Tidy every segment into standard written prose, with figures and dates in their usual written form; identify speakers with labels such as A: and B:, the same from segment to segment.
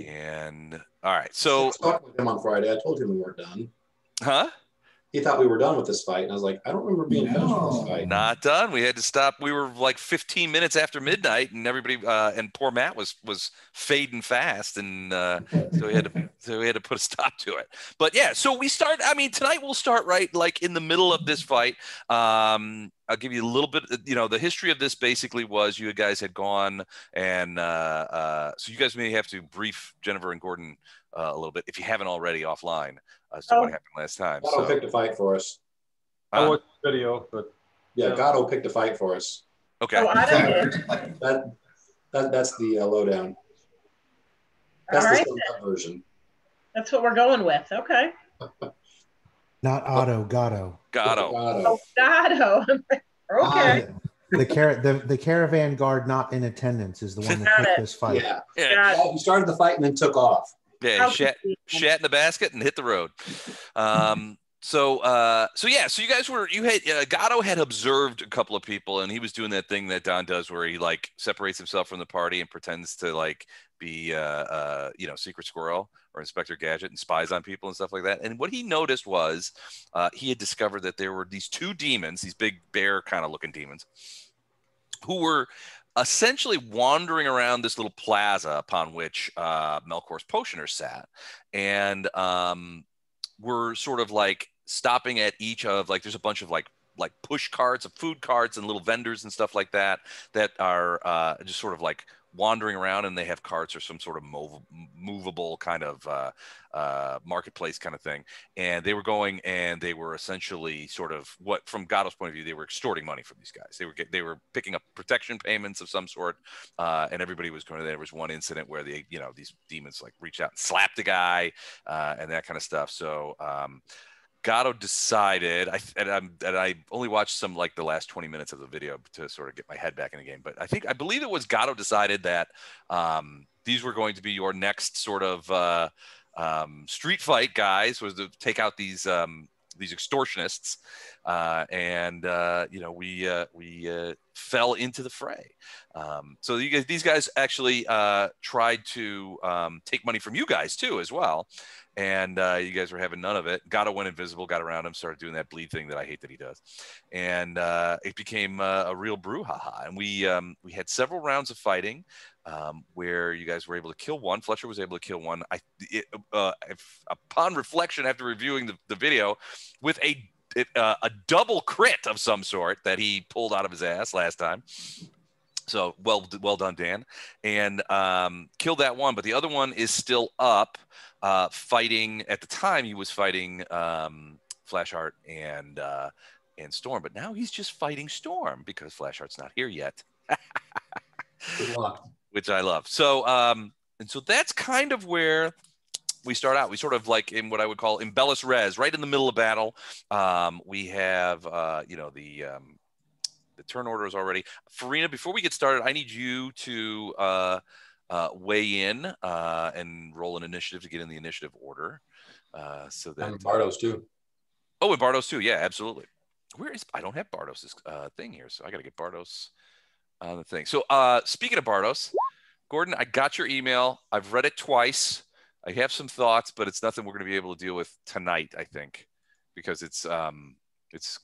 A: And all right, so
B: I talked with him on Friday. I told him we weren't done.
A: huh?
B: He thought we were done with this fight, and I was like, I don't remember being finished with this fight.
A: Not done. We had to stop. We were like 15 minutes after midnight, and everybody and poor Matt was fading fast, and so we had to put a stop to it. But yeah, so we start. I mean, tonight we'll start right like in the middle of this fight. I'll give you a little bit. The history of this basically was you guys had gone, and so you guys may have to brief Jennifer and Gordon a little bit if you haven't already offline as to what happened last time.
B: Gatto picked a fight for us.
C: I watched the video, but
B: Gatto picked a fight for us.
A: Okay.
D: Oh, I did.
B: That's the lowdown. That's the version.
D: That's what we're going with. Okay.
E: Not Otto, Gatto.
A: Gatto.
D: Oh, Gatto. Okay.
E: The caravan guard not in attendance is the one that picked this fight.
B: Yeah. He started the fight and then took off.
A: Yeah, he shat in the basket and hit the road. So you guys Gatto had observed a couple of people, and he was doing that thing that Don does where he like separates himself from the party and pretends to like be Secret Squirrel or Inspector Gadget and spies on people and stuff like that. And what he noticed was he had discovered that there were these two demons, these big bear kind of looking demons, who were essentially wandering around this little plaza upon which Melkor's Potioners sat, and we're sort of like stopping at each of like there's a bunch of like push carts of food carts and little vendors and stuff like that are just sort of like wandering around, and they have carts or some sort of movable kind of marketplace kind of thing. And they were going, and they were essentially sort of what, from Gatto's point of view, they were extorting money from these guys. They were picking up protection payments of some sort, and everybody was going. There was one incident where these demons like reached out and slapped a guy, and that kind of stuff. So Gatto decided, I only watched some like the last 20 minutes of the video to sort of get my head back in the game, but I believe it was Gatto decided that these were going to be your next sort of street fight guys, was to take out these extortionists, and we fell into the fray. So these guys actually tried to take money from you guys too as well. And you guys were having none of it. Gatto went invisible, got around him, started doing that bleed thing that I hate that he does. And it became a real brouhaha. And we had several rounds of fighting where you guys were able to kill one. Fletcher was able to kill one. Upon reflection, after reviewing the video, with a double crit of some sort that he pulled out of his ass last time. So well done, Dan. And killed that one. But the other one is still up. Fighting at the time, he was fighting Flashheart and Storm, but now he's just fighting Storm because Flashheart's not here yet.
B: Good luck.
A: Which I love. So and so that's kind of where we start out. We sort of like in what I would call embellis res, right in the middle of battle. We have the turn orders already. Farina, before we get started, I need you to weigh in and roll an initiative to get in the initiative order. So that
B: and Bardos too.
A: Oh, and Bardos too. Yeah, absolutely. I don't have Bardos's thing here, so I got to get Bardos on the thing. So speaking of Bardos, Gordon, I got your email. I've read it twice. I have some thoughts, but it's nothing we're going to be able to deal with tonight, I think, because it's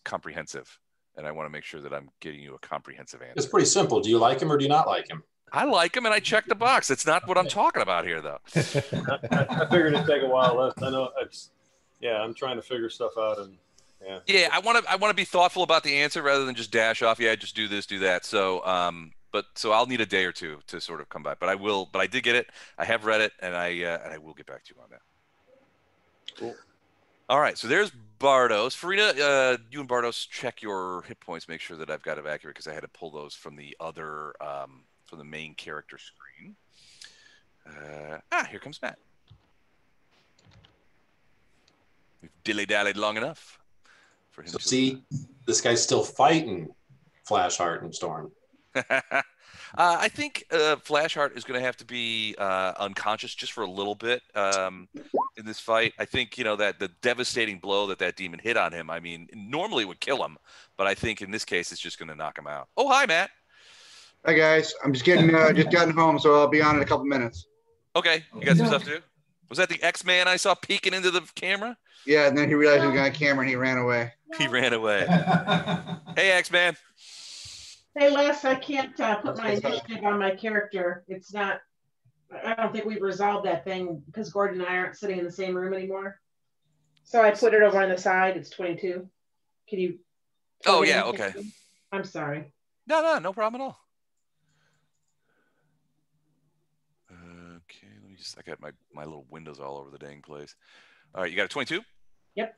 A: comprehensive, and I want to make sure that I'm getting you a comprehensive answer.
B: It's pretty simple. Do you like him or do you not like him?
A: I like him, and I checked the box. It's not what I'm talking about here, though.
C: I figured it'd take a while. I know. I'm trying to figure stuff out, and
A: yeah. I want to be thoughtful about the answer rather than just dash off. Yeah, just do this, do that. So, so I'll need a day or two to sort of come back. But I will. But I did get it. I have read it, and I will get back to you on that.
C: Cool.
A: All right. So there's Bardos. Farina, you and Bardos check your hit points. Make sure that I've got it accurate because I had to pull those from the other. From the main character screen. Here comes Matt. We've dilly-dallied long enough for him.
B: So see, this guy's still fighting Flashheart and Storm.
A: I think Flashheart is going to have to be unconscious just for a little bit in this fight. I think, that the devastating blow that demon hit on him, I mean, normally would kill him, but I think in this case, it's just going to knock him out. Oh, hi, Matt.
F: Hi guys, I'm just gotten home, so I'll be on in a couple minutes.
A: Okay, you got some stuff to do? Was that the X-Man I saw peeking into the camera?
F: Yeah, and then he realized he was on camera and he ran away.
A: He ran away. Hey, X-Man.
D: Hey, Les, I can't put my initiative on my character. It's not, I don't think we've resolved that thing because Gordon and I aren't sitting in the same room anymore. So I put it over on the side. It's 22. Can you?
A: Oh, yeah, okay.
D: I'm sorry.
A: No problem at all. Okay, let me just, I got my little windows all over the dang place. All right, you got a 22?
D: Yep.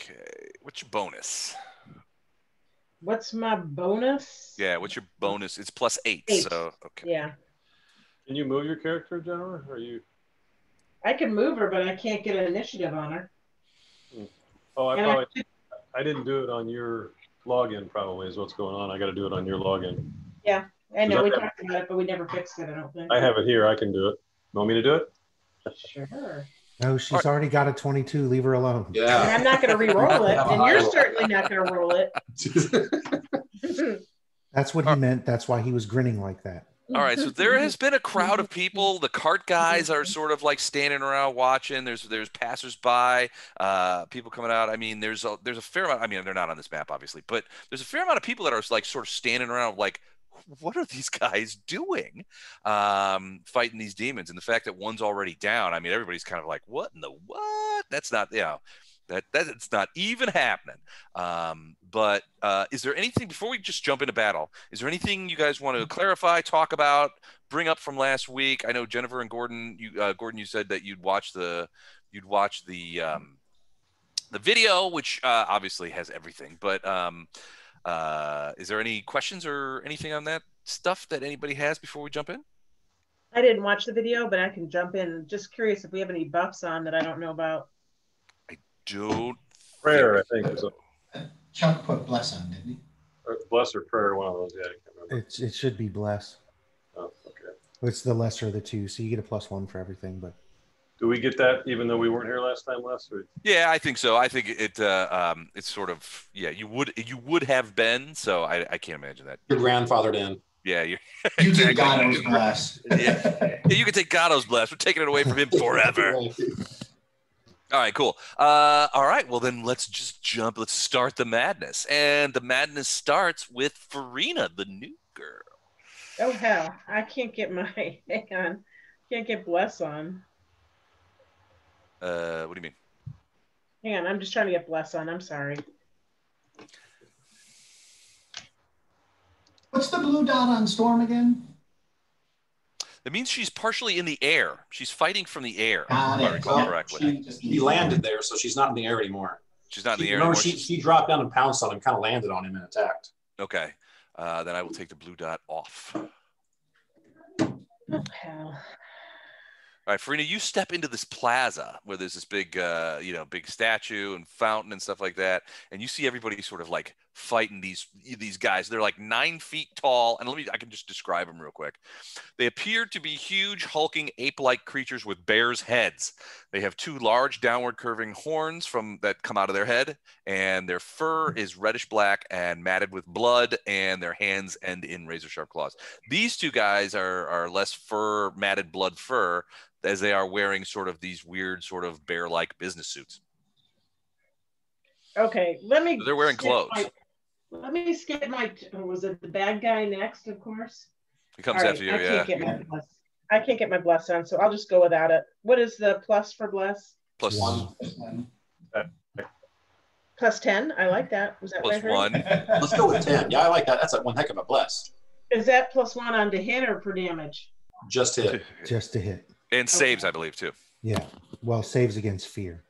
A: Okay, what's your bonus?
D: What's my bonus?
A: Yeah, what's your bonus? It's +8.
D: 8.
A: So okay.
D: Yeah.
C: Can you move your character, Jennifer? Or are you?
D: I can move her, but I can't get an initiative on her.
C: Oh, I didn't do it on your login. Probably is what's going on. I got to do it on your login.
D: Yeah, I know we talked about it, but we never fixed it. I don't think.
C: I have it here. I can do it. You want me to do it?
D: Sure.
E: No, she's already got a 22. Leave her alone.
B: Yeah.
D: And I'm not going to re-roll it, and you're certainly not going to roll it.
E: That's what he meant. That's why he was grinning like that.
A: All right, so there has been a crowd of people. The cart guys are sort of like standing around watching. There's passersby, people coming out. I mean, there's a fair amount. I mean, they're not on this map, obviously, but there's a fair amount of people that are like sort of standing around like, what are these guys doing, fighting these demons? And the fact that one's already down, I mean, everybody's kind of like, what in the what? That's not, that it's not even happening. But is there anything, before we just jump into battle, is there anything you guys want to clarify, talk about, bring up from last week? I know Jennifer and Gordon, you said that you'd watch the video, which obviously has everything, but is there any questions or anything on that stuff that anybody has before we jump in?
D: I didn't watch the video, but I can jump in. Just curious if we have any buffs on that I don't know about.
A: I don't.
C: Prayer, I think.
G: Chuck put bless on, didn't he?
C: Or bless or prayer, one of those. Yeah, I can't remember.
E: It should be bless.
C: Oh, okay.
E: It's the lesser of the two, so you get a +1 for everything. But
C: do we get that even though we weren't here last time, Les? Or?
A: Yeah, I think so. I think it's sort of, yeah, you would have been, so I can't imagine that.
B: Your grandfathered in.
A: Yeah, you
G: take Gatto's bless.
A: Yeah, you can take Gatto's bless. We're taking it away from him forever. All right, cool. All right, well then let's just jump. Let's start the madness, and the madness starts with Farina, the new girl.
D: Oh hell, I can't get my hang on. Can't get bless on.
A: What do you mean?
D: Hang on, I'm just trying to get bless on. I'm sorry.
G: What's the blue dot on Storm again?
A: That means she's partially in the air. She's fighting from the air, if
G: Got
A: I
G: it.
A: recall
B: Well,
A: correctly.
B: He landed there, so she's not in the air anymore.
A: She's not in the air
B: Remember,
A: anymore.
B: she dropped down and pounced on him, kind of landed on him and attacked.
A: Okay. Then I will take the blue dot off.
D: Oh hell.
A: All right, Farina, you step into this plaza where there's this big, big statue and fountain and stuff like that, and you see everybody sort of like fighting these guys. They're like 9 feet tall, and I can just describe them real quick. They appear to be huge, hulking, ape-like creatures with bears' heads. They have 2 large, downward curving horns that come out of their head, and their fur is reddish black and matted with blood, and their hands end in razor-sharp claws. These 2 guys are less fur, matted blood fur, as they are wearing sort of these weird sort of bear-like business suits.
D: Okay, let me.
A: So they're wearing clothes.
D: Let me skip was it the bad guy next, of course?
A: He comes after you, yeah.
D: I can't get my bless on, so I'll just go without it. What is the plus for bless?
A: +1.
D: +10. I like that. Was that
A: +1.
B: Let's go with 10. Yeah, I like that. That's one heck of a bless.
D: Is that +1 on to hit or per damage?
B: Just hit.
E: just to hit.
A: And saves, I believe, too.
E: Yeah. Well, saves against fear.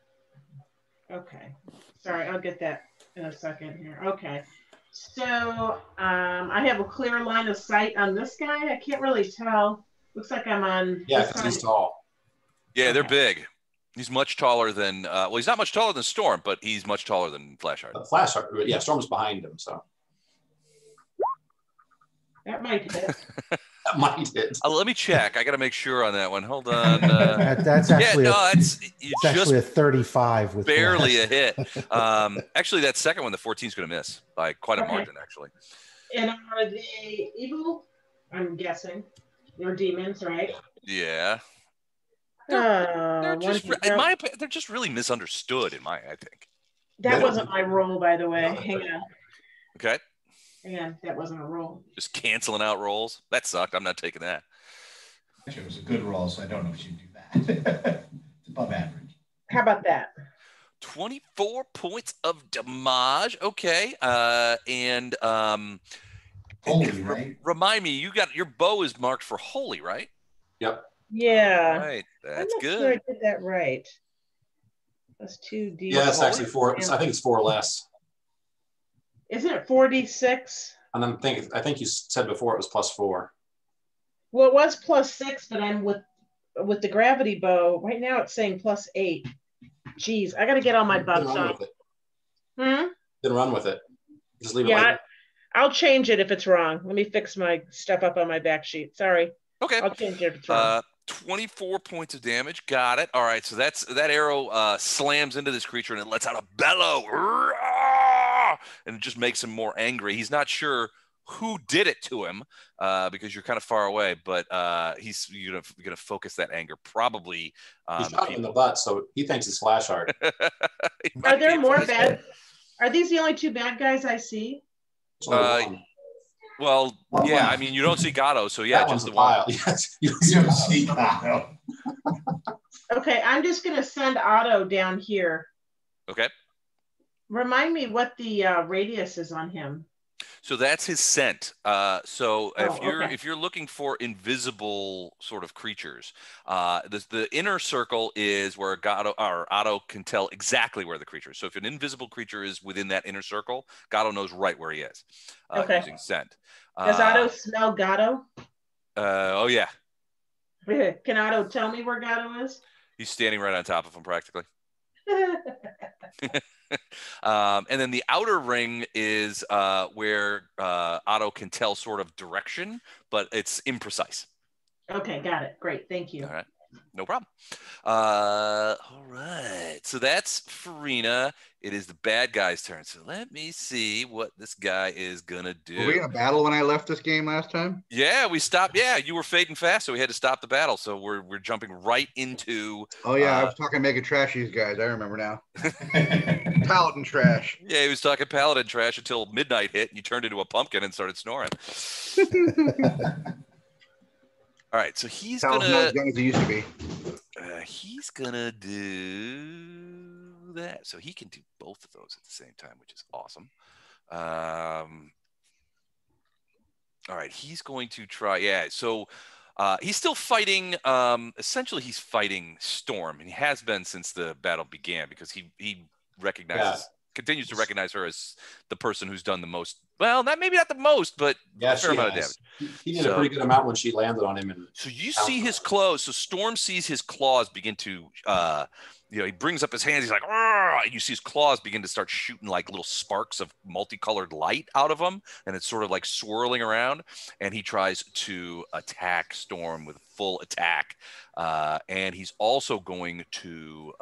D: Okay. Sorry, I'll get that in a second here. Okay. So I have a clear line of sight on this guy. I can't really tell. Looks like I'm on.
B: Yeah, because he's tall.
A: Yeah, they're big. He's much taller than, he's not much taller than Storm, but he's much taller than Flashheart.
B: Flashheart, yeah, Storm's behind him, so.
D: That might hit.
B: That might hit.
A: Let me check. I got to make sure on that one. Hold on.
E: That's actually
A: it's
E: actually a 35 with
A: barely
E: bless.
A: a hit. Actually, that second one, the 14 is going to miss by quite a margin, actually.
D: And are they evil? I'm guessing. They're demons, right?
A: Yeah. They're just,
D: one,
A: in my opinion, they're just really misunderstood. I think.
D: that wasn't my roll, by the way. Hang on.
A: Okay.
D: Hang on, that wasn't a roll.
A: Just canceling out rolls. That sucked. I'm not taking that.
G: Actually, it was a good roll, so I don't know if she'd do that. It's above average.
D: How about that?
A: 24 points of damage. Okay.
G: Holy, right?
A: Remind me, your bow is marked for holy, right?
B: Yep.
D: Yeah.
A: All right. That's
D: I'm not
A: good.
D: sure I did that right. That's 2D.
B: Yeah, it's actually 4. I think it's 4 less.
D: Isn't it 4D6?
B: And I think you said before it was +4.
D: Well, it was +6, but I'm with the gravity bow. Right now it's saying +8. Jeez, I got to get all my bugs off.
B: Then run with it. Just leave it
D: Yeah,
B: like
D: I'll change it if it's wrong. Let me fix my stuff up on my back sheet. Sorry.
A: Okay.
D: I'll change it if it's wrong.
A: 24 points of damage. Got it. All right. So that arrow slams into this creature and it lets out a bellow. And it just makes him more angry. He's not sure who did it to him because you're kind of far away, but he's gonna focus that anger probably.
B: He shot him in the butt, so he thinks it's flash art.
D: Are there more bad? Are these the only 2 bad guys I see?
A: Well, yeah. I mean, you don't see Gato, so yeah,
B: that
A: just
B: one's
A: the
B: a
A: one.
B: pile. Yes, you
G: You don't see Gato.
D: Okay, I'm just gonna send Otto down here.
A: Okay.
D: Remind me what the radius is on him.
A: So that's his scent. If you're looking for invisible sort of creatures, the inner circle is where Otto can tell exactly where the creature is. So if an invisible creature is within that inner circle, Gato knows right where he is using scent.
D: Does Otto smell Gato?
A: Oh yeah.
D: Can Otto tell me where Gato is?
A: He's standing right on top of him practically. And then the outer ring is where Otto can tell sort of direction, but it's imprecise.
D: Okay, got it. Great, thank you.
A: All right, no problem. All right, so that's Farina. It is the bad guy's turn. So let me see what this guy is gonna do.
F: Were we in a battle when I left this game last time?
A: Yeah, we stopped. Yeah, you were fading fast, so we had to stop the battle. So we're jumping right into.
F: Oh yeah, I was talking mega trash these guys. I remember now. Paladin trash.
A: Yeah, he was talking paladin trash until midnight hit, and you turned into a pumpkin and started snoring. All right, so he's
F: Not as young as he used to be.
A: He's gonna do that, so he can do both of those at the same time, which is awesome. All right, he's going to try. Yeah, so he's still fighting. Essentially, he's fighting Storm, and he has been since the battle began because he recognizes. Continues to recognize her as the person who's done the most. Well, maybe not the most, but a fair amount of damage.
B: He did a pretty good amount when she landed on him.
A: So you see his claws. So Storm sees his claws begin to, he brings up his hands. He's like, and you see his claws begin to start shooting like little sparks of multicolored light out of them, and it's sort of like swirling around. And he tries to attack Storm with full attack, and he's also going to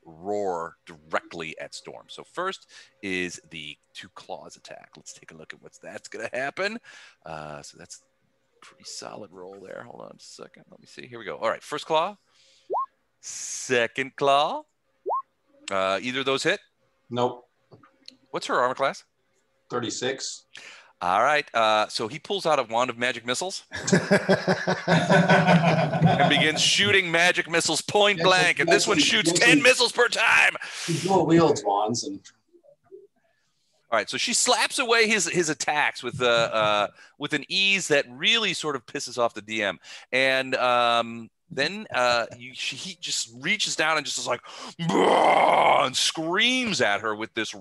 A: roar directly at Storm. So first is the 2 claws attack. Let's take a look at that's going to happen. So that's a pretty solid roll there. Hold on just a second. Let me see. Here we go. All right, first claw, second claw. Either of those hit?
B: Nope.
A: What's her armor class?
B: 36.
A: All right. So he pulls out a wand of magic missiles and begins shooting magic missiles point blank. And this one shoots 10 missiles per time.
B: He dual wields wands. And
A: all right. So she slaps away his attacks with an ease that really sort of pisses off the DM. And then he just reaches down and just is like, and screams at her with this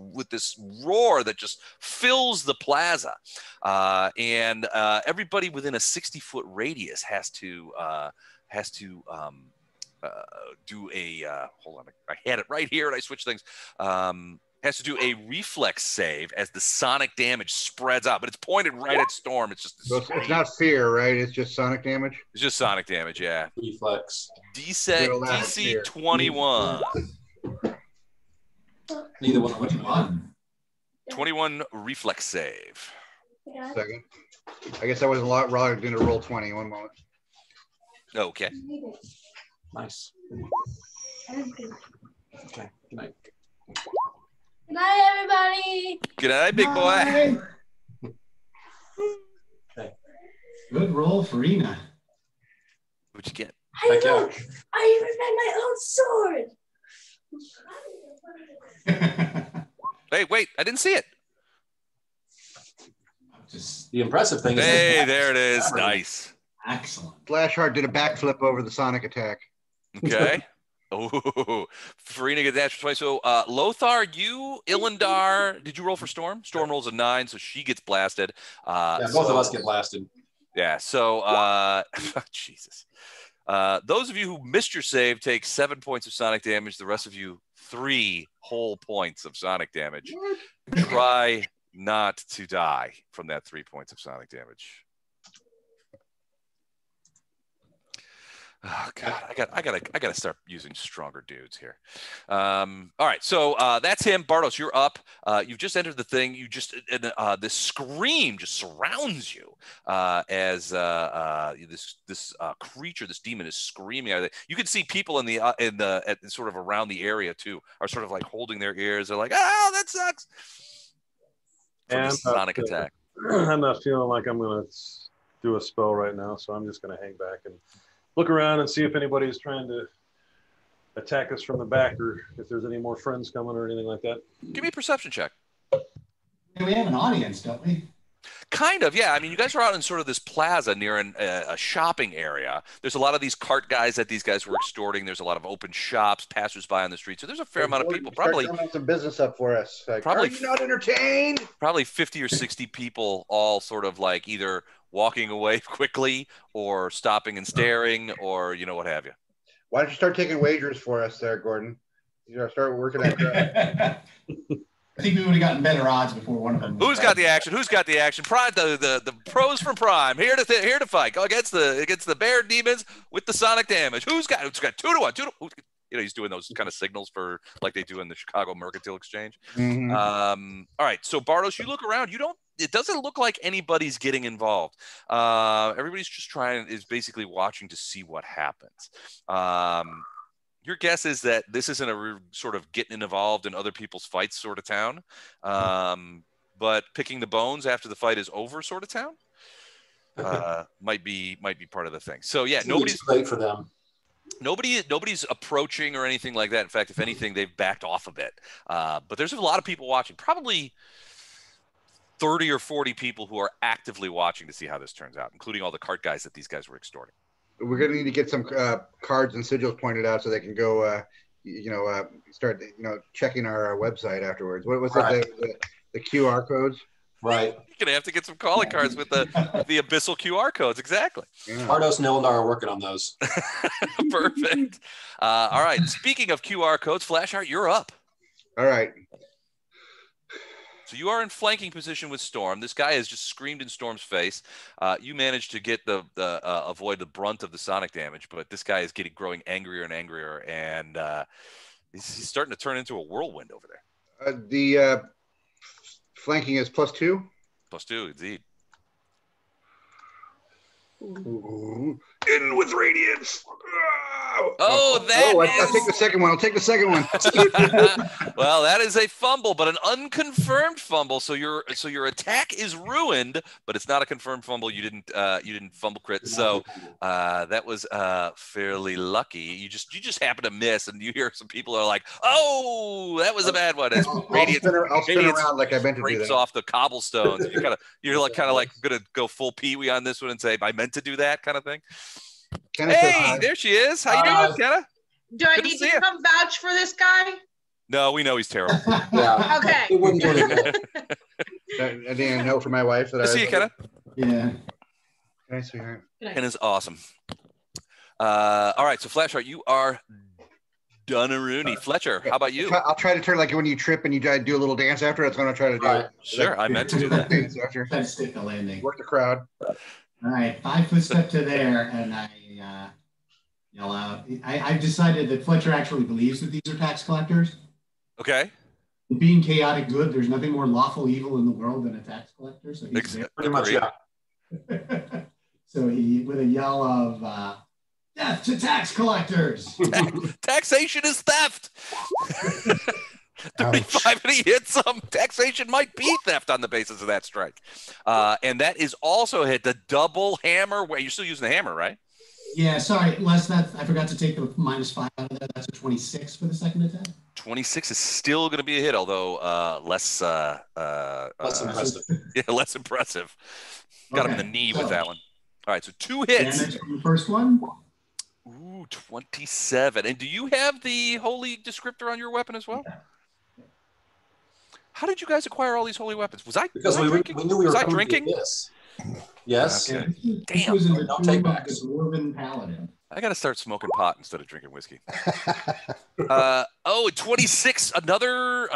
A: roar that just fills the plaza, and everybody within a 60-foot radius has to do a hold on, I had it right here and I switched things. Has to do a reflex save as the sonic damage spreads out, but it's pointed right at Storm. It's just
F: it's not fear, right? It's just sonic damage.
A: It's just sonic damage, yeah.
B: Reflex.
A: DC 21.
B: Neither one of them.
A: 21 reflex save.
F: Second. I guess I wasn't logged into roll 20. One moment.
A: Okay.
B: Nice. Okay. Good night.
H: Good night, everybody.
A: Good night, big boy.
B: Okay.
G: Good roll for Ina.
A: What'd you get?
H: I even made my own sword.
A: Hey, wait, I didn't see it.
B: The impressive thing is.
A: Hey, there it is. Nice.
G: Excellent.
F: Flashheart did a backflip over the sonic attack.
A: Okay. Oh, Farina gets that twice. So, Lothar, you, Ilindar, did you roll for Storm? Storm rolls a 9, so she gets blasted.
B: Yeah, both of us get blasted.
A: Yeah. So, Jesus. Those of you who missed your save take 7 points of sonic damage. The rest of you, 3 whole points of sonic damage. Try not to die from that 3 points of sonic damage. Oh God, I gotta start using stronger dudes here. All right, so that's him. Bartos, you're up. You've just entered the thing. You just this scream just surrounds you as this creature, this demon, is screaming out of it. You can see people in the sort of around the area too are sort of like holding their ears. They're like, "Oh, that sucks." From the sonic attack.
C: I'm not feeling like I'm going to do a spell right now, so I'm just going to hang back and look around and see if anybody's trying to attack us from the back, or if there's any more friends coming or anything like that.
A: Give me a perception check.
G: We have an audience, don't we?
A: Kind of, yeah. I mean, you guys are out in sort of this plaza near a shopping area. There's a lot of these cart guys that these guys were extorting. There's a lot of open shops, passersby on the street. So there's a fair amount of people. Probably
F: some business up for us. Like,
A: probably
F: are you not entertained?
A: Probably 50 or 60 people, all sort of like either walking away quickly or stopping and staring, or what have you.
F: Why don't you start taking wagers for us there, Gordon? You know, start working at
G: I think we would have gotten better odds before one of them.
A: Who's got the action? Who's got the action? Prime, the pros from Prime here to fight. Go against the bear demons with the sonic damage. Who's got 2-1? He's doing those kind of signals for like they do in the Chicago Mercantile Exchange.
F: Mm-hmm.
A: All right, so Bartos, you look around. It doesn't look like anybody's getting involved. Everybody's just is basically watching to see what happens. Your guess is that this isn't a sort of getting involved in other people's fights sort of town, but picking the bones after the fight is over sort of town might be part of the thing. So yeah, nobody's
B: great for them.
A: Nobody's approaching or anything like that. In fact, if anything, they've backed off a bit. But there's a lot of people watching. Probably 30 or 40 people who are actively watching to see how this turns out, including all the cart guys that these guys were extorting.
F: We're going to need to get some cards and sigils pointed out so they can go, start, checking our website afterwards. What was it? The QR codes?
B: Right.
A: You're going to have to get some calling cards with the abyssal QR codes. Exactly.
B: Yeah. Bartos and Ilindar are working on those.
A: Perfect. All right. Speaking of QR codes, Flashheart, you're up.
F: All right.
A: So you are in flanking position with Storm. This guy has just screamed in Storm's face. You managed to get avoid the brunt of the sonic damage, but this guy is growing angrier and angrier, and he's starting to turn into a whirlwind over there.
F: The flanking is +2.
A: +2, indeed.
F: Ooh. In with radiance.
A: I'll
F: take the second one.
A: Well, that is a fumble, but an unconfirmed fumble. So your attack is ruined, but it's not a confirmed fumble. You didn't fumble crit. So that was fairly lucky. You just happen to miss, and you hear some people are like, "Oh, that was a bad one." As
F: I'll spin around like I meant to do that.
A: Off the cobblestones. You're kind of gonna go full Pee-wee on this one and say, "I meant to do that," kind of thing. Hey, there she is. How you doing, Kenna?
I: Do I need to come vouch for this guy?
A: No, we know he's terrible.
B: Yeah.
I: Okay.
B: It wouldn't do anything.
F: I think I know for my wife that
A: see you, Kenna.
G: Yeah.
F: Nice, sweetheart.
A: Kenna's awesome. All right, so Flashheart, you are done-a-rooney. Fletcher, how about you?
F: I'll try to turn like when you trip and you try to do a little dance after. That's what I'm trying to do.
B: Right.
A: Sure, I meant to do that.
G: Try to stick the landing.
F: Work the crowd.
G: All right, 5-foot step to there, and I yell out. I've decided that Fletcher actually believes that these are tax collectors.
A: Okay.
G: Being chaotic good, there's nothing more lawful evil in the world than a tax collector. So he's
B: pretty much, yeah.
G: So he, with a yell of Death to tax collectors.
A: Taxation is theft. 35 and he hits them. Taxation might be theft on the basis of that strike. And that is also hit the double hammer. Wait, you're still using the hammer, right?
G: Yeah, sorry, Les, I forgot to take the -5 out of there. That's a 26 for the second attack.
A: 26 is still going to be a hit, although less
B: impressive.
A: Yeah, less impressive. Got him in the knee with that one. All right, so 2 hits.
G: Damage from the first one.
A: Ooh, 27. And do you have the holy descriptor on your weapon as well?
G: Yeah.
A: How did you guys acquire all these holy weapons?
B: Because we knew we were drinking this. Yes.
A: Okay.
G: This was in the tomb of the Dwarven Paladin.
A: I got to start smoking pot instead of drinking whiskey. 26. Another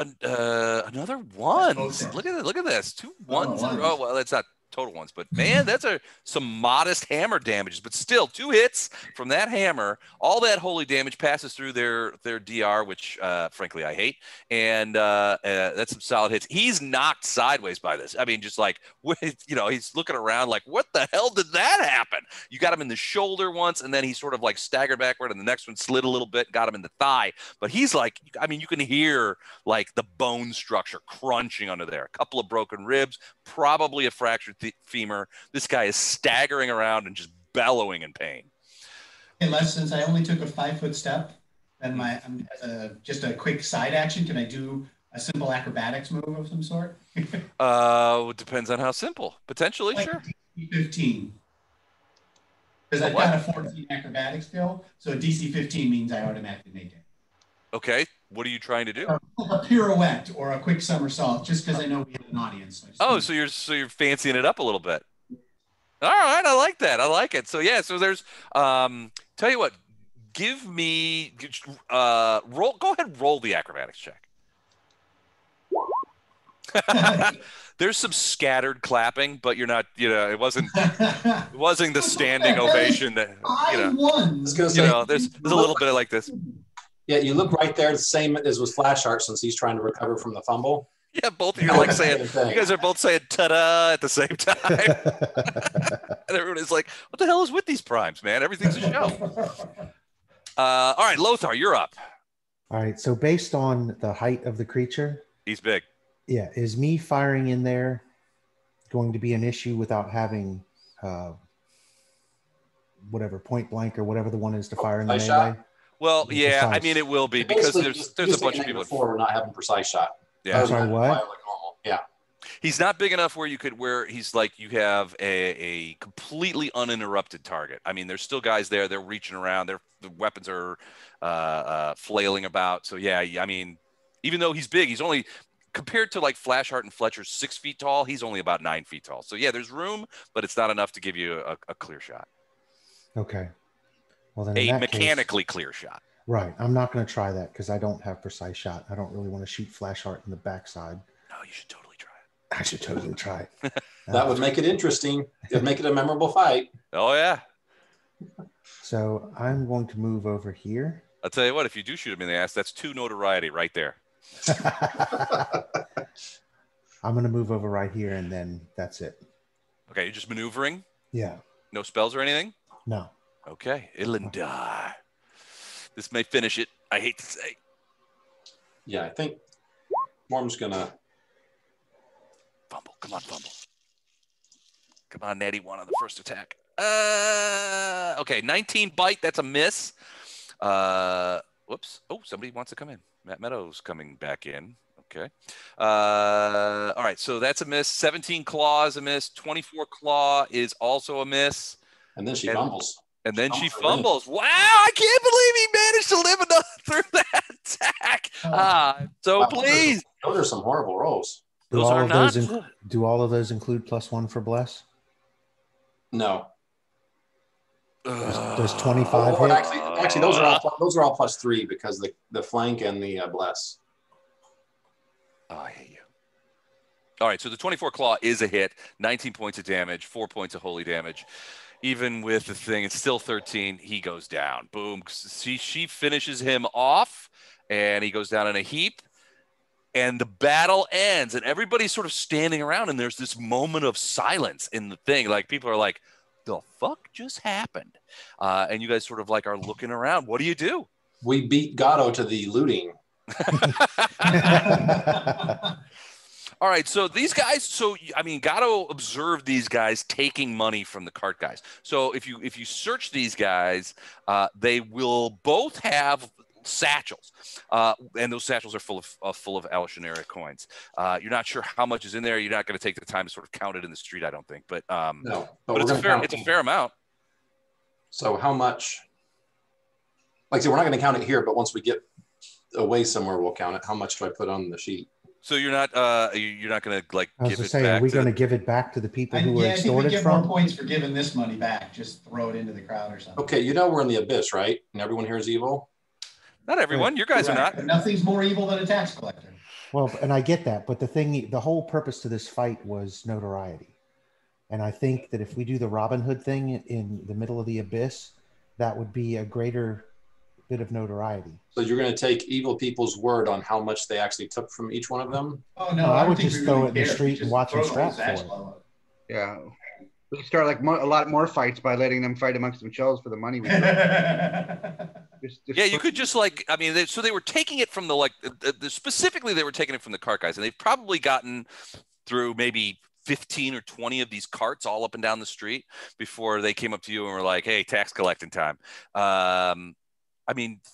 A: one.
G: Okay.
A: Look at this. 2 ones.
G: ones.
A: Oh, well, that's not total ones, but man, that's some modest hammer damages, but still 2 hits from that hammer. All that holy damage passes through their DR, which frankly I hate, and that's some solid hits. He's knocked sideways by this. I mean, just like, he's looking around like, what the hell did that happen? You got him in the shoulder once, and then he sort of like staggered backward, and the next one slid a little bit, got him in the thigh. But he's like, I mean, you can hear like the bone structure crunching under there. A couple of broken ribs, probably a fractured femur. This guy is staggering around and just bellowing in pain.
G: Hey, Les, since I only took a 5-foot step, then just a quick side action, can I do a simple acrobatics move of some sort?
A: It depends on how simple. Potentially,
G: like
A: sure.
G: DC 15. Because I've got a 14 acrobatics skill, so DC 15 means I automatically make it.
A: Okay. What are you trying to do?
G: A pirouette or a quick somersault, just because I know we have an audience.
A: So you're fancying it up a little bit. All right, I like that. I like it. So yeah, so there's tell you what, give me roll. Go ahead and roll the acrobatics check. There's some scattered clapping, but you're not, it wasn't the standing ovation that, there's a little bit of like this.
B: Yeah, you look right there, the same as with Flash Art, since he's trying to recover from the fumble.
A: Yeah, both of you are like saying, you guys are both saying ta-da at the same time. And everyone is like, what the hell is with these primes, man? Everything's a show. All right, Lothar, you're up.
E: All right, so based on the height of the creature.
A: He's big.
E: Yeah, is me firing in there going to be an issue without having whatever, point blank or whatever the one is to fire in the melee?
A: Well, yeah, I mean, it will be because there's a bunch of people.
B: We're not having precise shot.
A: Yeah.
E: I'm sorry, what?
B: Yeah.
A: He's not big enough where he's like, you have a completely uninterrupted target. I mean, there's still guys there. They're reaching around. The weapons are flailing about. So yeah, I mean, even though he's big, he's only compared to like Flashheart and Fletcher's 6 feet tall. He's only about 9 feet tall. So yeah, there's room, but it's not enough to give you a clear shot.
E: Okay. Well, then
A: a mechanically clear shot.
E: Right. I'm not going to try that because I don't have precise shot. I don't really want to shoot Flashheart in the backside.
A: No, you should totally try it.
E: I should totally try it.
B: That would make it interesting. It'd make it a memorable fight.
A: Oh, yeah.
E: So I'm going to move over here.
A: I'll tell you what, if you do shoot him in the ass, that's 2 notoriety right there.
E: I'm going to move over right here, and then that's it.
A: Okay, you're just maneuvering?
E: Yeah.
A: No spells or anything?
E: No.
A: Okay, Ilindar. This may finish it. I hate to say.
B: Yeah, I think Norm's gonna
A: fumble. Come on, fumble. Come on, Natty 1 on the first attack. Okay, 19 bite. That's a miss. Whoops. Oh, somebody wants to come in. Matt Meadows coming back in. Okay. All right, so that's a miss. 17 claw is a miss. 24 claw is also a miss.
B: And then she fumbles.
A: And then she fumbles. Wow, I can't believe he managed to live through that attack. So pleased.
B: Those are some horrible rolls.
E: Do all of those include +1 for bless?
B: No.
E: Does 25 hit?
B: Actually, those are all +3 because the flank and the bless.
A: Oh, I hate you. All right, so the 24 claw is a hit. 19 points of damage, 4 points of holy damage. Even with the thing, it's still 13. He goes down. Boom. She finishes him off, and he goes down in a heap. And the battle ends, and everybody's sort of standing around, and there's this moment of silence in the thing. Like, people are like, the fuck just happened? And you guys sort of like are looking around. What do you do?
B: We beat Gatto to the looting.
A: All right, so these guys, Gatto observed these guys taking money from the cart guys. So if you search these guys, they will both have satchels, and those satchels are full of Alusinyrran coins. You're not sure how much is in there. You're not going to take the time to sort of count it in the street, I don't think. But
B: no,
A: but it's a fair amount.
B: So how much? Like I said, we're not going to count it here, but once we get away somewhere, we'll count it. How much do I put on the sheet?
A: So you're not going to like give it back?
E: Are we going to give it back to the people who were extorted
G: get
E: from?
G: more points for giving this money back. Just throw it into the crowd or something.
B: Okay, we're in the abyss, right? And everyone here is evil.
A: Not everyone. Your guys are not.
G: But nothing's more evil than a tax collector.
E: Well, and I get that, but the whole purpose to this fight was notoriety. And I think that if we do the Robin Hood thing in the middle of the abyss, that would be a greater bit of notoriety.
B: So you're going to take evil people's word on how much they actually took from each one of them?
G: Oh no,
E: I would just throw it in the street and watch them scrap for it.
F: Yeah. We can start like a lot more fights by letting them fight amongst themselves for the money.
A: Yeah, you could just like, so they were taking it from specifically they were taking it from the cart guys, and they've probably gotten through maybe 15 or 20 of these carts all up and down the street before they came up to you and were like, hey, tax collecting time.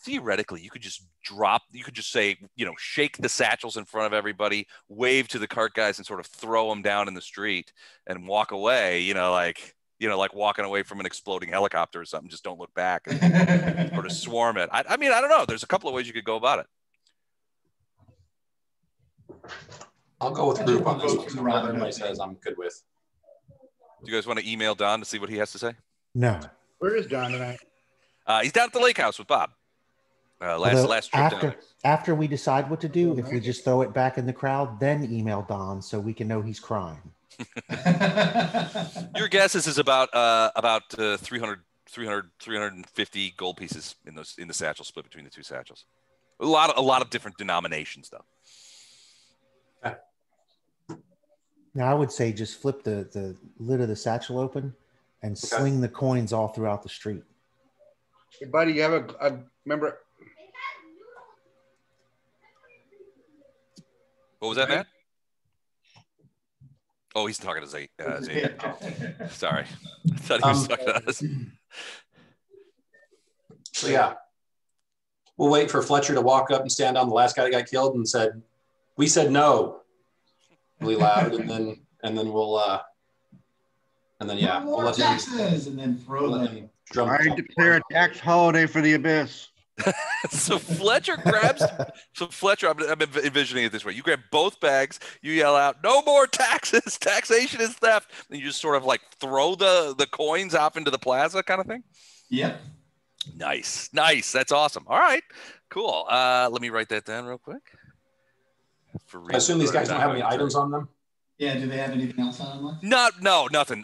A: Theoretically, you could just say, shake the satchels in front of everybody, wave to the cart guys and sort of throw them down in the street and walk away, like walking away from an exploding helicopter or something. Just don't look back and sort of swarm it. I don't know. There's a couple of ways you could go about it.
B: I'll go with group on this one. Whatever everybody says, I'm good with.
A: Do you guys want to email Don to see what he has to say?
E: No.
F: Where is Don tonight?
A: He's down at the lake house with Bob. Last trip down there.
E: After we decide what to do, if we just throw it back in the crowd, then email Don so we can know he's crying.
A: Your guess is about 350 gold pieces in the satchel, split between the two satchels. A lot of different denominations, though.
E: Now, I would say just flip the lid of the satchel open and sling the coins all throughout the street.
F: Hey, buddy, you have a member.
A: What was that, Matt? Oh, he's talking to Zay. Sorry. I thought he was talking to us.
B: So, yeah. We'll wait for Fletcher to walk up and stand on the last guy that got killed and we said no really loud, and then we'll
G: we'll let taxes and then throw them.
F: I declare a tax holiday for the abyss.
A: So Fletcher I'm envisioning it this way. You grab both bags, you yell out, no more taxes, taxation is theft. And you just sort of like throw the coins off into the plaza kind of thing.
G: Yep.
A: Nice. That's awesome. All right, cool. Let me write that down real quick.
B: I assume these guys don't have any items on them.
G: Yeah, do they have anything else on them?
A: No, nothing.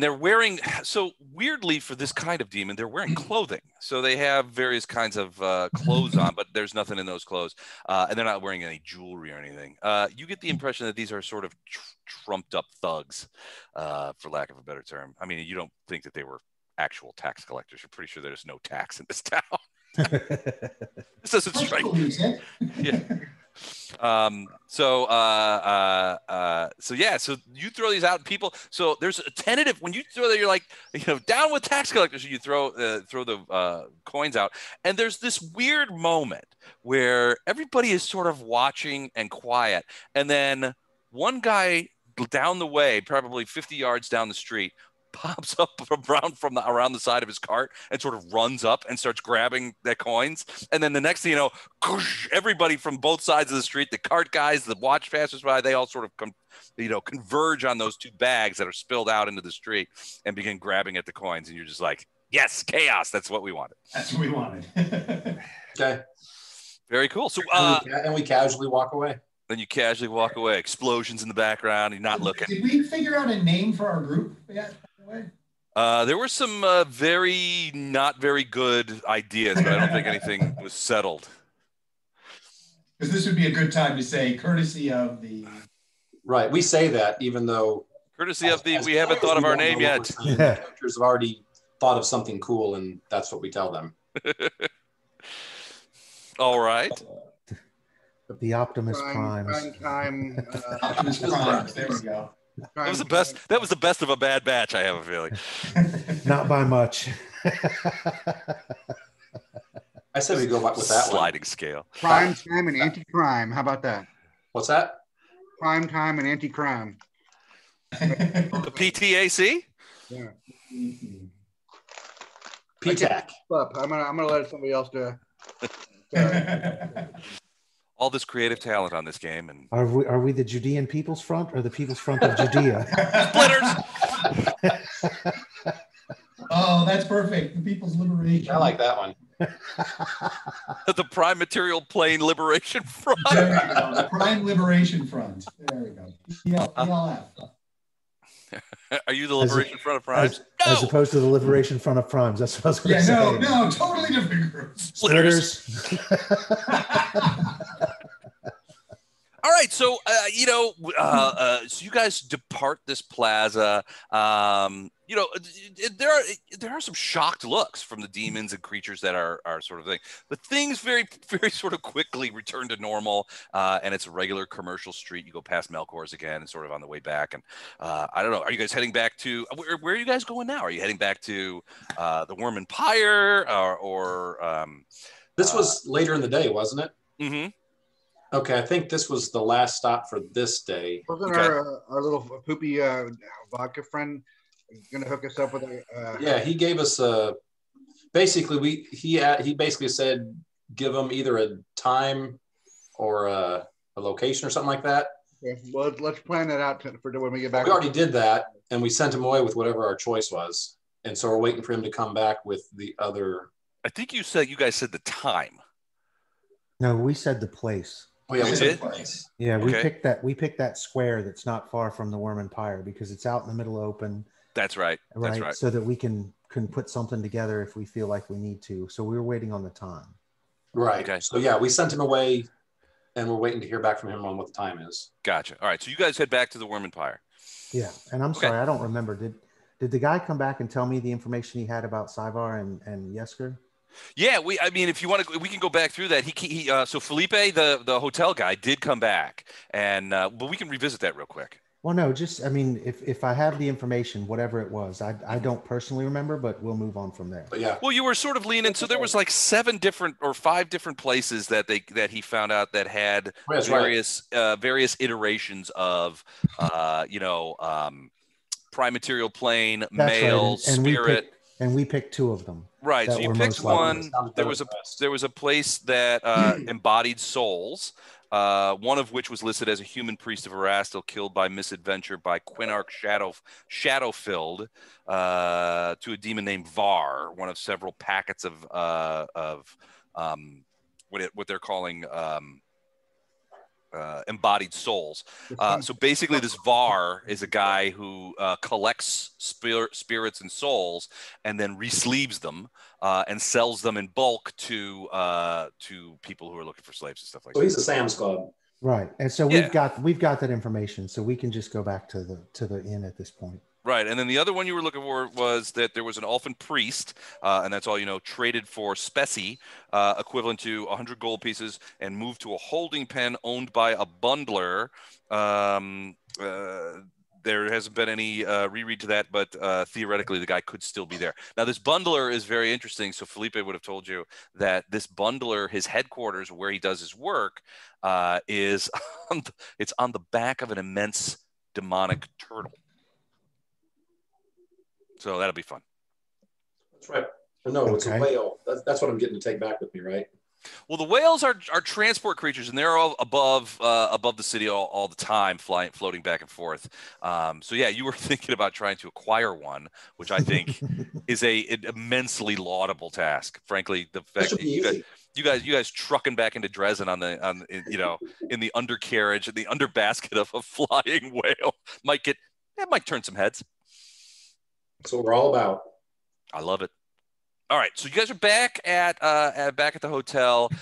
A: They're wearing, so weirdly for this kind of demon, they're wearing clothing. So they have various kinds of clothes on, but there's nothing in those clothes. And they're not wearing any jewelry or anything. You get the impression that these are sort of trumped up thugs, for lack of a better term. You don't think that they were actual tax collectors. You're pretty sure there's no tax in this town. This doesn't strike me. Yeah. So you throw these out and people, so there's a tentative, when you throw that, you're like, down with tax collectors, you throw the coins out, and there's this weird moment where everybody is sort of watching and quiet, and then one guy down the way, probably 50 yards down the street, pops up around the side of his cart and sort of runs up and starts grabbing the coins. And then the next thing you know, everybody from both sides of the street, the cart guys, the watch passersby, they all sort of converge on those two bags that are spilled out into the street and begin grabbing at the coins. And you're just like, yes, chaos. That's what we wanted.
B: Okay.
A: Very cool. So,
B: and we casually walk away.
A: Then you casually walk away. Explosions in the background. You're not looking.
G: Did we figure out a name for our group yet?
A: There were some not very good ideas, but I don't think anything was settled.
G: Because this would be a good time to say, courtesy of the...
B: Right, we say that even though...
A: Courtesy of we haven't thought of our name yet.
B: Characters have already thought of something cool, and that's what we tell them.
A: All right.
E: The Optimus
F: Prime
E: Primes.
F: time.
G: Optimus Primes. There we go.
A: That was the best. That was the best of a bad batch. I have a feeling.
E: Not by much.
B: I said we go back with that
A: sliding scale.
F: Prime time and anti-crime. How about that?
B: What's that?
F: Prime time and anti-crime.
A: The PTAC.
F: Yeah.
B: PTAC.
F: I'm gonna let somebody else do it.
A: All this creative talent on this game, and
E: Are we the Judean People's Front or the People's Front of Judea?
A: Splitters.
G: Oh, that's perfect. The People's Liberation.
B: I like that one.
A: The Prime Material Plane Liberation Front.
G: There we go. The Prime Liberation Front. There we go. PLF.
A: Are you the Liberation Front of Primes?
E: As opposed to the Liberation Front of Primes. That's what I was going to say.
G: No, totally different groups.
A: Splitters. All right, so so you guys depart this plaza. There are some shocked looks from the demons and creatures that are sort of thing, but things very, very sort of quickly return to normal, and it's a regular commercial street. You go past Melkor's again, and sort of on the way back. And I don't know, are you guys heading back to where are you guys going now? Are you heading back to the Worm and Pyre, or
B: this was later in the day, wasn't it?
A: Mm-hmm.
B: Okay, I think this was the last stop for this day.
F: Wasn't our little poopy vodka friend going to hook us up with a?
B: Yeah, he gave us a. Basically, he basically said give them either a time or a location or something like that.
F: Okay. Well, let's plan that out for when we get back.
B: We already did that, and we sent him away with whatever our choice was, and so we're waiting for him to come back with the other.
A: I think you guys said the time.
E: No, we said the place.
B: Oh yeah, we
A: did.
B: Place.
E: Yeah,
A: Okay.
E: we picked that square that's not far from the Worm and Pyre because it's out in the middle open.
A: That's right. That's right.
E: So that we can put something together if we feel like we need to. So we were waiting on the time.
B: Right.
A: Okay.
B: So yeah, we sent him away, and we're waiting to hear back from him on what the time is.
A: Gotcha. All right. So you guys head back to the Worm and Pyre.
E: Yeah, and I'm sorry, I don't remember. Did the guy come back and tell me the information he had about Sivar and Jesker?
A: Yeah, if you want to, we can go back through that. So Felipe, the hotel guy, did come back, and but we can revisit that real quick.
E: Well, no, if I have the information, whatever it was, I don't personally remember, but we'll move on from there.
B: But yeah.
A: Well, you were sort of leaning. So there was like 7 different or 5 different places that he found out that had various iterations of Prime Material Plane, Male,
E: right.
A: Spirit.
E: And we picked 2 of them.
A: Right. So you picked one. There was a place that embodied souls. One of which was listed as a human priest of Erastil killed by misadventure by Quinarch Shadowfilled to a demon named Var, one of several packets of what they're calling embodied souls. So basically this Var is a guy who collects spirits and souls and then re-sleeves them and sells them in bulk to people who are looking for slaves and stuff like that.
B: So he's a Sam's Club.
E: Right. And so we've got that information, so we can just go back to the inn at this point.
A: Right, and then the other one you were looking for was that there was an elfin priest, and that's all traded for specie, equivalent to 100 gold pieces, and moved to a holding pen owned by a bundler. There hasn't been any reread to that, but theoretically the guy could still be there. Now, this bundler is very interesting. So Felipe would have told you that this bundler, his headquarters, where he does his work, is it's on the back of an immense demonic turtle. So that'll be fun.
B: That's right. No, it's a whale. That's what I'm getting to take back with me, right?
A: Well, the whales are transport creatures, and they're all above the city all the time, floating back and forth. So yeah, you were thinking about trying to acquire one, which I think is an immensely laudable task. Frankly, the fact that you guys trucking back into Dresden in the undercarriage and the underbasket of a flying whale might turn some heads.
B: That's what we're all about.
A: I love it. All right, so you guys are back at the hotel.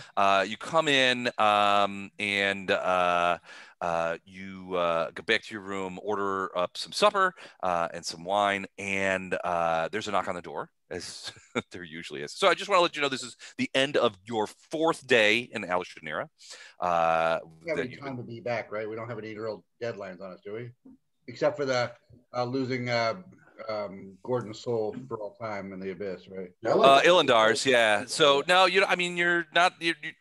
A: You come in and you go back to your room, order up some supper and some wine, and there's a knock on the door, as there usually is. So I just want to let you know this is the end of your 4th day in Alusinyrran.
F: We have any time to be back, right? We don't have any real deadlines on us, do we? Except for the losing Gordon's soul for all time in the abyss, right?
A: Ilandar's, yeah. So no, you're not.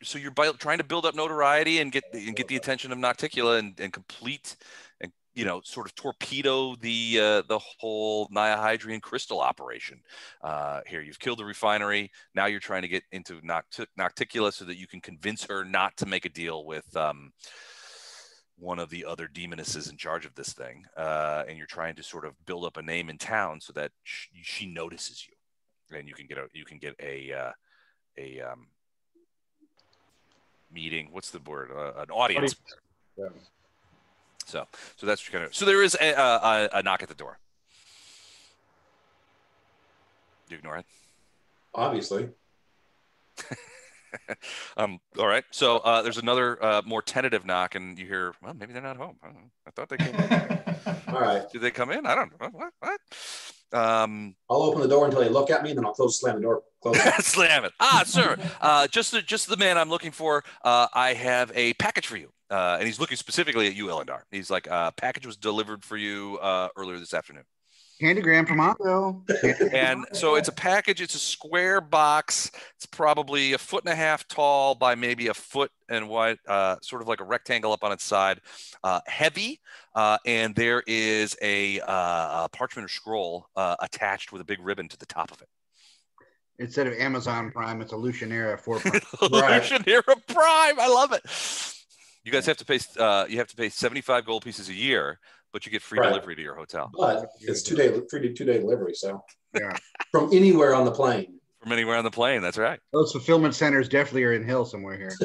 A: So you're trying to build up notoriety and get the attention of Nocticula and complete and sort of torpedo the whole Nihydrian crystal operation. Here, you've killed the refinery. Now you're trying to get into Nocticula so that you can convince her not to make a deal with one of the other demonesses in charge of this thing, and you're trying to sort of build up a name in town so that she notices you, and you can get a meeting. What's the word? An audience.
F: Yeah.
A: So that's kind of. So there is a knock at the door. You ignore it.
B: Obviously.
A: All right. So there's another more tentative knock, and you hear, well, maybe they're not home. I don't know. I thought they came in.
B: All right.
A: Did they come in? I don't know. What?
B: I'll open the door until they look at me, and then I'll slam the door.
A: Slam it. Sir. Just the man I'm looking for. I have a package for you. And he's looking specifically at you, Ilandar. He's like, package was delivered for you earlier this afternoon.
F: Handygram from Otto.
A: And so it's a package. It's a square box. It's probably 1.5 feet tall by maybe 1 foot and wide, sort of like a rectangle up on its side. Heavy, and there is a parchment or scroll attached with a big ribbon to the top of it.
F: Instead of Amazon Prime, it's Alusinyrran 4 Prime.
A: Alusinyrran Prime. I love it. You guys have to pay. You have to pay 75 gold pieces a year, but you get free delivery to your hotel.
B: But it's free 2-day delivery. So yeah, from anywhere on the plane.
A: From anywhere on the plane. That's right.
F: Those fulfillment centers definitely are in Hill somewhere here.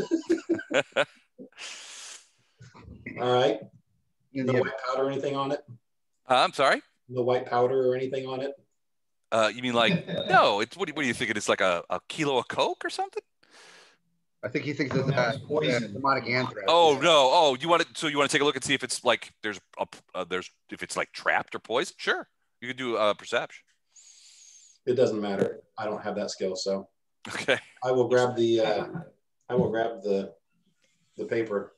B: All right. No white powder or anything on it?
A: I'm sorry?
B: No white powder or anything on it?
A: You mean like, no, it's what are you thinking? It's like a kilo of Coke or something?
F: I think he thinks it's poison, demonic anthrax.
A: Oh no! Oh, you want to take a look and see if it's like if it's like trapped or poisoned? Sure, you could do perception.
B: It doesn't matter. I don't have that skill, so
A: okay.
B: I will grab the paper.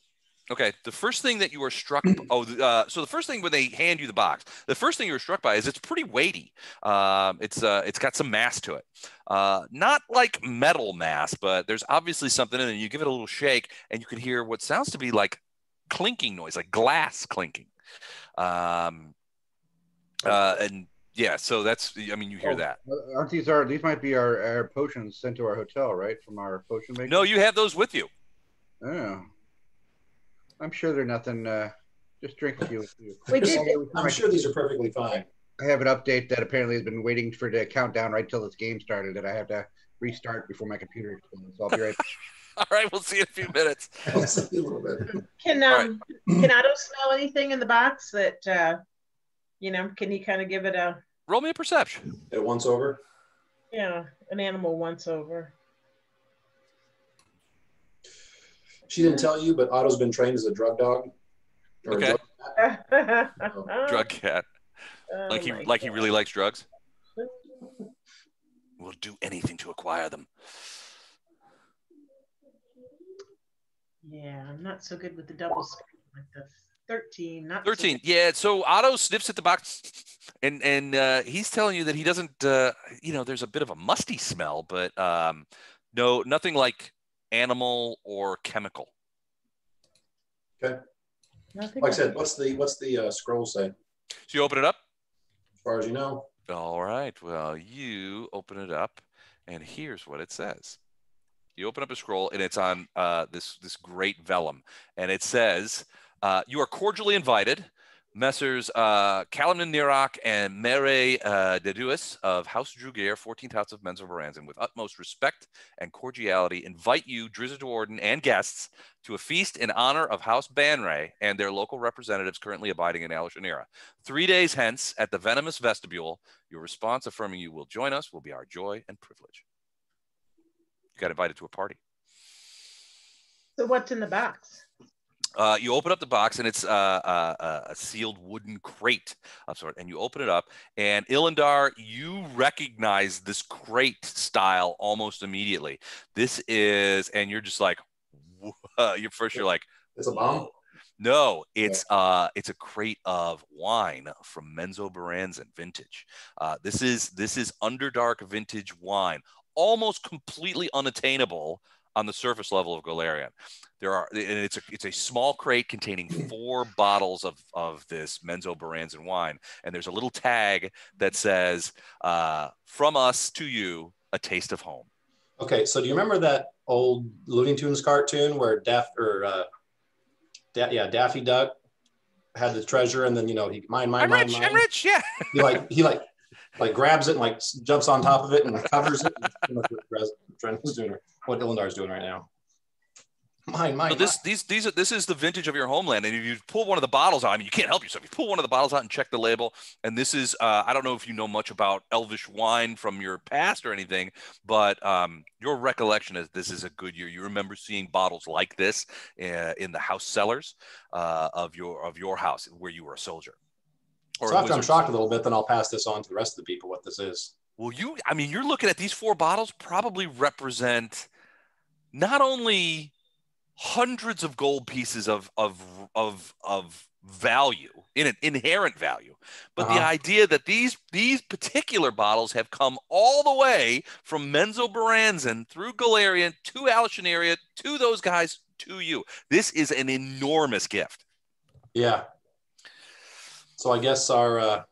A: Okay. The first thing that you are struck. So the first thing when they hand you the box, the first thing you were struck by is it's pretty weighty. It's got some mass to it. Not like metal mass, but there's obviously something in it. You give it a little shake, and you can hear what sounds to be like clinking noise, like glass clinking. And yeah, so that's. I mean, you hear that.
F: Aren't these might be our potions sent to our hotel, right? From our potion maker.
A: No, you have those with you.
F: Oh. I'm sure they're nothing. Just drink a few.
B: I'm sure these are perfectly fine.
F: I have an update that apparently has been waiting for the countdown right till this game started, and I have to restart before my computer explodes. So I'll be right back.
A: All right, we'll see you in a few minutes.
B: I'll see you a little bit.
D: Can Otto smell anything in the box that can he kind of give it a
A: roll me a perception?
B: At once over?
D: Yeah, an animal once over.
B: She didn't tell you, but Otto's been trained as a drug dog.
A: Okay. Drug cat. Like he really likes drugs. We'll do anything to acquire them.
D: Yeah, I'm not so good with the double screen like this. 13, not
A: 13.
D: So
A: yeah, so Otto sniffs at the box, and he's telling you that he doesn't. There's a bit of a musty smell, but no, nothing like animal or chemical.
B: Okay. Like I said, what's the scroll say?
A: So you open it up?
B: As far as you know.
A: All right. Well, you open it up, and here's what it says. You open up a scroll, and it's on this great vellum, and it says, "You are cordially invited, Messrs. Alusinyrran and Mere Deduis of House Drugir, 14th House of Menzel Varanzan, with utmost respect and cordiality, invite you, Drizzt Do'Urden, and guests to a feast in honor of House Banray and their local representatives currently abiding in Alusinyrran. 3 days hence, at the Venomous Vestibule, your response affirming you will join us will be our joy and privilege." You got invited to a party.
D: So what's in the box?
A: You open up the box, and it's a sealed wooden crate of sort. And you open it up, and Ilindar, you recognize this crate style almost immediately. This is, and you're just like, you're like,
B: it's a bomb.
A: No, it's a crate of wine from Menzo Baranzan vintage. This is Underdark vintage wine, almost completely unattainable on the surface level of Golarion. It's a small crate containing 4 bottles of this Menzo Baranzan wine, and there's a little tag that says, "From us to you, a taste of home."
B: Okay, so do you remember that old Looney Tunes cartoon where Daffy Duck had the treasure, and then he mine.
A: I'm rich, yeah.
B: He grabs it and like jumps on top of it and covers it. What Ilindar's doing right now. Mine.
A: So this is the vintage of your homeland, and if you pull one of the bottles out, I mean, you can't help yourself. You pull one of the bottles out and check the label, and this is I don't know if you know much about Elvish wine from your past or anything, but your recollection is this is a good year. You remember seeing bottles like this in the house cellars of your house where you were a soldier.
B: So after I'm shocked a little bit, then I'll pass this on to the rest of the people what this is.
A: Well, you're looking at these 4 bottles probably represent not only hundreds of gold pieces of value, inherent value, but the idea that these particular bottles have come all the way from Menzo Baranzan through Golarion to Alusinyrran to those guys to you. This is an enormous gift.
B: Yeah. So I guess I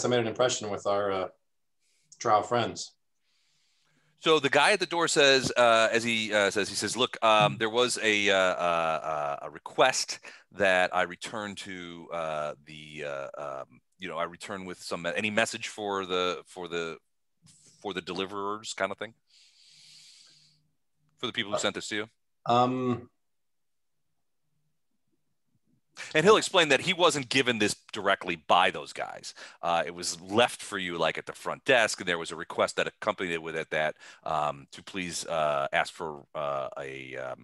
B: made an impression with our drow friends.
A: So the guy at the door says, as he says, look, there was a request that I return to I return with some any message for the deliverers kind of thing, for the people who sent this to you. And he'll explain that he wasn't given this directly by those guys. It was left for you like at the front desk, and there was a request that accompanied it with it that to please ask for a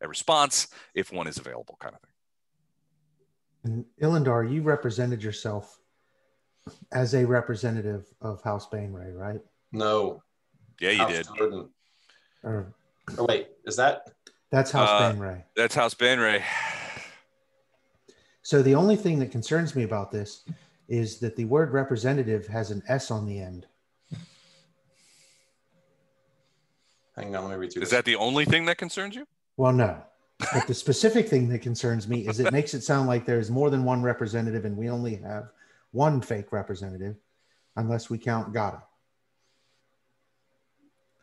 A: response if one is available, kind of thing.
E: And Ilindar, you represented yourself as a representative of House Bainray, right?
B: No.
A: Yeah, you did.
B: Wait, is that?
E: That's House Bainray.
A: That's House Bainray.
E: So the only thing that concerns me about this is that the word representative has an S on the end.
B: Hang on, let me read through this.
A: Is that the only thing that concerns you?
E: Well, no. But the specific thing that concerns me is it makes it sound like there's more than one representative and we only have one fake representative, unless we count Gatto.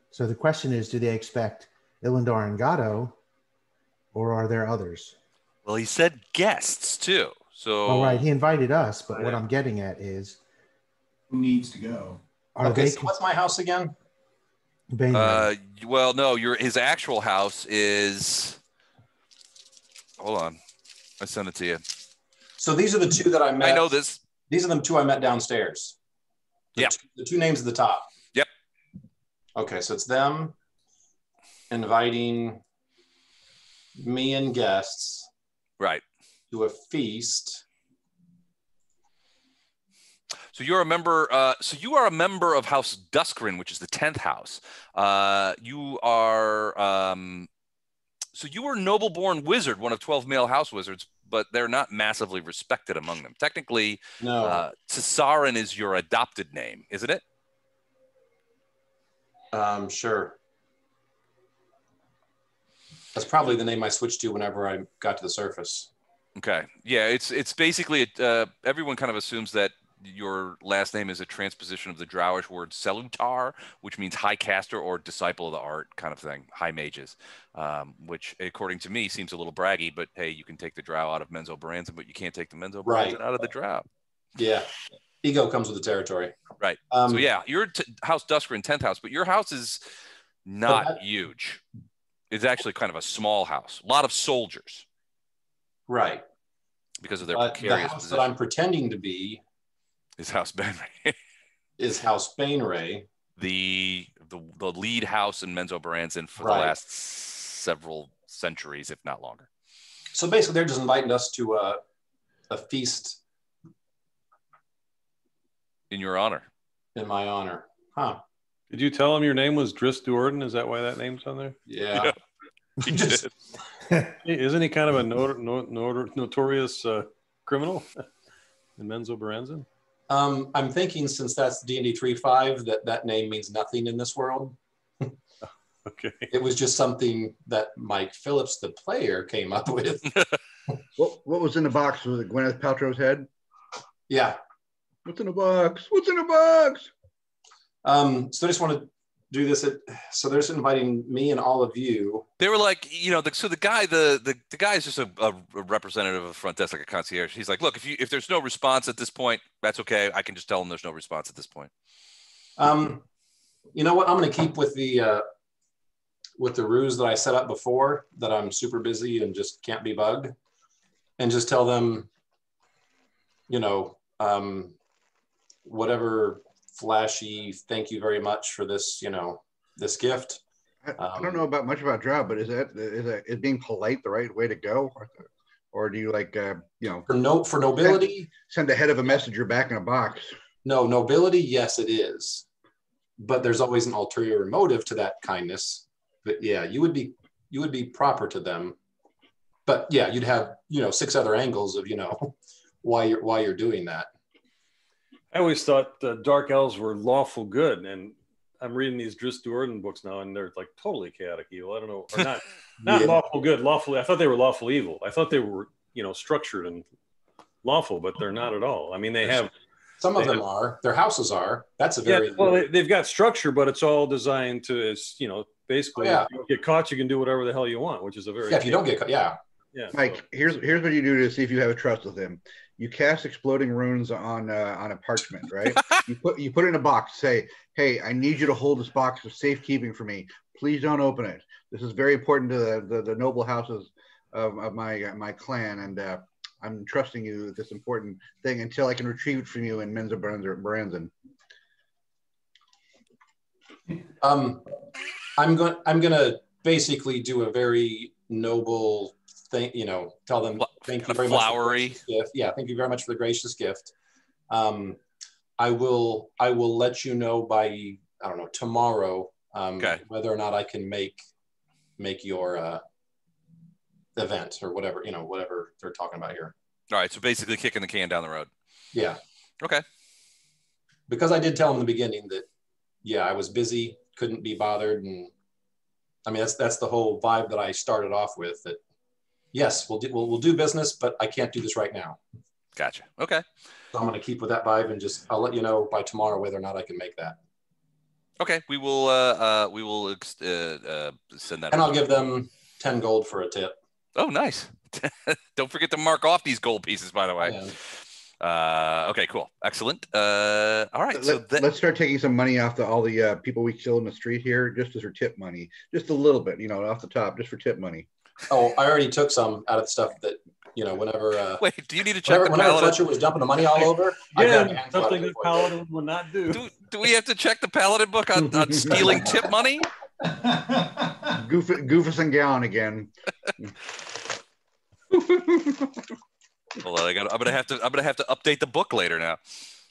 E: So the question is, do they expect Ilindar and Gatto, or are there others?
A: Well, he said guests too. So
E: all right, he invited us, but what I'm getting at is
G: who needs to go?
B: So what's my house again?
A: Well, no, his actual house is. Hold on, I sent it to you.
B: So these are the 2 that I met.
A: I know this.
B: These are the 2 I met downstairs. The 2 names at the top.
A: Yep.
B: Okay, so it's them inviting me and guests.
A: Right.
B: To a feast.
A: So you're a member. So you are a member of House Duskrin, which is the 10th house. You are. So you were a noble-born wizard, one of 12 male house wizards, but they're not massively respected among them. Technically,
B: no.
A: Sisaran is your adopted name, isn't it?
B: Sure. That's probably the name I switched to whenever I got to the surface.
A: Okay. Yeah, it's basically everyone kind of assumes that your last name is a transposition of the Drowish word Selutar, which means high caster or disciple of the art kind of thing, high mages, which according to me seems a little braggy, but hey, you can take the drow out of Menzo Baranzan, but you can't take the Menzo Baranzan out of the drow.
B: Yeah. Ego comes with the territory.
A: Right. So yeah, you're House Duskrin, 10th house, but your house is not huge. It's actually kind of a small house. A lot of soldiers.
B: Right.
A: Because of their precarious
B: the house
A: position.
B: that I'm pretending to be
A: is House Bainray.
B: Is House Bainray.
A: the lead house in Menzoberranzan for the last several centuries, if not longer.
B: So basically, they're just inviting us to a feast
A: in your honor.
B: In my honor, huh?
C: Did you tell him your name was Driss Duorden? Is that why that name's on there?
B: Yeah.
A: He did.
C: Isn't he kind of a notorious criminal in Menzoberranzan?
B: I'm thinking, since that's D&D 3.5, that name means nothing in this world.
C: Okay.
B: It was just something that Mike Phillips, the player, came up with.
F: What was in the box? Was it Gwyneth Paltrow's head?
B: Yeah.
F: What's in the box? What's in the box?
B: So I just want to do this. So they're just inviting me and all of you.
A: They were like, so the guy is just a representative of the front desk, like a concierge. He's like, look, if there's no response at this point, that's okay. I can just tell them there's no response at this point.
B: You know what? I'm going to keep with the ruse that I set up before, that I'm super busy and just can't be bugged, and just tell them, whatever flashy thank you very much for this, this gift.
F: I don't know much about Drow, but is being polite the right way to go, or do you
B: for nobility
F: send the head of a messenger back in a box?
B: No, nobility, yes, it is, but there's always an ulterior motive to that kindness. But yeah, you would be proper to them, but yeah, you'd have 6 other angles of why you're doing that.
C: I always thought dark elves were lawful good, and I'm reading these Driss Duorden books now, and they're like totally chaotic evil. I don't know, or not lawful good, lawful. I thought they were lawful evil. I thought they were structured and lawful, but they're not at all. I mean,
B: some of them are. Their houses are. That's a very
C: they've got structure, but it's all designed to basically, if you don't get caught, you can do whatever the hell you want, which is a very
B: if you don't get caught, yeah.
F: Mike, so here's what you do to see if you have a trust with him. You cast exploding runes on a parchment, right? you put it in a box. Say, hey, I need you to hold this box of safekeeping for me. Please don't open it. This is very important to the noble houses of my clan, and I'm trusting you with this important thing until I can retrieve it from you in Menzoberranzan.
B: I'm gonna basically do a very noble thing, tell them thank you very much. Flowery. Yeah, thank you very much for the gracious gift. I will let you know by, I don't know, tomorrow, whether or not I can make your event or whatever, whatever they're talking about here.
A: All right, so basically kicking the can down the road.
B: Yeah.
A: Okay.
B: Because I did tell them in the beginning that, yeah, I was busy, couldn't be bothered, and I mean that's the whole vibe that I started off with. That yes, we'll do business, but I can't do this right now.
A: Gotcha. Okay.
B: So I'm going to keep with that vibe, and I'll let you know by tomorrow whether or not I can make that.
A: Okay, we will send that.
B: And I'll give them 10 gold for a tip.
A: Oh, nice. Don't forget to mark off these gold pieces, by the way. Okay, cool. Excellent. All right.
F: Let's start taking some money off all the people we kill in the street here, just as for tip money. Just a little bit, off the top, just for tip money.
B: Oh, I already took some out of the stuff that, whenever...
A: Wait, do you need to check
B: whenever Fletcher was dumping the money all over?
C: Yeah, something that Paladin would not do.
A: Do we have to check the Paladin book on stealing tip money?
F: Goofus and Gown again.
A: Hold on, I'm gonna have to update the book later now.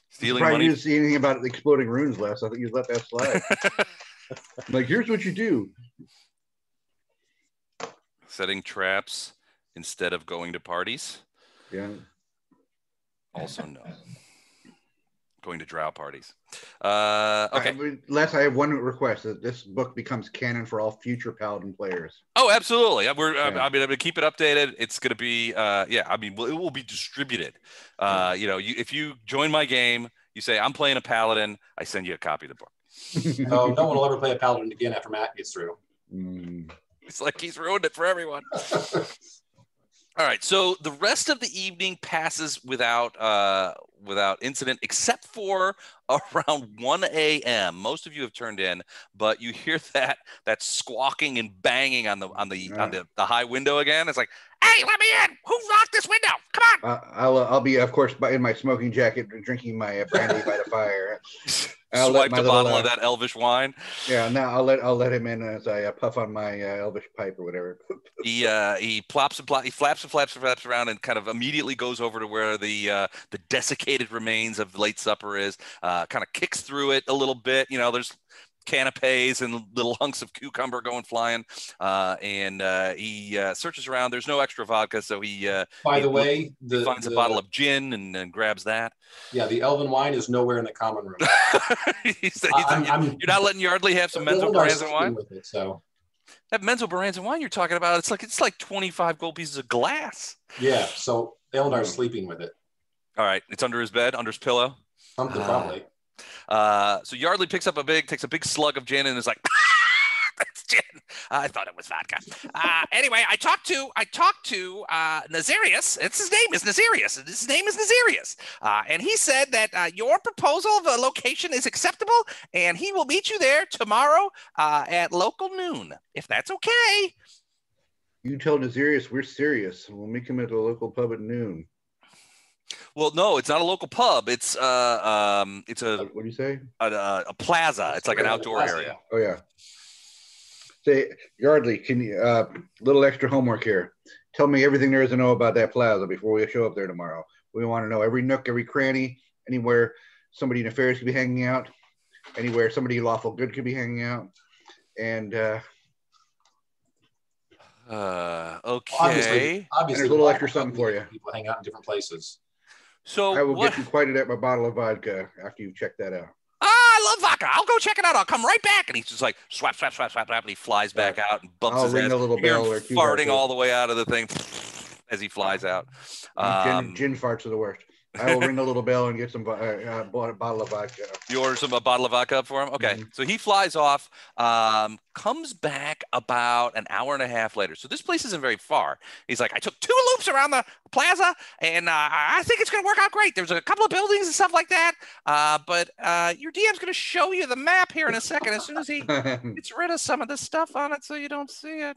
A: Stealing
F: money. You
A: money.
F: didn't see anything about the exploding runes last. I think you let that slide. Like, here's what you do:
A: setting traps instead of going to parties.
F: Yeah.
A: Also no. Going to drow parties. Okay.
F: Les, I have one request: that this book becomes canon for all future Paladin players.
A: Oh, absolutely. I'm gonna keep it updated. It's gonna be, it will be distributed. If you join my game, you say I'm playing a Paladin, I send you a copy of the book.
B: No one will ever play a Paladin again after Matt gets through.
A: It's like he's ruined it for everyone. All right, so the rest of the evening passes without incident, except for around 1 a.m. Most of you have turned in, but you hear that squawking and banging on the high window again. It's like, ah! Hey, let me in! Who locked this window? Come on!
F: I'll be, of course, in my smoking jacket, drinking my brandy by the fire.
A: Swiped a bottle of that elvish wine.
F: Yeah, now I'll let him in as I puff on my elvish pipe or whatever.
A: He flaps and flaps around and kind of immediately goes over to where the desiccated remains of the late supper is. Kind of kicks through it a little bit. There's canapes and little hunks of cucumber going flying, and he searches around. There's no extra vodka, so he
B: he
A: finds a bottle of gin and grabs that.
B: Yeah, the elven wine is nowhere in the common room.
A: You're not letting Yeardly have some Menzo Baranza wine
B: with it, so
A: that Menzo Baranza wine you're talking about, it's like 25 gold pieces of glass.
B: Yeah, so Eldar's sleeping with it.
A: All right, it's under his bed, under his pillow.
B: Something probably.
A: So Yeardly takes a big slug of gin and is like, that's gin. I thought it was vodka. Anyway, I talked to Nazarius. His name is Nazarius. And he said that your proposal of a location is acceptable, and he will meet you there tomorrow at local noon, if that's okay.
F: You tell Nazarius we're serious. We'll meet him at the local pub at noon.
A: Well, no, it's not a local pub. It's a
F: what do you say?
A: A plaza. It's like an outdoor area.
F: Oh yeah. Say, Yeardly, can you little extra homework here? Tell me everything there is to know about that plaza before we show up there tomorrow. We want to know every nook, every cranny, anywhere somebody nefarious could be hanging out, anywhere somebody lawful good could be hanging out, and
A: okay.
B: Obviously,
F: there's a little extra something for you.
B: People hang out in different places.
F: So I will get you quite a bottle of vodka after you check that out.
A: I love vodka. I'll go check it out. I'll come right back. And he's just like swap, and he flies back out and bumps his head.
F: Little bell or two
A: farting all the way out of the thing as he flies out.
F: Gin farts are the worst. I will ring the little bell and get some bottle of vodka.
A: You order a bottle of vodka up for him? Okay. Mm-hmm. So he flies off, comes back about an hour and a half later. So this place isn't very far. He's like, I took 2 loops around the plaza, and I think it's going to work out great. There's a couple of buildings and stuff like that. But your DM's going to show you the map here in a second as soon as he gets rid of some of the stuff on it so you don't see it.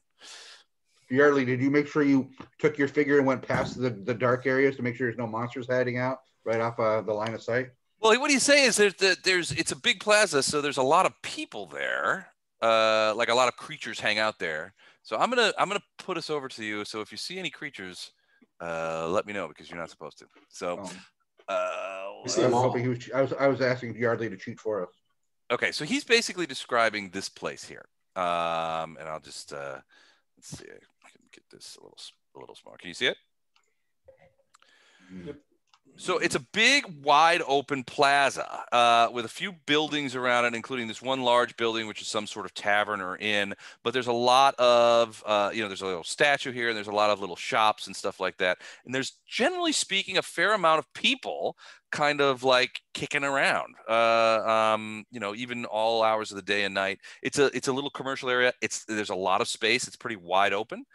F: Yeardly, did you make sure you took your figure and went past the dark areas to make sure there's no monsters hiding out right off the line of sight?
A: Well, what he's saying is it's a big plaza, so there's a lot of people there, like a lot of creatures hang out there. So I'm gonna put us over to you. So if you see any creatures, let me know because you're not supposed to. So
F: I was asking Yeardly to cheat for us.
A: Okay, so he's basically describing this place here, and I'll just let's see. I can get this a little smaller. Can you see it?
B: Yep.
A: So it's a big, wide open plaza with a few buildings around it, including this one large building, which is some sort of tavern or inn. But there's a lot of, there's a little statue here, and there's a lot of little shops and stuff like that. And there's, generally speaking, a fair amount of people kind of like kicking around, even all hours of the day and night. It's a little commercial area. There's a lot of space. It's pretty wide open.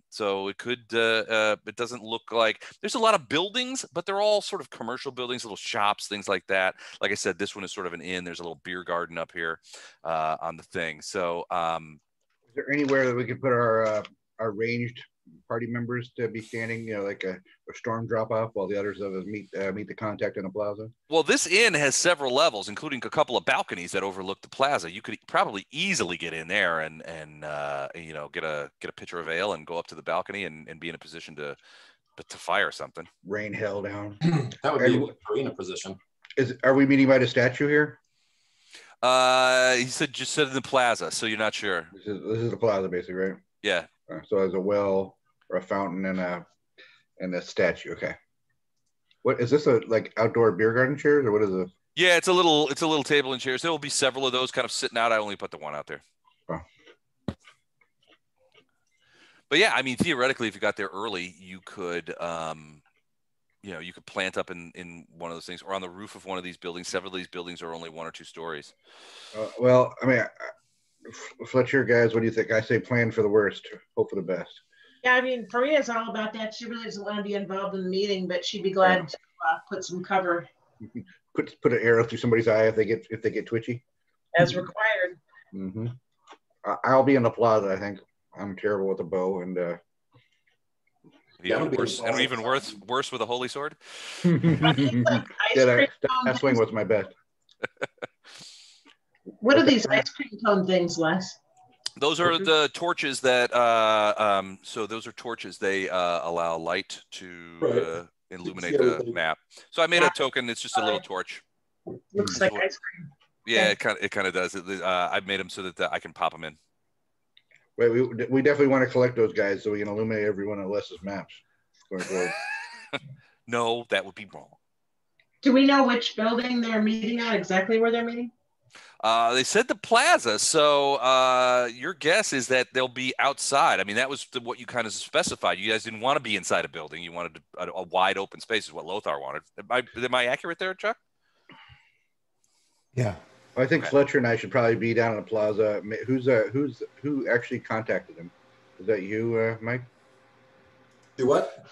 A: So it could, it doesn't look like there's a lot of buildings, but they're all sort of commercial buildings, little shops, things like that. Like I said, this one is sort of an inn. There's a little beer garden up here on the thing. So
F: is there anywhere that we could put our ranged party members to be standing, like a storm drop off while the others of us meet the contact in a plaza?
A: Well, this inn has several levels, including a couple of balconies that overlook the plaza. You could probably easily get in there and get a pitcher of ale and go up to the balcony and be in a position to fire something.
F: Rain hell down.
B: That would be a good arena position.
F: Are we meeting by the statue here?
A: He said just sit in the plaza, so you're not sure.
F: This is the plaza, basically, right?
A: Yeah.
F: So there's a well or a fountain and a statue. Okay. What is this? Like outdoor beer garden chairs, or what is it?
A: Yeah, it's a little table and chairs. There will be several of those kind of sitting out. I only put the one out there.
F: Oh.
A: But yeah, I mean, theoretically, if you got there early, you could, you could plant up in one of those things or on the roof of one of these buildings. Several of these buildings are only 1 or 2 stories.
F: Well, I mean, Fletcher, guys, what do you think? I say plan for the worst, hope for the best.
D: Yeah, I mean, Maria's all about that. She really doesn't want to be involved in the meeting, but she'd be glad to put some cover.
F: Put an arrow through somebody's eye if they get twitchy.
D: As required.
F: Mm-hmm. I'll be in the plaza. I think I'm terrible with a bow, and
A: Even worse with a holy sword.
F: That swing was my best.
D: What are these ice cream cone things, Les?
A: Those are the torches that. So those are torches. They allow light to illuminate the map. So I made a token. It's just a little torch.
D: Looks like ice cream.
A: Yeah, it kind of does. I made them so that I can pop them in.
F: Wait, we definitely want to collect those guys so we can illuminate every one of Les's maps going forward.
A: No, that would be wrong.
D: Do we know which building they're meeting at? Exactly where they're meeting?
A: They said the plaza, so your guess is that they'll be outside. I mean, that was what you kind of specified. You guys didn't want to be inside a building. You wanted a wide open space is what Lothar wanted. Am I accurate there, Chuck?
E: Yeah.
F: I think Fletcher and I should probably be down in the plaza. Who actually contacted him? Is that you, Mike?
B: Do what?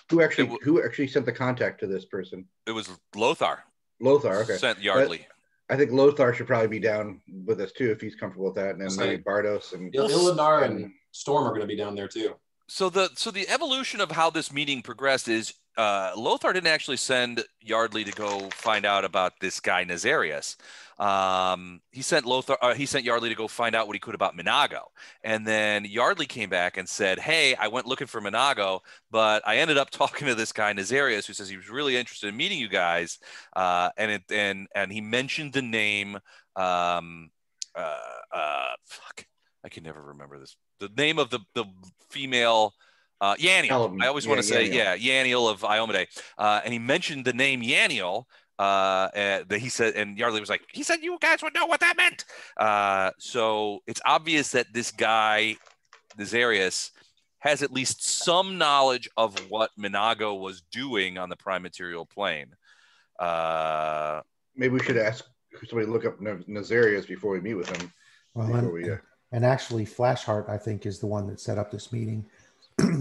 F: Who actually sent the contact to this person?
A: It was Lothar.
F: Lothar, okay.
A: Sent Yeardly.
F: I think Lothar should probably be down with us too if he's comfortable with that, and then maybe Bardos and
B: Ilinar and Storm are going to be down there too.
A: So the evolution of how this meeting progressed is Lothar didn't actually send Yeardly to go find out about this guy Nazarius. He sent Yeardly to go find out what he could about Minago, and then Yeardly came back and said, "Hey, I went looking for Minago, but I ended up talking to this guy Nazarius, who says he was really interested in meeting you guys, and he mentioned the name fuck, I can never remember this. The name of the female." Yaniel. I always want to say, Yaniel of Iomade. And he mentioned the name Yaniel. That he said, and Yeardly was like, he said you guys would know what that meant. So it's obvious that this guy, Nazarius, has at least some knowledge of what Minago was doing on the prime material plane.
F: Maybe we should ask somebody to look up Nazarius before we meet with him.
E: Well, and actually, Flashheart, I think, is the one that set up this meeting.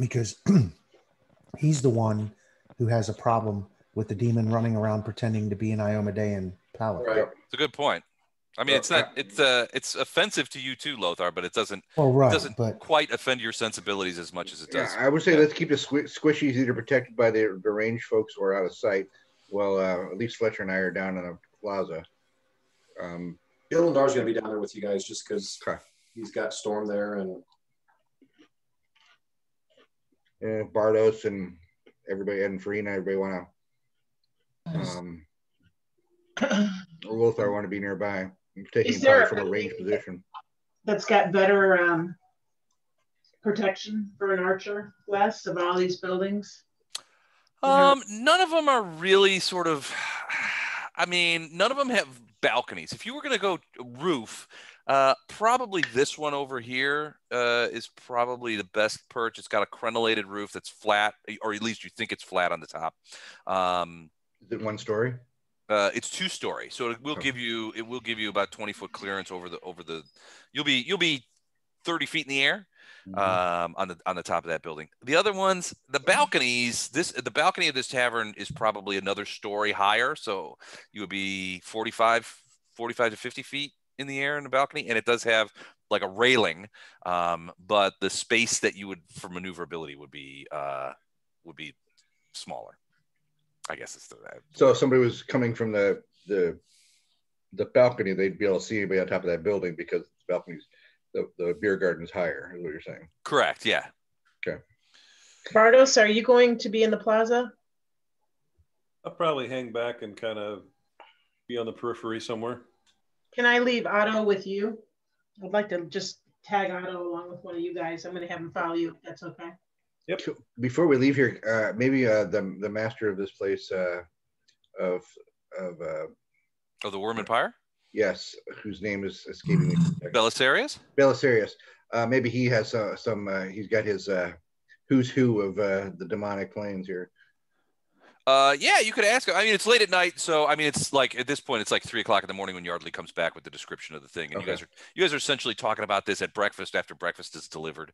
E: Because he's the one who has a problem with the demon running around pretending to be an Iomedean palate.
B: Right.
A: It's a good point. I mean, it's offensive to you too, Lothar, but it doesn't quite offend your sensibilities as much as it does.
F: I would say let's keep the squishies either protected by the range folks or out of sight. Well, at least Fletcher and I are down in a plaza.
B: Ilandar's going to be down there with you guys just because he's got Storm there and
F: Bardos and everybody, and Farina, everybody want to. Lothar want to be nearby. I'm taking probably from a range position.
D: That's got better protection for an archer, less of all these buildings.
A: None of them are really sort of. I mean, none of them have balconies. If you were going to go roof. Probably this one over here is probably the best perch. It's got a crenellated roof that's flat, or at least you think it's flat on the top.
F: Is it one story?
A: It's 2-story, so it will give you about 20-foot clearance over the. You'll be 30 feet in the air on the top of that building. The other ones, the balconies. The balcony of this tavern is probably another story higher, so you would be 45 to 50 feet in the air in the balcony, and it does have like a railing, but the space that you would for maneuverability would be smaller. I guess it's
F: so if somebody was coming from the balcony, they'd be able to see anybody on top of that building because the balcony's the beer garden's higher, is what you're saying.
A: Correct. Yeah.
F: Okay.
D: Bardos, are you going to be in the plaza?
C: I'll probably hang back and kind of be on the periphery somewhere.
D: Can I leave Otto with you? I'd like to just tag Otto along with one of you guys. I'm going to have him follow you, if that's okay.
C: Yep.
F: Before we leave here, maybe the master of this place of
A: the Worm Empire?
F: Yes, whose name is escaping me.
A: Belisarius?
F: Belisarius. Maybe he has he's got his who's who of the demonic planes here.
A: Yeah, you could ask. I mean, it's late at night, so I mean, it's like at this point, it's like 3:00 in the morning when Yeardly comes back with the description of the thing, and you guys are essentially talking about this at breakfast after breakfast is delivered.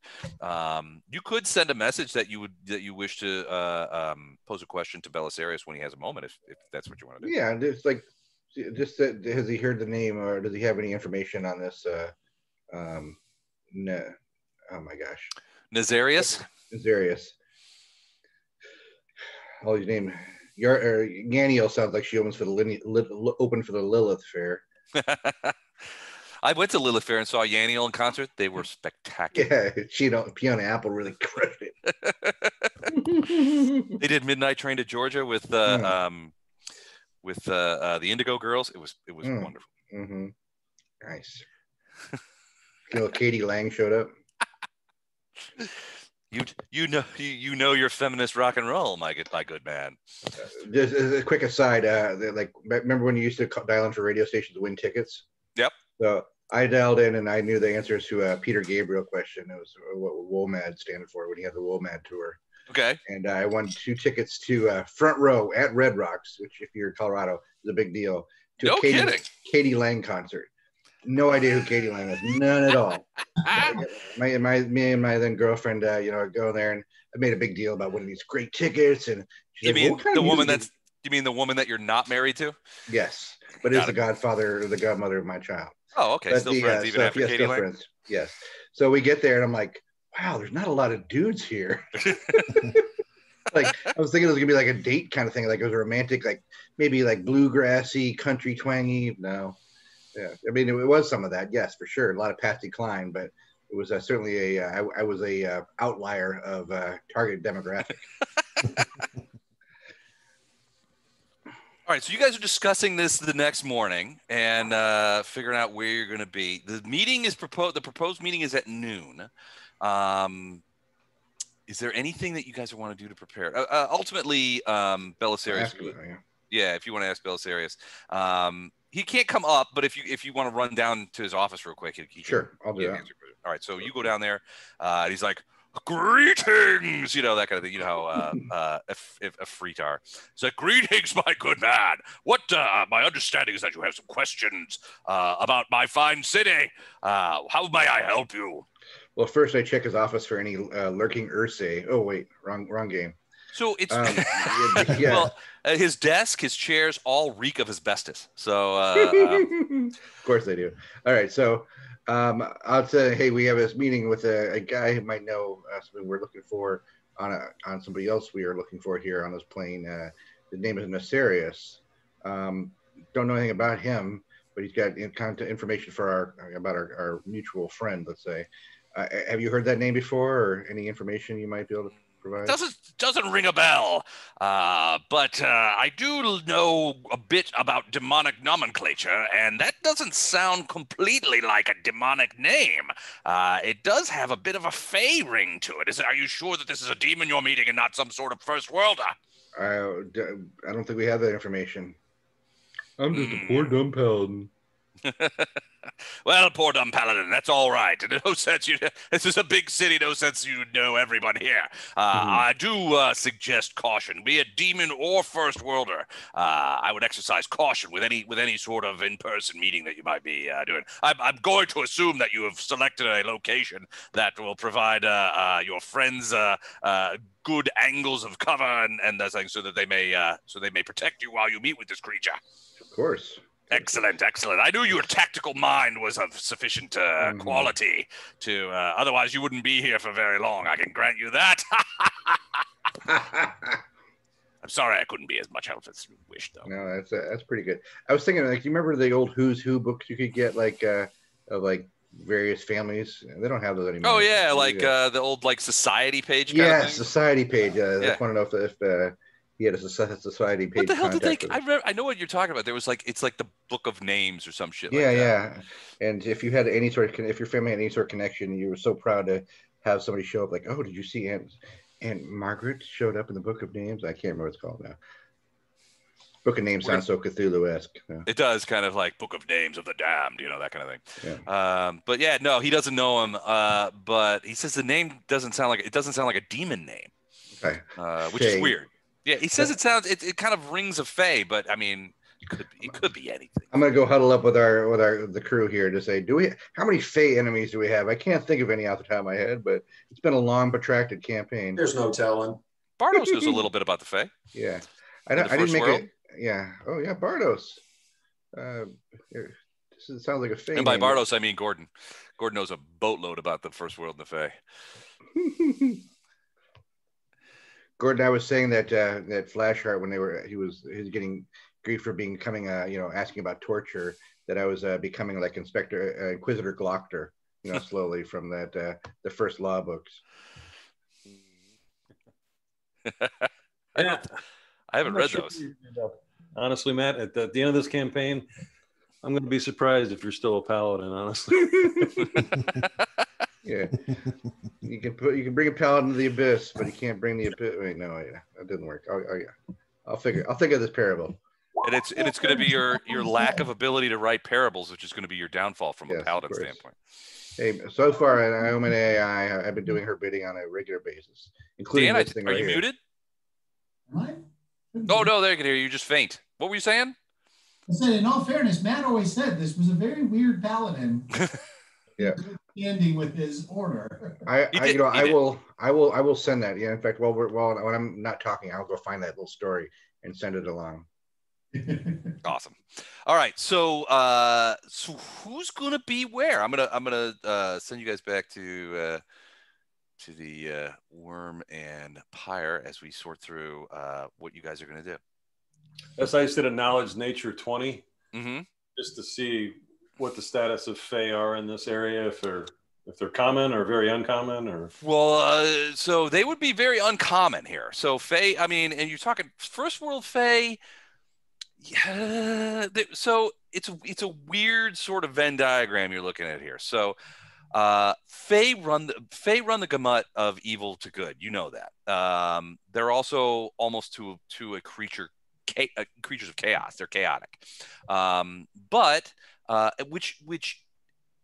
A: You could send a message that you wish to pose a question to Belisarius when he has a moment, if that's what you want to do.
F: Yeah, it's like just has he heard the name, or does he have any information on this? No, oh my gosh,
A: Nazarius.
F: Nazarius. Oh, his name. Yaniel sounds like she opens for the Lilith Fair.
A: I went to Lilith Fair and saw Yaniel in concert. They were spectacular.
F: Yeah, Fiona Apple really crushed it.
A: They did Midnight Train to Georgia with the Indigo Girls. It was wonderful.
F: Mm-hmm. Nice. Katie Lang showed up.
A: You know your feminist rock and roll, my good man.
F: Just a quick aside, remember when you used to dial in for radio stations to win tickets?
A: Yep.
F: So I dialed in and I knew the answers to a Peter Gabriel question. It was what WOMAD standing for when he had the WOMAD tour.
A: Okay.
F: And I won 2 tickets to Front Row at Red Rocks, which if you're in Colorado is a big deal. To a Katie Lang concert. No idea who Katie Lang is. None at all. Me and my then girlfriend, go there, and I made a big deal about winning these great tickets. And
A: you mean the woman that you're not married to?
F: Yes, but is the godfather or the godmother of my child.
A: Oh, okay.
F: But
A: still friends even after Katie Lang?
F: Friends. Yes. So we get there, and I'm like, wow, there's not a lot of dudes here. Like I was thinking it was gonna be like a date kind of thing, like it was a romantic, like maybe like bluegrassy, country twangy. No. Yeah, I mean, it was some of that, yes, for sure. A lot of Patsy Cline, but it was certainly I was a outlier of target demographic.
A: All right, so you guys are discussing this the next morning and figuring out where you're going to be. The meeting is proposed. The proposed meeting is at noon. Is there anything that you guys want to do to prepare? Ultimately, Belisarius. Yeah, if you want to ask Belisarius. He can't come up, but if you want to run down to his office real quick,
F: sure, I'll do that.
A: All right, so you go down there. He's like, greetings, that kind of thing. You know how a freetar. He's like, greetings, my good man. What? My understanding is that you have some questions about my fine city. How may I help you?
F: Well, first I check his office for any lurking Ursay. Oh wait, wrong game.
A: So it's well, his desk, his chairs all reek of asbestos. So
F: of course they do. All right, so I'll say, hey, we have this meeting with a guy who might know something we're looking for on somebody else we are looking for here on this plane. His name is Nesarius. Don't know anything about him, but he's got information for about our mutual friend. Let's say, have you heard that name before, or any information you might be able to provide?
A: Doesn't ring a bell, but I do know a bit about demonic nomenclature, and that doesn't sound completely like a demonic name. It does have a bit of a fey ring to it. Are you sure that this is a demon you're meeting and not some sort of first worlder?
F: I don't think we have that information. I'm just a poor dumb paladin.
A: Well, poor dumb paladin, that's all right. No sense this is a big city, no sense you know everyone here. I do suggest caution. Be a demon or first worlder. I would exercise caution with any sort of in-person meeting that you might be doing. I'm going to assume that you have selected a location that will provide your friends good angles of cover and that thing, so they may protect you while you meet with this creature.
F: Of course.
A: Excellent. I knew your tactical mind was of sufficient quality to, otherwise you wouldn't be here for very long. I can grant you that. I'm sorry I couldn't be as much help as you wished, though.
F: No, that's pretty good. I was thinking, like, do you remember the old Who's Who books you could get, like, of like various families? They don't have those anymore.
A: Oh yeah, like the old like society page. Kind of thing?
F: Society page. I just want to know if he had a society page.
A: What the hell did they? I know what you're talking about. There was it's like the Book of Names or some shit.
F: Yeah. And if you had any sort of, if your family had any sort of connection, you were so proud to have somebody show up. Like, oh, did you see Aunt Margaret showed up in the Book of Names? I can't remember what it's called now. Book of Names sounds so Cthulhu-esque. Yeah.
A: It does, kind of like Book of Names of the Damned, that kind of thing.
F: Yeah.
A: But yeah, no, he doesn't know him. But he says the name doesn't sound like a demon name.
F: Okay.
A: Which is weird. Yeah, he says it kind of rings of Fae, but I mean, it could be anything.
F: I'm gonna go huddle up with the crew here to say, how many Fae enemies do we have? I can't think of any off the top of my head, but it's been a long, protracted campaign.
B: There's no telling.
A: Bardos knows a little bit about the Fae.
F: Yeah, I didn't make it. Yeah. Oh yeah, Bardos. This sounds like a Fae.
A: And by Bardos, I mean Gordon. Gordon knows a boatload about the first world and the Fae.
F: Gordon, I was saying that that Flashheart, when he was getting grief for becoming asking about torture, that I was becoming like Inquisitor Glockter, slowly from that the first law books.
A: I haven't read those.
C: Honestly, Matt, at the end of this campaign, I'm going to be surprised if you're still a paladin. Honestly.
F: Yeah, you can bring a paladin to the abyss, but you can't bring the abyss. Wait, no, yeah, that didn't work. Oh yeah, I'll think of this parable.
A: And it's going to be your lack of ability to write parables, which is going to be your downfall from a paladin standpoint.
F: Hey, so far, Naomi AI, I've been doing her bidding on a regular basis, including
A: Dan,
F: this thing
A: are
F: right
A: you
F: here.
A: muted?
G: Am I?
A: Oh no, there you can hear you. You just faint. What were you saying?
G: I said, in all fairness, Matt always said this was a very weird paladin.
F: Yeah.
G: Ending with his order.
F: I will send that. Yeah. In fact, when I'm not talking, I'll go find that little story and send it along.
A: Awesome. All right. So who's gonna be where? I'm gonna send you guys back to the Worm and Pyre as we sort through what you guys are gonna do.
C: Yes, I did a knowledge nature 20,
A: mm-hmm.
C: just to see what the status of Fae are in this area, if they're common or very uncommon, or
A: so they would be very uncommon here. So Fae, I mean, and you're talking first world Fae. Yeah, so it's a weird sort of Venn diagram you're looking at here. So Fae run the gamut of evil to good. You know that. They're also almost to a creatures of chaos. They're chaotic. But which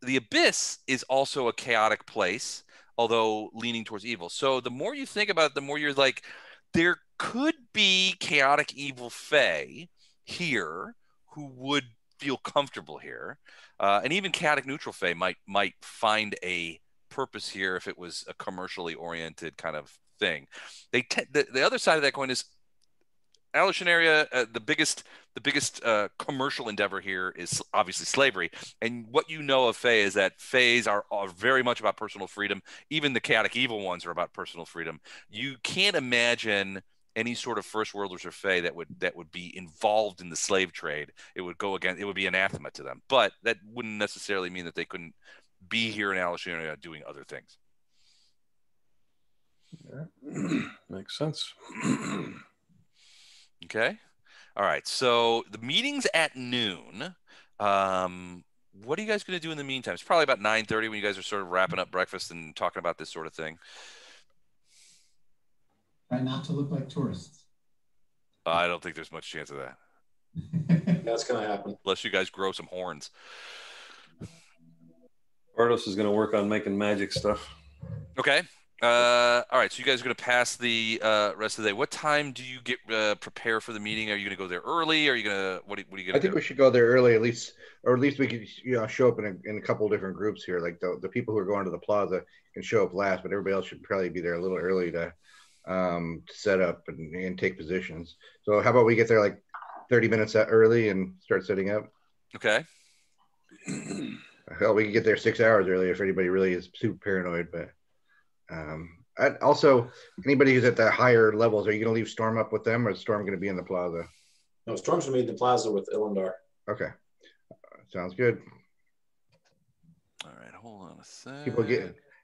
A: the abyss is also a chaotic place, although leaning towards evil. So the more you think about it, the more you're like, there could be chaotic evil Fae here who would feel comfortable here, and even chaotic neutral Fae might find a purpose here if it was a commercially oriented kind of thing. The other side of that coin is Alusinyrran, the biggest commercial endeavor here is obviously slavery. And what you know of Fae is that Faes are very much about personal freedom. Even the chaotic evil ones are about personal freedom. You can't imagine any sort of first worlders or Fae that would be involved in the slave trade. It would be anathema to them. But that wouldn't necessarily mean that they couldn't be here in Alusinyrran doing other things.
C: Yeah. Makes sense.
A: Okay. All right. So the meeting's at noon. What are you guys going to do in the meantime? It's probably about 9:30 when you guys are sort of wrapping up breakfast and talking about this sort of thing.
G: Try not to look like tourists.
A: I don't think there's much chance of that.
B: That's going to happen.
A: Unless you guys grow some horns.
C: Bardos is going to work on making magic stuff.
A: Okay. All right. So you guys are going to pass the rest of the day. What time do you get prepare for the meeting? Are you going to go there early? Are you going to what are you going to do?
F: I think we should go there early, at least we could show up in a couple different groups here. Like the people who are going to the plaza can show up last, but everybody else should probably be there a little early to set up and take positions. So how about we get there like 30 minutes early and start setting up?
A: Okay.
F: Hell, we can get there 6 hours early if anybody really is super paranoid. But also, anybody who's at the higher levels, are you going to leave Storm up with them, or is Storm going to be in the plaza?
B: No, Storm's going to be in the plaza with Ilundar.
F: Okay. Sounds good.
A: All right, hold on a sec.
F: People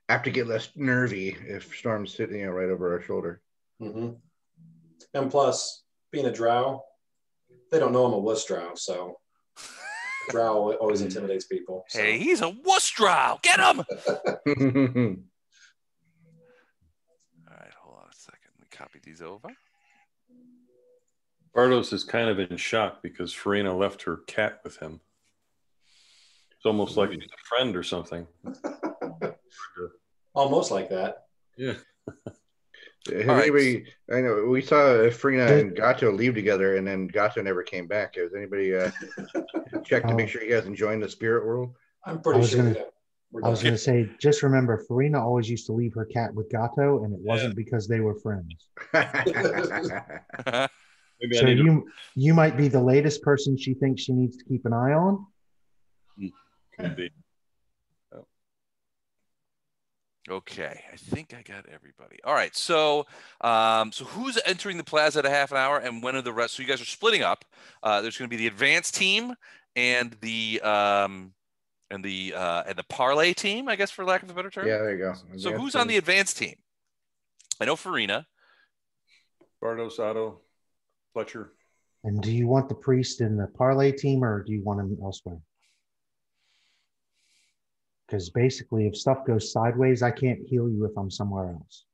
F: have to get less nervy if Storm's sitting right over our shoulder.
B: Mm-hmm. And plus, being a drow, they don't know I'm a wuss drow, so drow always intimidates people. So.
A: Hey, he's a wuss drow. Get him! All right, hold on a second. Let me copy these over.
C: Bardos is kind of in shock because Farina left her cat with him. It's almost like she's a friend or something.
B: Almost like that.
C: Yeah.
F: Anybody? I know we saw Farina and Gato leave together, and then Gato never came back. Has anybody checked to make sure you guys enjoying the spirit world?
B: I'm pretty sure.
E: I was going to say, just remember, Farina always used to leave her cat with Gato, and it wasn't because they were friends. So you might be the latest person she thinks she needs to keep an eye on.
C: Could be.
A: Okay, I think I got everybody. All right, so so who's entering the plaza at a half an hour, and when are the rest? So you guys are splitting up. There's going to be the advanced team and the parlay team, I guess, for lack of a better term.
F: Yeah, there you go.
A: So who's on the advanced team? I know Farina.
C: Bardos, Otto, Fletcher.
E: And do you want the priest in the parlay team, or do you want him elsewhere? Because basically, if stuff goes sideways, I can't heal you if I'm somewhere else.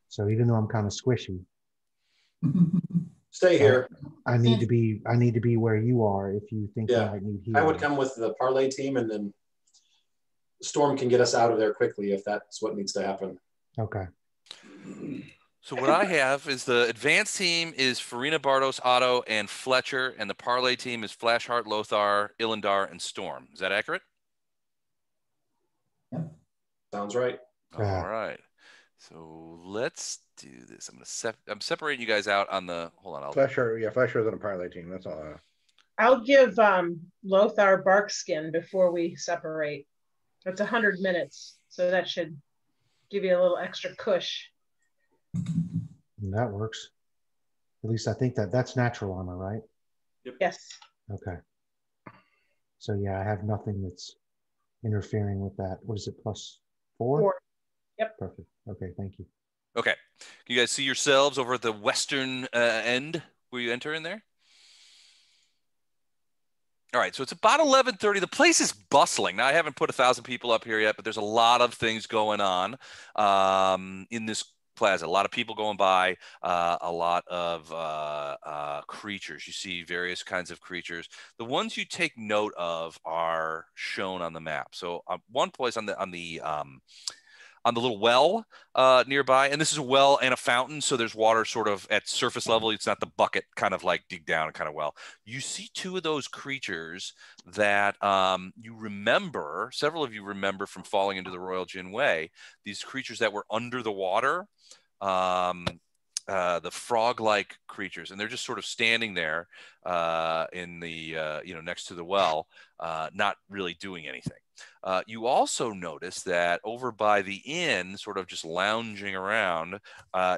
E: So even though I'm kind of squishy,
B: stay here.
E: I need to be where you are if you think you might need healing.
B: I would come with the parlay team, and then Storm can get us out of there quickly if that's what needs to happen.
E: Okay.
A: So what I have is the advanced team is Farina, Bardos, Otto, and Fletcher, and the parlay team is Flashheart, Lothar, Ilindar, and Storm. Is that accurate?
B: Yep. Sounds right.
A: All right. So let's do this. I'm separating you guys out on the. Hold on.
F: Flesher's on a parlay team. That's all.
D: I'll give Lothar Barkskin before we separate. That's 100 minutes, so that should give you a little extra cush.
E: That works. At least I think that's natural armor, right?
D: Yep. Yes.
E: Okay. So yeah, I have nothing that's interfering with that. What is it, +4?
D: 4. Yep.
E: Perfect. Okay, thank you.
A: Okay. Can you guys see yourselves over at the western end where you enter in there? All right, so it's about 11:30. The place is bustling. Now, I haven't put 1,000 people up here yet, but there's a lot of things going on in this plaza. A lot of people going by, a lot of creatures. You see various kinds of creatures. The ones you take note of are shown on the map. So one place on the little well nearby, and this is a well and a fountain, so there's water sort of at surface level. It's not the bucket kind of like dig down kind of well. You see two of those creatures that you remember, several of you remember from falling into the Royal Jin Way, these creatures that were under the water, the frog-like creatures, and they're just sort of standing there in the next to the well, not really doing anything. You also notice that over by the inn, sort of just lounging around,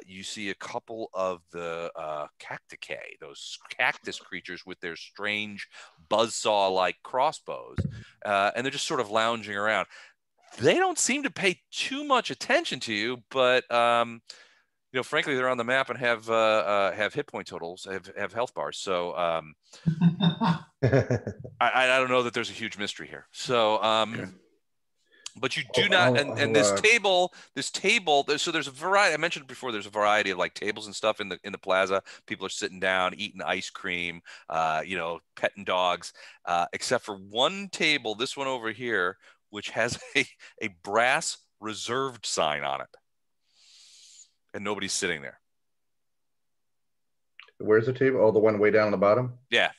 A: you see a couple of the cacticae, those cactus creatures with their strange buzzsaw-like crossbows, and they're just sort of lounging around. They don't seem to pay too much attention to you, but frankly, they're on the map and have hit point totals, have health bars. So I don't know that there's a huge mystery here. So, but you do not, and this table, so there's a variety. I mentioned before, there's a variety of like tables and stuff in the plaza. People are sitting down, eating ice cream, petting dogs, except for one table, this one over here, which has a brass reserved sign on it. And nobody's sitting there.
F: Where's the table? Oh, the one way down on the bottom?
A: Yeah.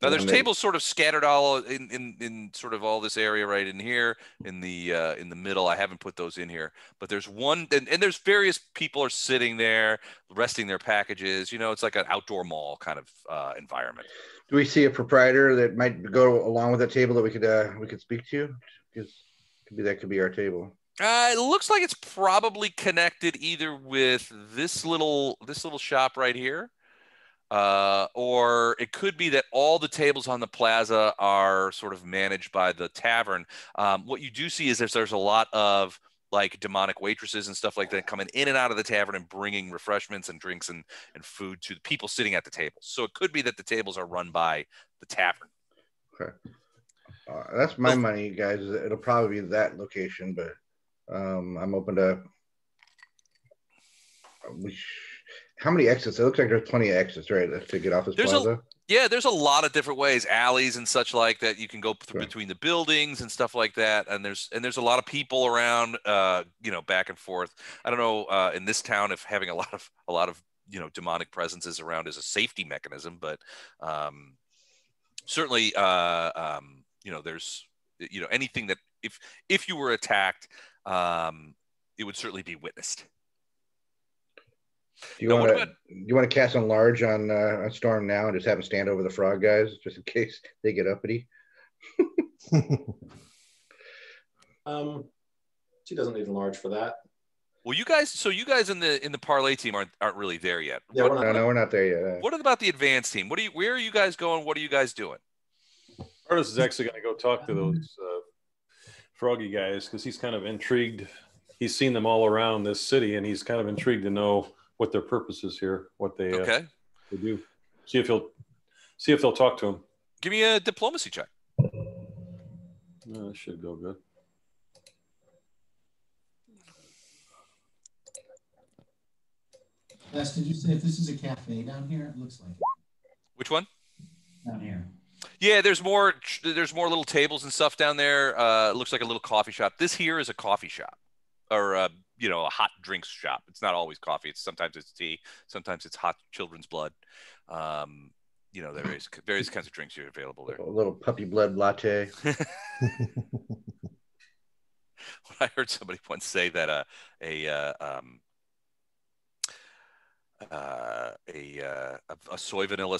A: Now there's tables sort of scattered all in sort of all this area right in here in the middle. I haven't put those in here, but there's one, and there's various people are sitting there resting their packages. It's like an outdoor mall kind of environment.
F: Do we see a proprietor that might go along with that table that we could speak to? Because that could be our table.
A: It looks like it's probably connected either with this little shop right here, or it could be that all the tables on the plaza are sort of managed by the tavern. What you do see is there's a lot of like demonic waitresses and stuff like that coming in and out of the tavern and bringing refreshments and drinks and food to the people sitting at the tables. So it could be that the tables are run by the tavern.
F: Okay, that's my money, guys. It'll probably be that location, but. I'm open to. How many exits? It looks like there's plenty of exits, right, to get off this plaza.
A: There's a lot of different ways, alleys and such like that. You can go through between the buildings and stuff like that. And there's a lot of people around, back and forth. I don't know in this town if having a lot of demonic presences around is a safety mechanism, but certainly there's anything that if you were attacked. It would certainly be witnessed.
F: Do you want to cast enlarge on Storm now and just have him stand over the frog guys just in case they get uppity?
B: She doesn't need enlarge for that.
A: Well, you guys in the parlay team aren't really there yet.
F: Yeah, we're not there yet.
A: What about the advanced team? Where are you guys going? What are you guys doing?
C: Artis is actually going to go talk to those froggy guys because he's kind of intrigued. He's seen them all around this city, and he's kind of intrigued to know what their purpose is here, what they do. See if they'll talk to him.
A: Give me a diplomacy check.
C: That should go good.
G: Les, did you say if this is a cafe down here? It looks like it.
A: Which one?
G: Down here.
A: Yeah, there's more little tables and stuff down there. It looks like a little coffee shop. This here is a coffee shop, or a hot drinks shop. It's not always coffee. Sometimes it's tea. Sometimes it's hot children's blood. There's various kinds of drinks are available there.
F: A little puppy blood latte.
A: I heard somebody once say that a soy vanilla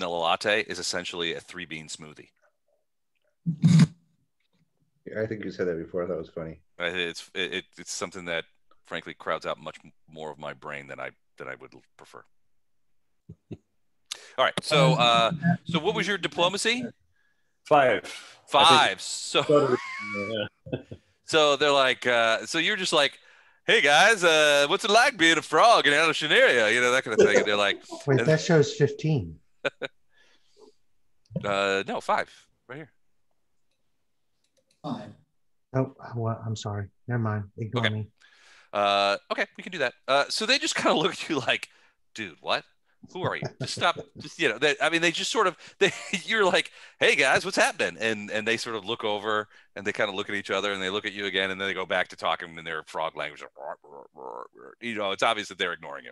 A: latte is essentially a 3-bean smoothie.
F: Yeah, I think you said that before. I thought it was funny.
A: It's something that frankly crowds out much more of my brain than I would prefer. All right, so what was your diplomacy?
C: 5.
A: So so they're like, so you're just like, hey guys, what's it like being a frog in Alusinyrran? That kind of thing. And they're like,
E: wait, that shows 15.
A: No, 5 right here.
G: 5.
E: Oh, well, I'm sorry. Never mind. Ignore me.
A: Okay, we can do that. So they just kind of look at you like, dude, what? Who are you? Just stop. Just they just sort of you're like, hey guys, what's happening? And they sort of look over and they kind of look at each other and they look at you again and then they go back to talking in their frog language. It's obvious that they're ignoring you.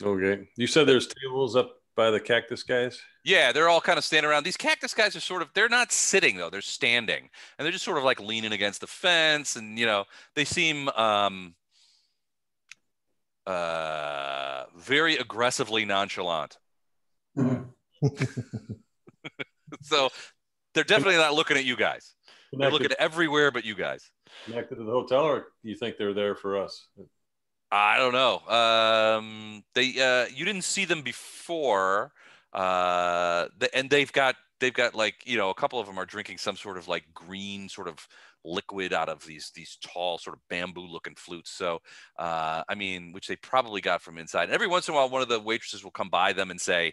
C: Okay. You said there's tables up by the cactus guys?
A: Yeah, they're all kind of standing around. These cactus guys are they're not sitting though, they're standing. And they're just sort of like leaning against the fence and they seem very aggressively nonchalant. So they're definitely not looking at you guys. They're looking everywhere but you guys.
C: Connected to the hotel, or do you think they're there for us?
A: I don't know. You didn't see them before, and they've got like a couple of them are drinking some sort of like green sort of liquid out of these tall sort of bamboo looking flutes. So which they probably got from inside. And every once in a while, one of the waitresses will come by them and say,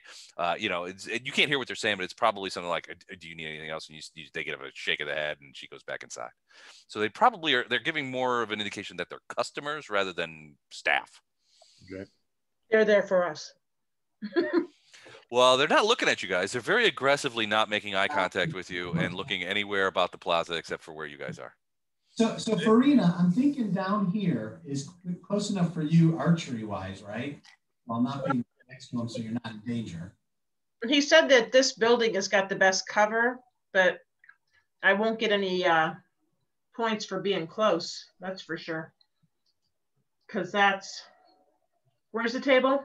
A: you can't hear what they're saying, but it's probably something like, do you need anything else? And they give a shake of the head and she goes back inside. So they probably they're giving more of an indication that they're customers rather than staff.
C: Okay.
D: They're there for us.
A: Well, they're not looking at you guys. They're very aggressively not making eye contact with you and looking anywhere about the plaza except for where you guys are.
G: So Farina, I'm thinking down here is close enough for you archery-wise, right? While not being next to them, so you're not in danger.
D: He said that this building has got the best cover, but I won't get any points for being close. That's for sure. Because where's the table?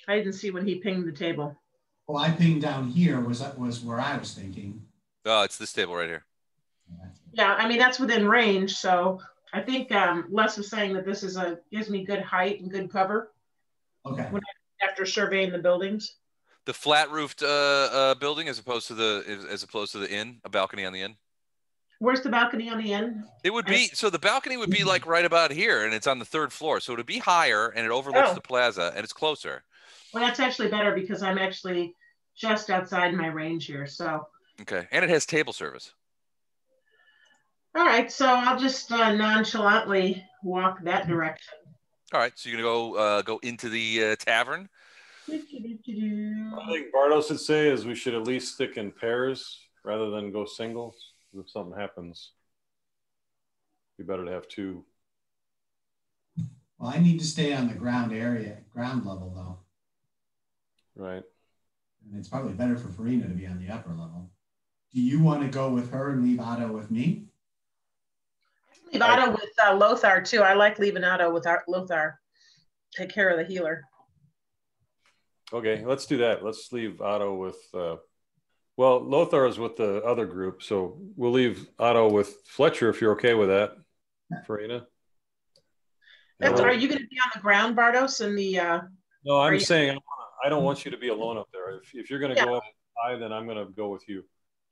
D: I didn't see when he pinged the table.
G: Well, I pinged down here was where I was thinking.
A: Oh, it's this table right here.
D: Yeah, that's within range. So I think Les was saying that this gives me good height and good cover.
G: Okay.
D: After surveying the buildings.
A: The flat roofed building as opposed to the inn, a balcony on the inn.
D: Where's the balcony on the inn?
A: It would be so the balcony would be like right about here, and it's on the 3rd floor. So it would be higher, and it overlooks the plaza, and it's closer.
D: Well, that's actually better because I'm actually just outside my range here. So.
A: Okay, and it has table service.
D: All right, so I'll just nonchalantly walk that direction.
A: All right, so you're gonna go into the tavern.
C: I think Bardos would say is we should at least stick in pairs rather than go singles. If something happens, it'd be better to have 2.
G: Well, I need to stay on the ground level though.
C: Right.
G: And it's probably better for Farina to be on the upper level. Do you want to go with her and leave Otto with me?
D: Leave Otto with Lothar too. I like leaving Otto with Lothar. Take care of the healer.
C: Okay, let's do that. Let's leave Otto with Well, Lothar is with the other group, so we'll leave Otto with Fletcher if you're okay with that, Farina.
D: Are you going to be on the ground, Bardos? And
C: no, I'm saying I don't want you to be alone up there. If you're going to go up high, then I'm going to go with you.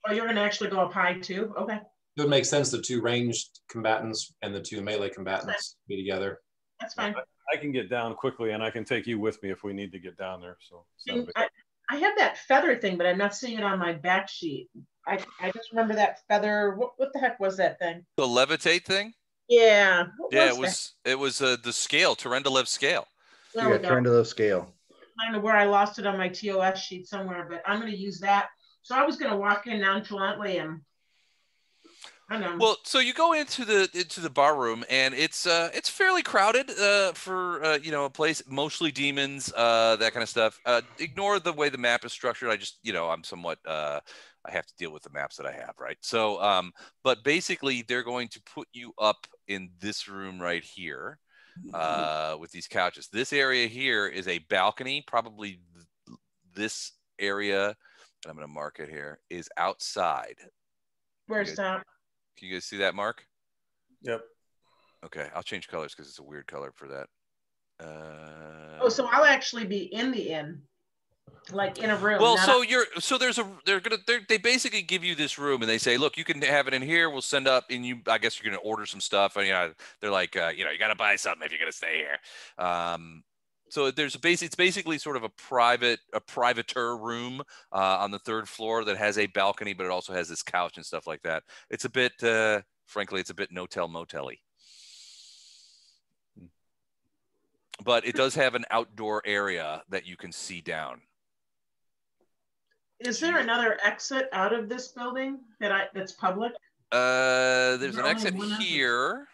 D: Oh, you're going to actually go up high too? Okay.
B: It would make sense the 2 ranged combatants and the 2 melee combatants be together.
D: That's fine.
C: I can get down quickly, and I can take you with me if we need to get down there. So
D: I have that feather thing, but I'm not seeing it on my back sheet. I just remember that feather. What the heck was that thing?
A: The levitate thing?
D: Yeah.
A: It was the scale, Terendelev scale.
F: Yeah, Terendelev scale.
D: I don't know where I lost it on my TOS sheet somewhere, but I'm going to use that. So I was going to walk in nonchalantly and I don't know.
A: Well, so you go into the bar room and it's fairly crowded for a place, mostly demons, that kind of stuff. Ignore the way the map is structured. I just I'm somewhat I have to deal with the maps that I have, right? So but basically they're going to put you up in this room right here with these couches. This area here is a balcony. Probably this area, and I'm going to mark it here, is outside.
D: Where's that?
A: Can you guys see that, Mark?
C: Yep.
A: Okay, I'll change colors because it's a weird color for that.
D: So I'll actually be in the inn, like in a room.
A: Well, they basically give you this room and they say, look, you can have it in here. We'll send up, and I guess you're going to order some stuff, and they're like, you got to buy something if you're going to stay here. So it's basically sort of a privater room on the 3rd floor that has a balcony, but it also has this couch and stuff like that. It's a bit, frankly, it's a bit no-tell motel-y. But it does have an outdoor area that you can see down.
D: Is there another exit out of this building that's public?
A: There's an exit here,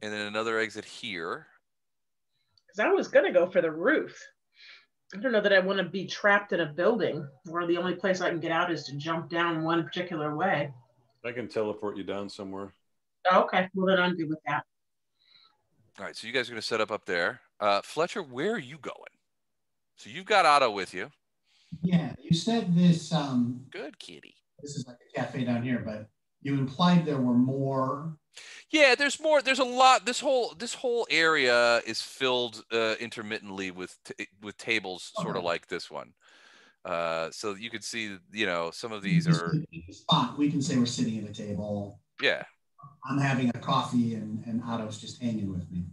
A: and then another exit here.
D: Because I was going to go for the roof. I don't know that I want to be trapped in a building where the only place I can get out is to jump down one particular way.
C: I can teleport you down somewhere.
D: Oh, okay. Well, then I'm good with that.
A: All right. So you guys are going to set up there. Fletcher, where are you going? So you've got Otto with you.
G: Yeah. You said this.
A: Good kitty.
G: This is like a cafe down here, but you implied there were more.
A: Yeah, there's more. There's a lot. This whole area is filled intermittently with tables, sort of like this one. So you can see, some of these are.
G: Spot. We can say we're sitting at a table.
A: Yeah.
G: I'm having a coffee, and Otto's just hanging with me.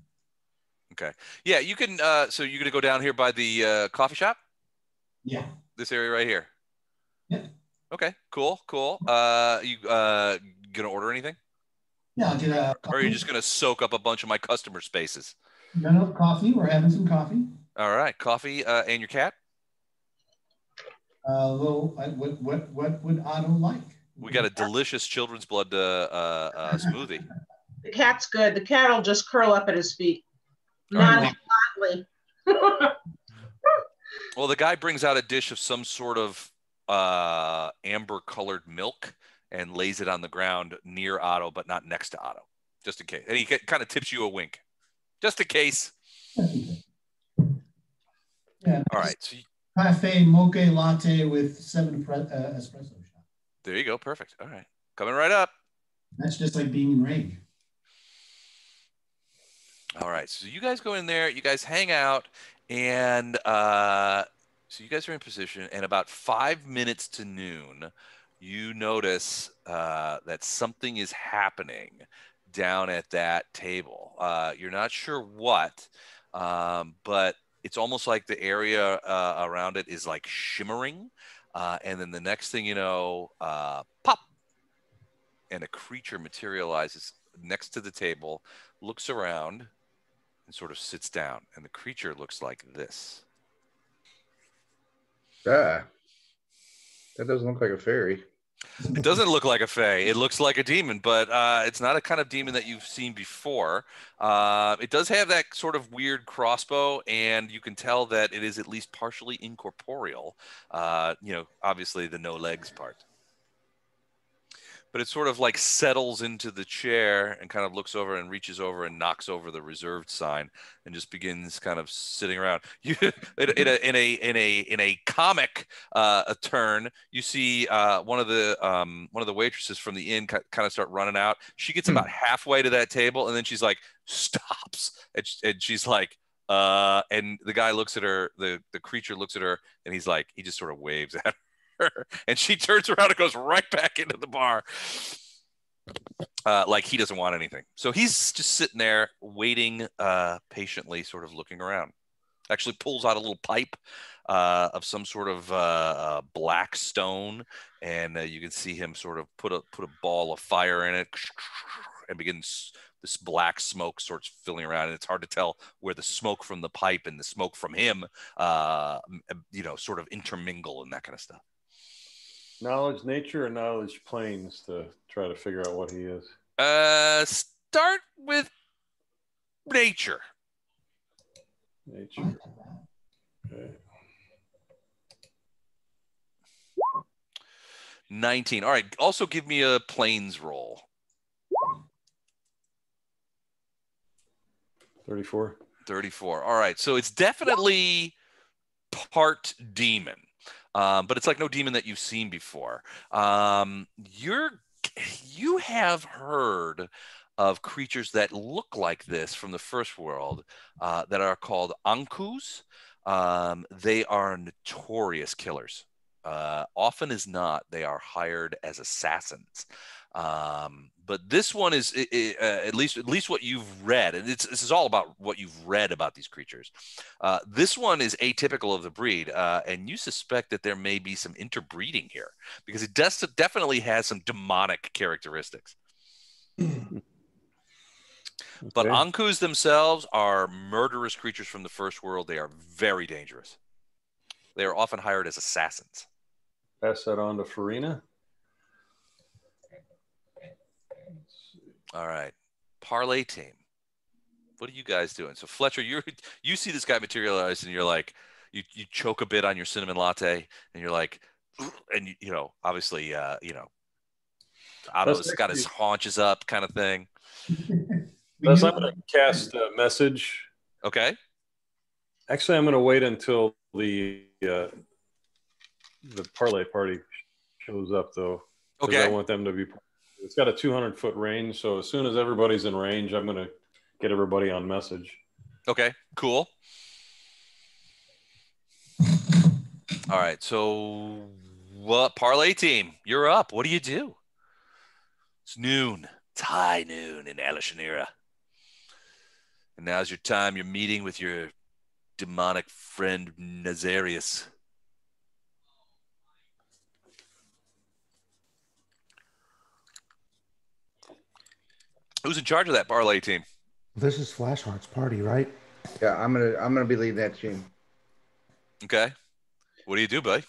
A: Okay. Yeah, you can. So you're gonna go down here by the coffee shop.
G: Yeah.
A: This area right here.
G: Yeah.
A: Okay. Cool. You gonna order anything?
G: Yeah, I'll get a
A: coffee. Or are you just going to soak up a bunch of my customer spaces?
G: No, coffee. We're having some coffee.
A: All right. Coffee and your cat?
G: What would Otto like?
A: We got a delicious children's blood smoothie.
D: The cat's good. The cat will just curl up at his feet. Nonchalantly.
A: Well, the guy brings out a dish of some sort of amber-colored milk and lays it on the ground near Otto, but not next to Otto, just in case. And he kind of tips you a wink, just in case.
G: Yeah.
A: All right. So
G: cafe mocha latte with 7 espresso shot.
A: There you go. Perfect. All right. Coming right up.
G: That's just like being in range.
A: All right. So you guys go in there, you guys hang out, and so you guys are in position, and about 5 minutes to noon, you notice that something is happening down at that table. You're not sure what, but it's almost like the area around it is like shimmering. And then the next thing you know, pop, and a creature materializes next to the table, looks around, and sort of sits down. And the creature looks like this.
F: That doesn't look like a fairy.
A: It doesn't look like a fae. It looks like a demon, but it's not a kind of demon that you've seen before. It does have that sort of weird crossbow, and you can tell that it is at least partially incorporeal. Obviously the no legs part. but it sort of like settles into the chair and kind of looks over and reaches over and knocks over the reserved sign and just begins kind of sitting around. You in a comic a turn, you see one of the waitresses from the inn kind of start running out. She gets about halfway to that table and then she's like stops and she's like and the guy looks at her, the creature looks at her, and he just sort of waves at her. And she turns around and goes right back into the bar like he doesn't want anything. So he's just sitting there waiting patiently, sort of looking around. Actually pulls out a little pipe of some sort of black stone, and you can see him sort of put a ball of fire in it and begins this black smoke starts filling around, and it's hard to tell where the smoke from the pipe and the smoke from him sort of intermingle and that kind of stuff.
C: Knowledge nature or knowledge planes to try to figure out what he is?
A: Start with nature.
C: Nature. Okay.
A: 19. All right. Also give me a planes roll.
C: 34.
A: 34. All right. So it's definitely part demon. But it's like no demon that you've seen before. You have heard of creatures that look like this from the first world that are called Ankus. They are notorious killers. Often as not, they are hired as assassins. But this one is at least what you've read, and this is all about what you've read about these creatures. This one is atypical of the breed, and you suspect that there may be some interbreeding here because it definitely has some demonic characteristics.
C: Okay.
A: But Ankus themselves are murderous creatures from the first world. They are very dangerous. They are often hired as assassins.
C: Pass that on to Farina.
A: All right. Parlay team. What are you guys doing? So Fletcher, you see this guy materialize and you're like, you choke a bit on your cinnamon latte and you're like, and obviously, Otto's got his haunches up kind of thing.
C: I'm going to cast a message.
A: Okay.
C: Actually, I'm going to wait until the parlay party shows up, though.
A: Okay.
C: I want them to be. It's got a 200-foot range, so as soon as everybody's in range, I'm going to get everybody on message.
A: Okay. Cool. All right. So, what parlay team? You're up. What do you do? It's noon. It's high noon in Alusinyrran. And now's your time. You're meeting with your demonic friend Nazarius. Who's in charge of that parlay team?
E: This is Flashheart's party, right?
F: Yeah, I'm gonna be leading that team.
A: Okay. What do you do, buddy?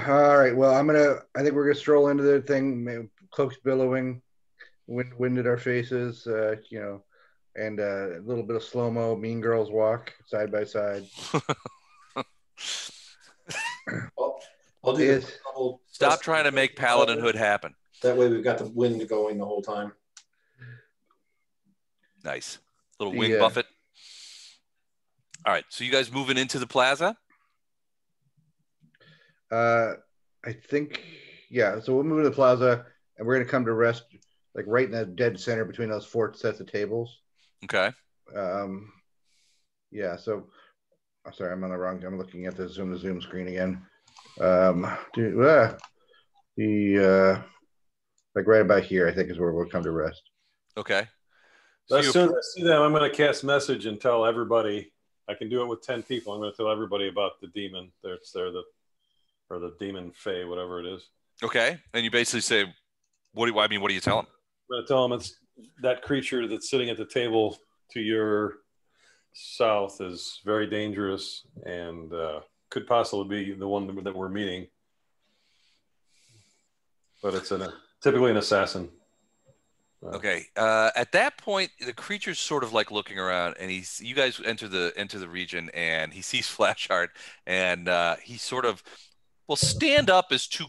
F: All right. Well, I think we're gonna stroll into the thing. Cloaks billowing, wind at our faces. And a little bit of slow mo. Mean Girls walk side by side.
B: I'll do this.
A: Stop trying to make paladinhood happen.
B: That way, we've got the wind going the whole time.
A: Nice. Little wing buffet. All right. So you guys moving into the plaza?
F: I think, yeah. So we'll move to the plaza, and we're going to come to rest, like right in the dead center between those four sets of tables.
A: Okay.
F: Yeah. So, I'm sorry, I'm on the wrong. I'm looking at the Zoom screen again. Like right about here, I think is where we'll come to rest.
A: Okay.
C: So as soon as I see them, I'm going to cast message and tell everybody. I can do it with 10 people. I'm going to tell everybody about the demon. Or the demon fae, whatever it is.
A: Okay. And you basically say, what do you tell them?
C: I'm going to tell them it's that creature that's sitting at the table to your south is very dangerous and could possibly be the one that we're meeting. But it's typically an assassin.
A: Okay. At that point, the creature's sort of like looking around, and you guys enter the region, and he sees Flashheart, and he sort of stand up is too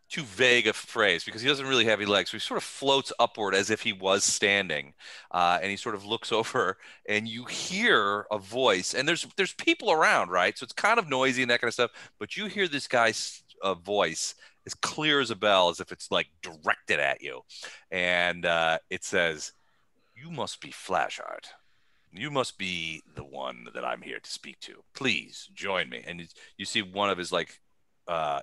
A: too vague a phrase because he doesn't really have any legs. So he sort of floats upward as if he was standing, and he sort of looks over, and you hear a voice. And there's people around, right? So it's kind of noisy and that kind of stuff. But you hear this guy's voice as clear as a bell, as if it's like directed at you, and it says, "You must be Flashheart. You must be the one that I'm here to speak to. Please join me." And you see one of his like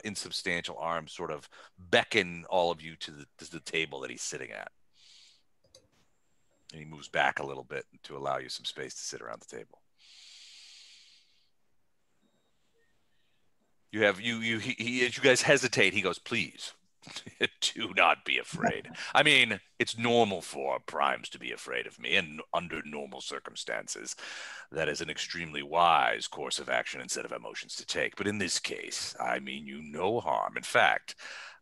A: insubstantial arms sort of beckon all of you to the table that he's sitting at. And he moves back a little bit to allow you some space to sit around the table. You have as you guys hesitate, he goes, "Please, do not be afraid. I mean, it's normal for primes to be afraid of me, and under normal circumstances, that is an extremely wise course of action and set of emotions to take. But in this case, I mean you no harm. In fact,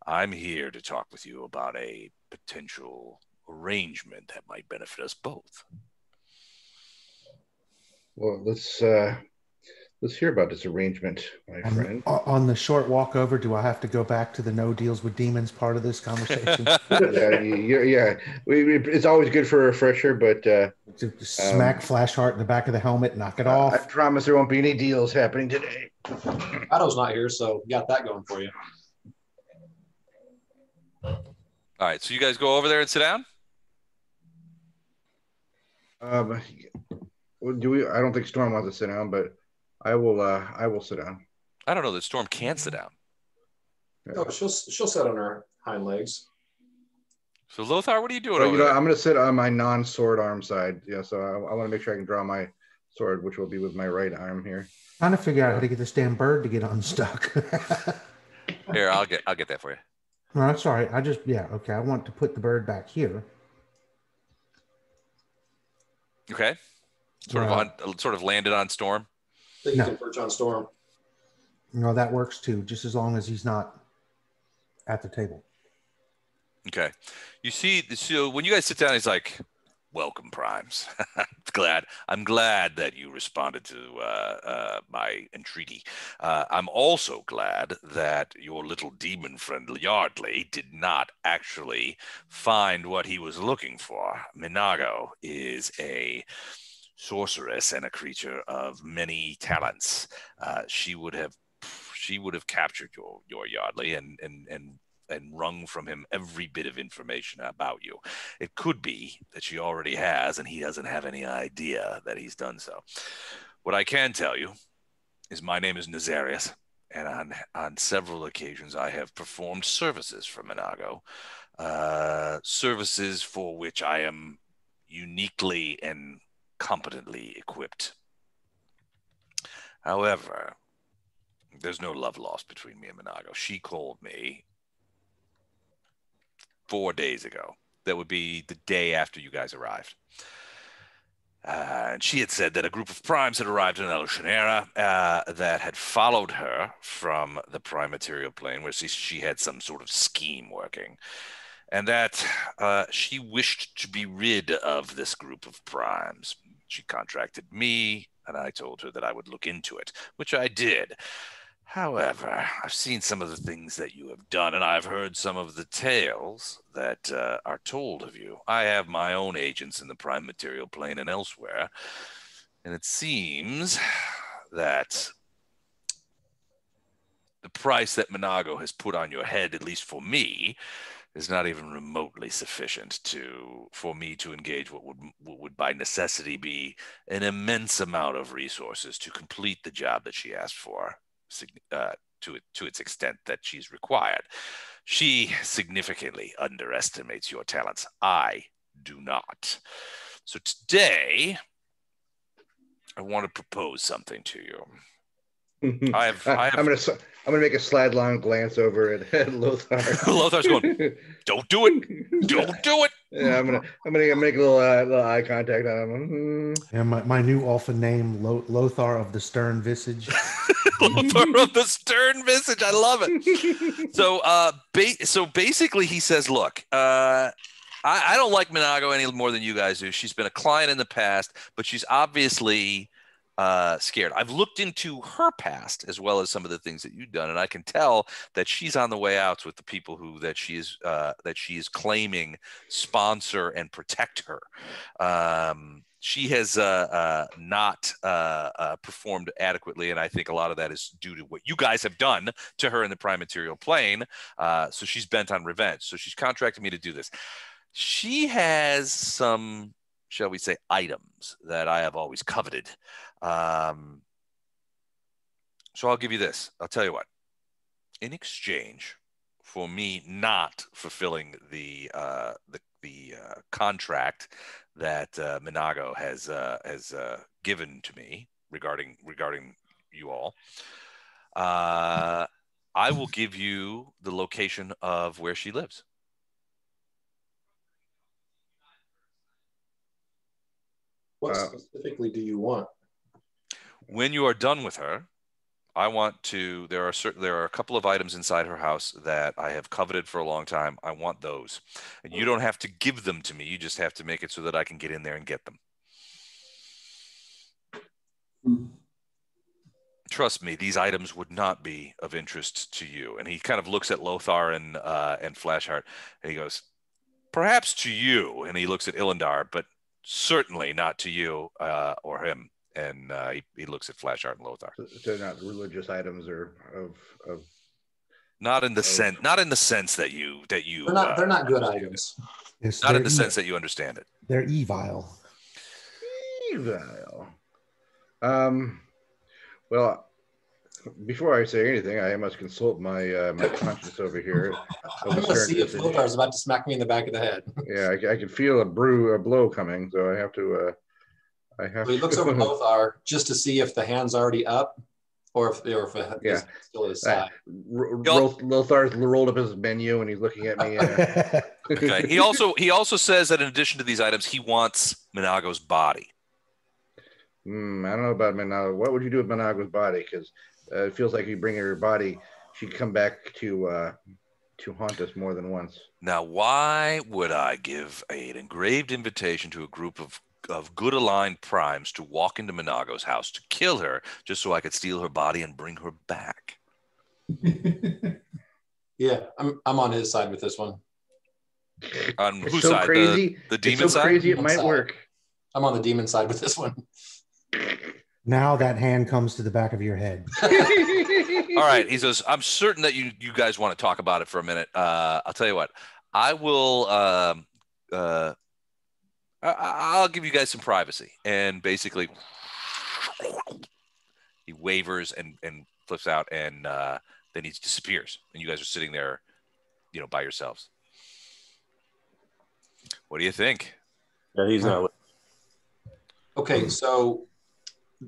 A: I'm here to talk with you about a potential arrangement that might benefit us both."
F: Well, let's hear about this arrangement, my friend.
E: On the short walk over, do I have to go back to the no deals with demons part of this conversation?
F: yeah. It's always good for a refresher, but
E: smack Flashheart in the back of the helmet, knock it off.
F: I promise there won't be any deals happening today.
B: Otto's not here, so got that going for you.
A: All right, so you guys go over there and sit down.
F: Do we? I don't think Storm wants to sit down, but I will sit down.
A: I don't know that Storm can sit down.
B: Oh, she'll sit on her hind legs.
A: So Lothar, what are you doing over there?
F: I'm going to sit on my non-sword arm side. Yeah, so I want to make sure I can draw my sword, which will be with my right arm here.
E: Trying to figure out how to get this damn bird to get unstuck.
A: Here, I'll get that for you.
E: No, that's all right. Okay. I want to put the bird back here.
A: Okay. Sort of landed on Storm.
B: I think you can perch on Storm.
E: No, that works too, just as long as he's not at the table.
A: Okay. You see, so when you guys sit down, he's like, "Welcome, Primes. I'm glad that you responded to my entreaty. I'm also glad that your little demon friend Yeardly did not actually find what he was looking for. Minago is a sorceress and a creature of many talents. She would have captured your Yeardly and wrung from him every bit of information about you. It could be that she already has, and he doesn't have any idea that he's done so. What I can tell you is my name is Nazarius, and on several occasions I have performed services for Minago, services for which I am uniquely and competently equipped. However, there's no love lost between me and Minago. She called me 4 days ago. That would be the day after you guys arrived. And she had said that a group of primes had arrived in Alusinyrran that had followed her from the prime material plane, where she had some sort of scheme working, and that she wished to be rid of this group of primes. She contracted me, and I told her that I would look into it, which I did. However, I've seen some of the things that you have done, and I've heard some of the tales that are told of you. I have my own agents in the prime material plane and elsewhere, and it seems that the price that Minago has put on your head, at least for me, is not even remotely sufficient for me to engage what would by necessity be an immense amount of resources to complete the job that she asked for, to its extent that she's required. She significantly underestimates your talents. I do not. So today, I want to propose something to you. I'm
F: gonna make a sidelong glance over at Lothar.
A: Lothar's going, "Don't do it! Don't do it!"
F: Yeah, I'm gonna make a little eye contact on him.
E: Yeah, my new alpha name, Lothar of the Stern Visage.
A: Lothar of the Stern Visage. I love it. So basically, he says, "Look, I don't like Minago any more than you guys do. She's been a client in the past, but she's obviously scared. I've looked into her past as well as some of the things that you've done, and I can tell that she's on the way out with the people that she is claiming sponsor and protect her. She has not performed adequately, and I think a lot of that is due to what you guys have done to her in the prime material plane. So she's bent on revenge. So she's contracted me to do this. She has some, shall we say, items that I have always coveted. So I'll give you this. I'll tell you what. In exchange for me not fulfilling the contract that Minago has given to me regarding you all, I will give you the location of where she lives.
B: What specifically do you want?
A: When you are done with her, I want to. There are a couple of items inside her house that I have coveted for a long time. I want those, and you don't have to give them to me. You just have to make it so that I can get in there and get them. Trust me, these items would not be of interest to you. And he kind of looks at Lothar and Flashheart, and he goes, "Perhaps to you." And he looks at Illandar, but certainly not to you or him. And he looks at Flashheart and Lothar.
F: So they're not religious items or of
A: not in the sense that you
B: they're not good items.
E: Yes,
A: not in the sense that you understand it.
E: They're evil.
F: Well, before I say anything, I must consult my my conscience over here.
B: I'm going to see if Lothar's about to smack me in the back of the head.
F: Yeah, I can feel a blow coming, so I have to.
B: So he looks over Lothar just to see if the hand's already up, or if it's still his side.
F: Lothar's rolled up his menu and he's looking at me.
A: Okay. He also says that in addition to these items, he wants Minago's body.
F: I don't know about Minago. What would you do with Minago's body? Because it feels like you bring her body, she'd come back to haunt us more than once.
A: Now, why would I give an engraved invitation to a group of good aligned primes to walk into Minago's house to kill her just so I could steal her body and bring her back?
B: Yeah, I'm on his side with this one.
A: On whose side? The demon side?
F: Crazy, it might work.
B: I'm on the demon side with this one.
E: Now that hand comes to the back of your head.
A: All right. He says, I'm certain that you guys want to talk about it for a minute. I'll tell you what. I will I'll give you guys some privacy. And basically he wavers and flips out, and then he disappears. And you guys are sitting there, by yourselves. What do you think?
C: Yeah, he's not.
B: Okay, so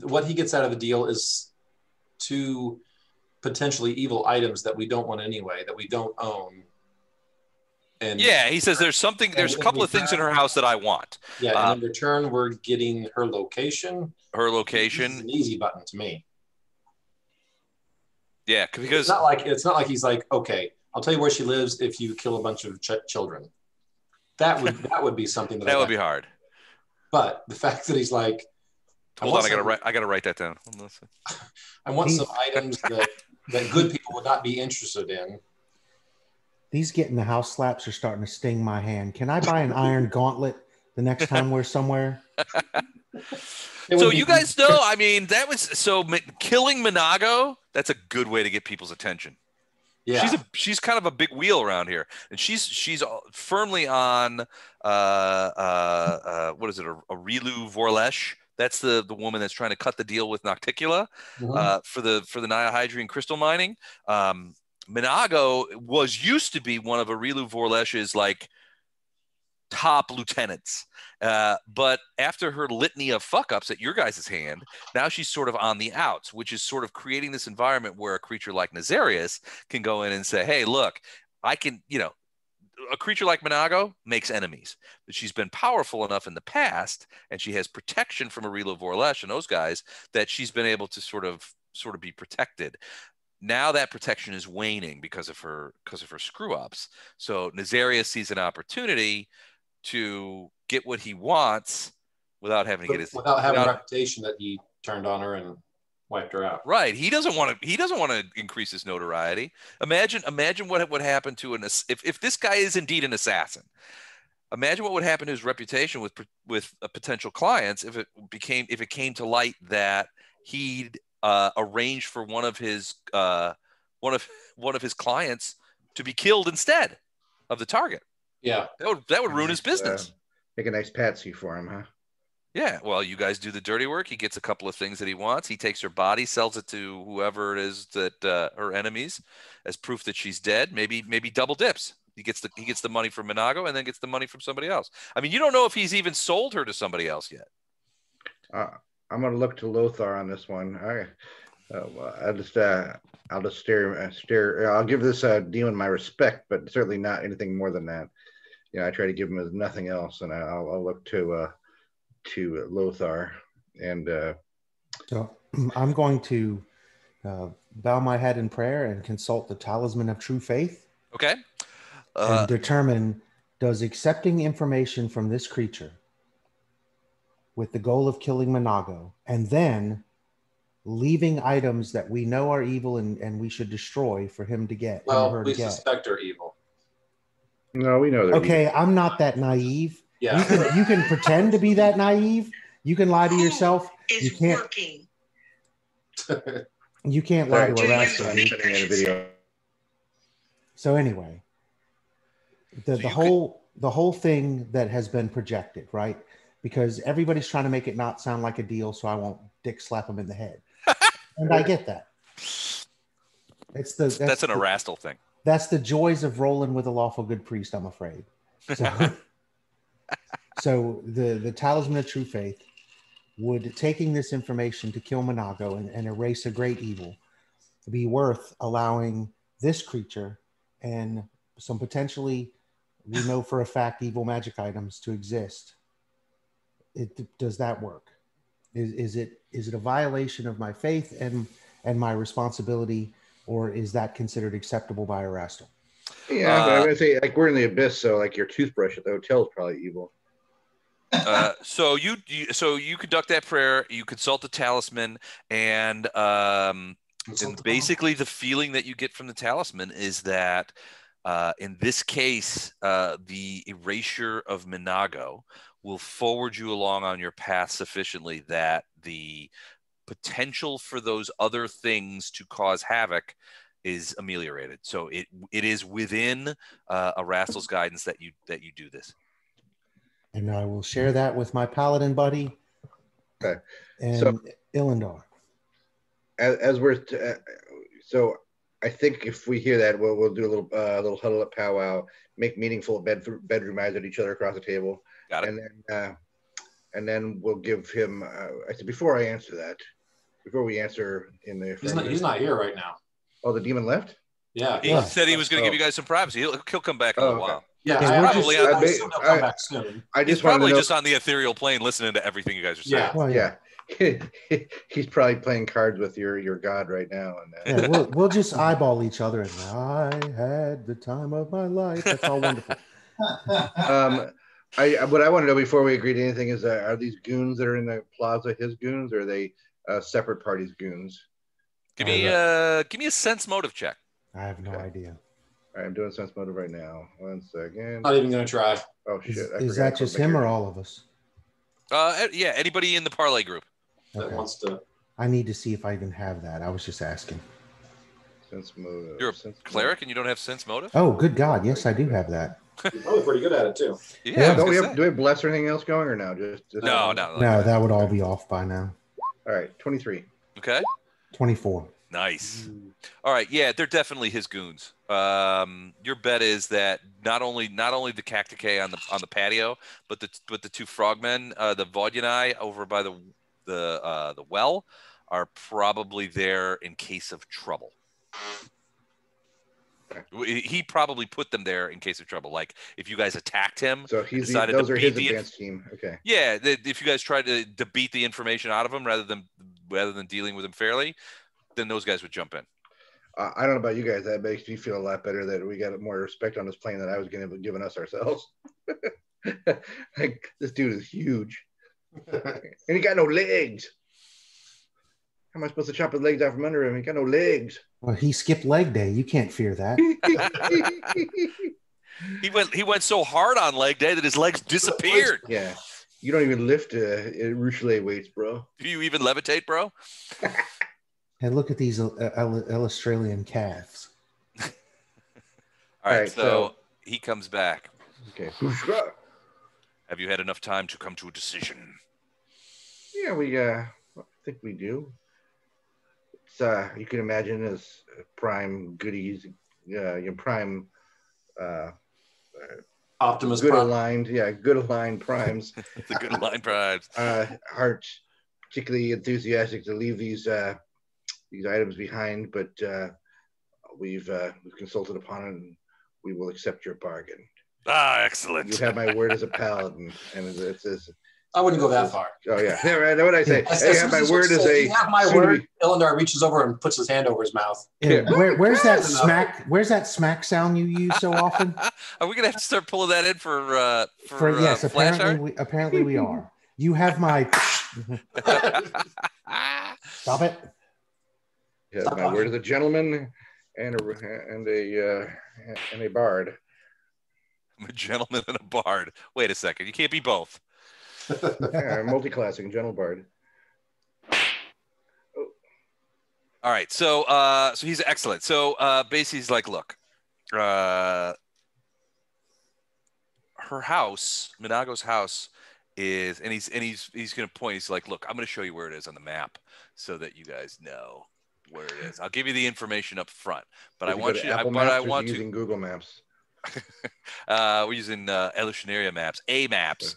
B: what he gets out of the deal is 2 potentially evil items that we don't want anyway, that we don't own. And
A: yeah, he says there's a couple of things in her house that I want.
B: Yeah, and in return, we're getting her location.
A: Her location.
B: It's an easy button to me.
A: Yeah, because
B: it's not like he's like, okay, I'll tell you where she lives if you kill a bunch of children. That would be something that
A: would be hard.
B: But the fact that he's like,
A: hold on, I gotta write that down.
B: I want some items that good people would not be interested in.
E: These getting the house slaps are starting to sting my hand. Can I buy an iron gauntlet the next time we're somewhere?
A: So you guys know, I mean, killing Minago, that's a good way to get people's attention. Yeah, she's kind of a big wheel around here, and she's firmly on what is it, a Rilu Vorlesh? That's the woman that's trying to cut the deal with Nocticula for the Nihydrian crystal mining. Minago used to be one of Arilu Vorlesh's like top lieutenants, but after her litany of fuck ups at your guys' hand, now she's sort of on the outs, which is sort of creating this environment where a creature like Nazarius can go in and say, hey, look, I can, a creature like Minago makes enemies, but she's been powerful enough in the past, and she has protection from Arilu Vorlesh and those guys, that she's been able to sort of be protected. Now that protection is waning because of her screw ups. So Nazarius sees an opportunity to get what he wants without having to get his
B: a reputation that he turned on her and wiped her out.
A: Right. He doesn't want to increase his notoriety. Imagine what would happen to if this guy is indeed an assassin. Imagine what would happen to his reputation with potential clients if it came to light that he'd arranged for one of his clients to be killed instead of the target.
B: Yeah.
A: That would ruin his business.
F: Make a nice patsy for him, huh?
A: Yeah, well, you guys do the dirty work. He gets a couple of things that he wants. He takes her body, sells it to whoever it is that her enemies, as proof that she's dead. Maybe double dips. He gets the money from Minago and then gets the money from somebody else. I mean, you don't know if he's even sold her to somebody else yet.
F: I'm gonna look to Lothar on this one. I'll just stare. I'll give this demon my respect, but certainly not anything more than that. I try to give him nothing else, and I'll look to Lothar, and
E: so I'm going to bow my head in prayer and consult the talisman of true faith.
A: Okay.
E: And determine, does accepting information from this creature with the goal of killing Minago and then leaving items that we know are evil and we should destroy for him to get.
B: Well, we suspect are evil.
F: No, we know they're
E: okay,
F: evil.
E: I'm not that naive.
B: Yeah.
E: You can pretend to be that naive. You can lie to yourself. You can't.
I: Working.
E: You can't lie to a rascal. So anyway, the whole thing that has been projected, right? Because everybody's trying to make it not sound like a deal, so I won't dick slap them in the head. And I get that. That's an Erastal thing. That's the joys of rolling with a lawful good priest, I'm afraid. So the talisman of true faith would, taking this information to kill Minago and erase a great evil, be worth allowing this creature and some potentially, we know for a fact, evil magic items to exist. Does that work? Is it a violation of my faith and my responsibility, or is that considered acceptable by Erastal?
F: Yeah, but I'm gonna say, like, we're in the abyss, so like your toothbrush at the hotel is probably evil.
A: So you conduct that prayer, you consult the talisman, and basically the feeling that you get from the talisman is that in this case, the erasure of Minago will forward you along on your path sufficiently that the potential for those other things to cause havoc is ameliorated. So it is within Erastal's guidance that you do this.
E: And I will share that with my paladin buddy.
F: Okay.
E: And
F: so,
E: Illindar.
F: As we're so I think if we hear that, we'll do a little huddle up powwow, make meaningful bedroom eyes at each other across the table.
A: Got it.
F: And then we'll give him. I said before I answer that, before we answer in the.
B: He's not here right now.
F: Oh, the demon left.
B: Yeah.
A: He said he was going to give you guys some privacy. He'll come back in a little while.
B: Yeah,
A: probably
B: come back soon.
A: He's probably just on the ethereal plane listening to everything you guys are saying.
B: Yeah.
E: Well,
F: yeah. He's probably playing cards with your god right now, and
E: yeah, we'll just eyeball each other. And I had the time of my life. That's all wonderful.
F: What I want to know before we agree to anything is, are these goons that are in the plaza his goons, or are they separate parties goons?
A: Give me a sense motive check.
E: I have no idea.
F: All right, I'm doing sense motive right now. 1 second.
B: Not even gonna try.
F: Oh shit!
E: Is that just him or all of us?
A: Yeah, anybody in the parlay group
B: that wants to.
E: I need to see if I even have that. I was just asking.
F: Sense motive.
A: You're a cleric and you don't have sense motive?
E: Oh, good God! Yes, I do have that.
B: You're probably pretty good at it too.
A: Yeah.
F: Do we have bless or anything else going, or no? Just
A: no.
E: That would all be off by now.
F: All right, 23.
A: Okay.
E: 24.
A: Nice. All right. Yeah, they're definitely his goons. Your bet is that not only the Cacticay on the patio, but the two frogmen, the Vodyanai over by the well, are probably there in case of trouble. He probably put them there in case of trouble. Like if you guys attacked him,
F: so those are his advanced team. Okay.
A: Yeah, if you guys tried to beat the information out of him rather than dealing with him fairly, then those guys would jump in.
F: I don't know about you guys. That makes me feel a lot better that we got more respect on this plane than I was going to have given us ourselves. Like, this dude is huge, and he got no legs. How am I supposed to chop his legs out from under him? He got no legs.
E: Well, he skipped leg day. You can't fear that.
A: He went so hard on leg day that his legs disappeared.
F: Yeah. You don't even lift Ruchelet weights, bro.
A: Do you even levitate, bro?
E: Hey, look at these Australian calves.
A: All right, so he comes back.
F: Okay.
A: Have you had enough time to come to a decision?
F: Yeah, I think we do. It's you can imagine as prime goodies, your prime
B: Optimus
F: good
B: Prime.
F: aligned, good aligned primes.
A: The good aligned primes
F: aren't particularly enthusiastic to leave these items behind, but we've consulted upon it, and we will accept your bargain.
A: Excellent.
F: You have my word as a paladin, and it's
B: I wouldn't go that far.
F: Oh yeah, what I say?
B: You have my word as a. You have my word. Illendar reaches over and puts his hand over his mouth.
E: Yeah. Where's that smack? Where's that smack sound you use so often?
A: Are we gonna have to start pulling that in for
E: yes, apparently we are. You have my. Stop it.
F: Yeah, my word as a gentleman and a bard.
A: I'm a gentleman and a bard. Wait a second, you can't be both.
F: Multi-classing general bard.
A: All right, so he's excellent. So basically, he's like, look, her house, Minago's house, is, and he's going to point. He's like, look, I'm going to show you where it is on the map, so that you guys know where it is. I'll give you the information up front, but I want you.
F: Using Google Maps.
A: We're using Alusinyrran maps. A maps,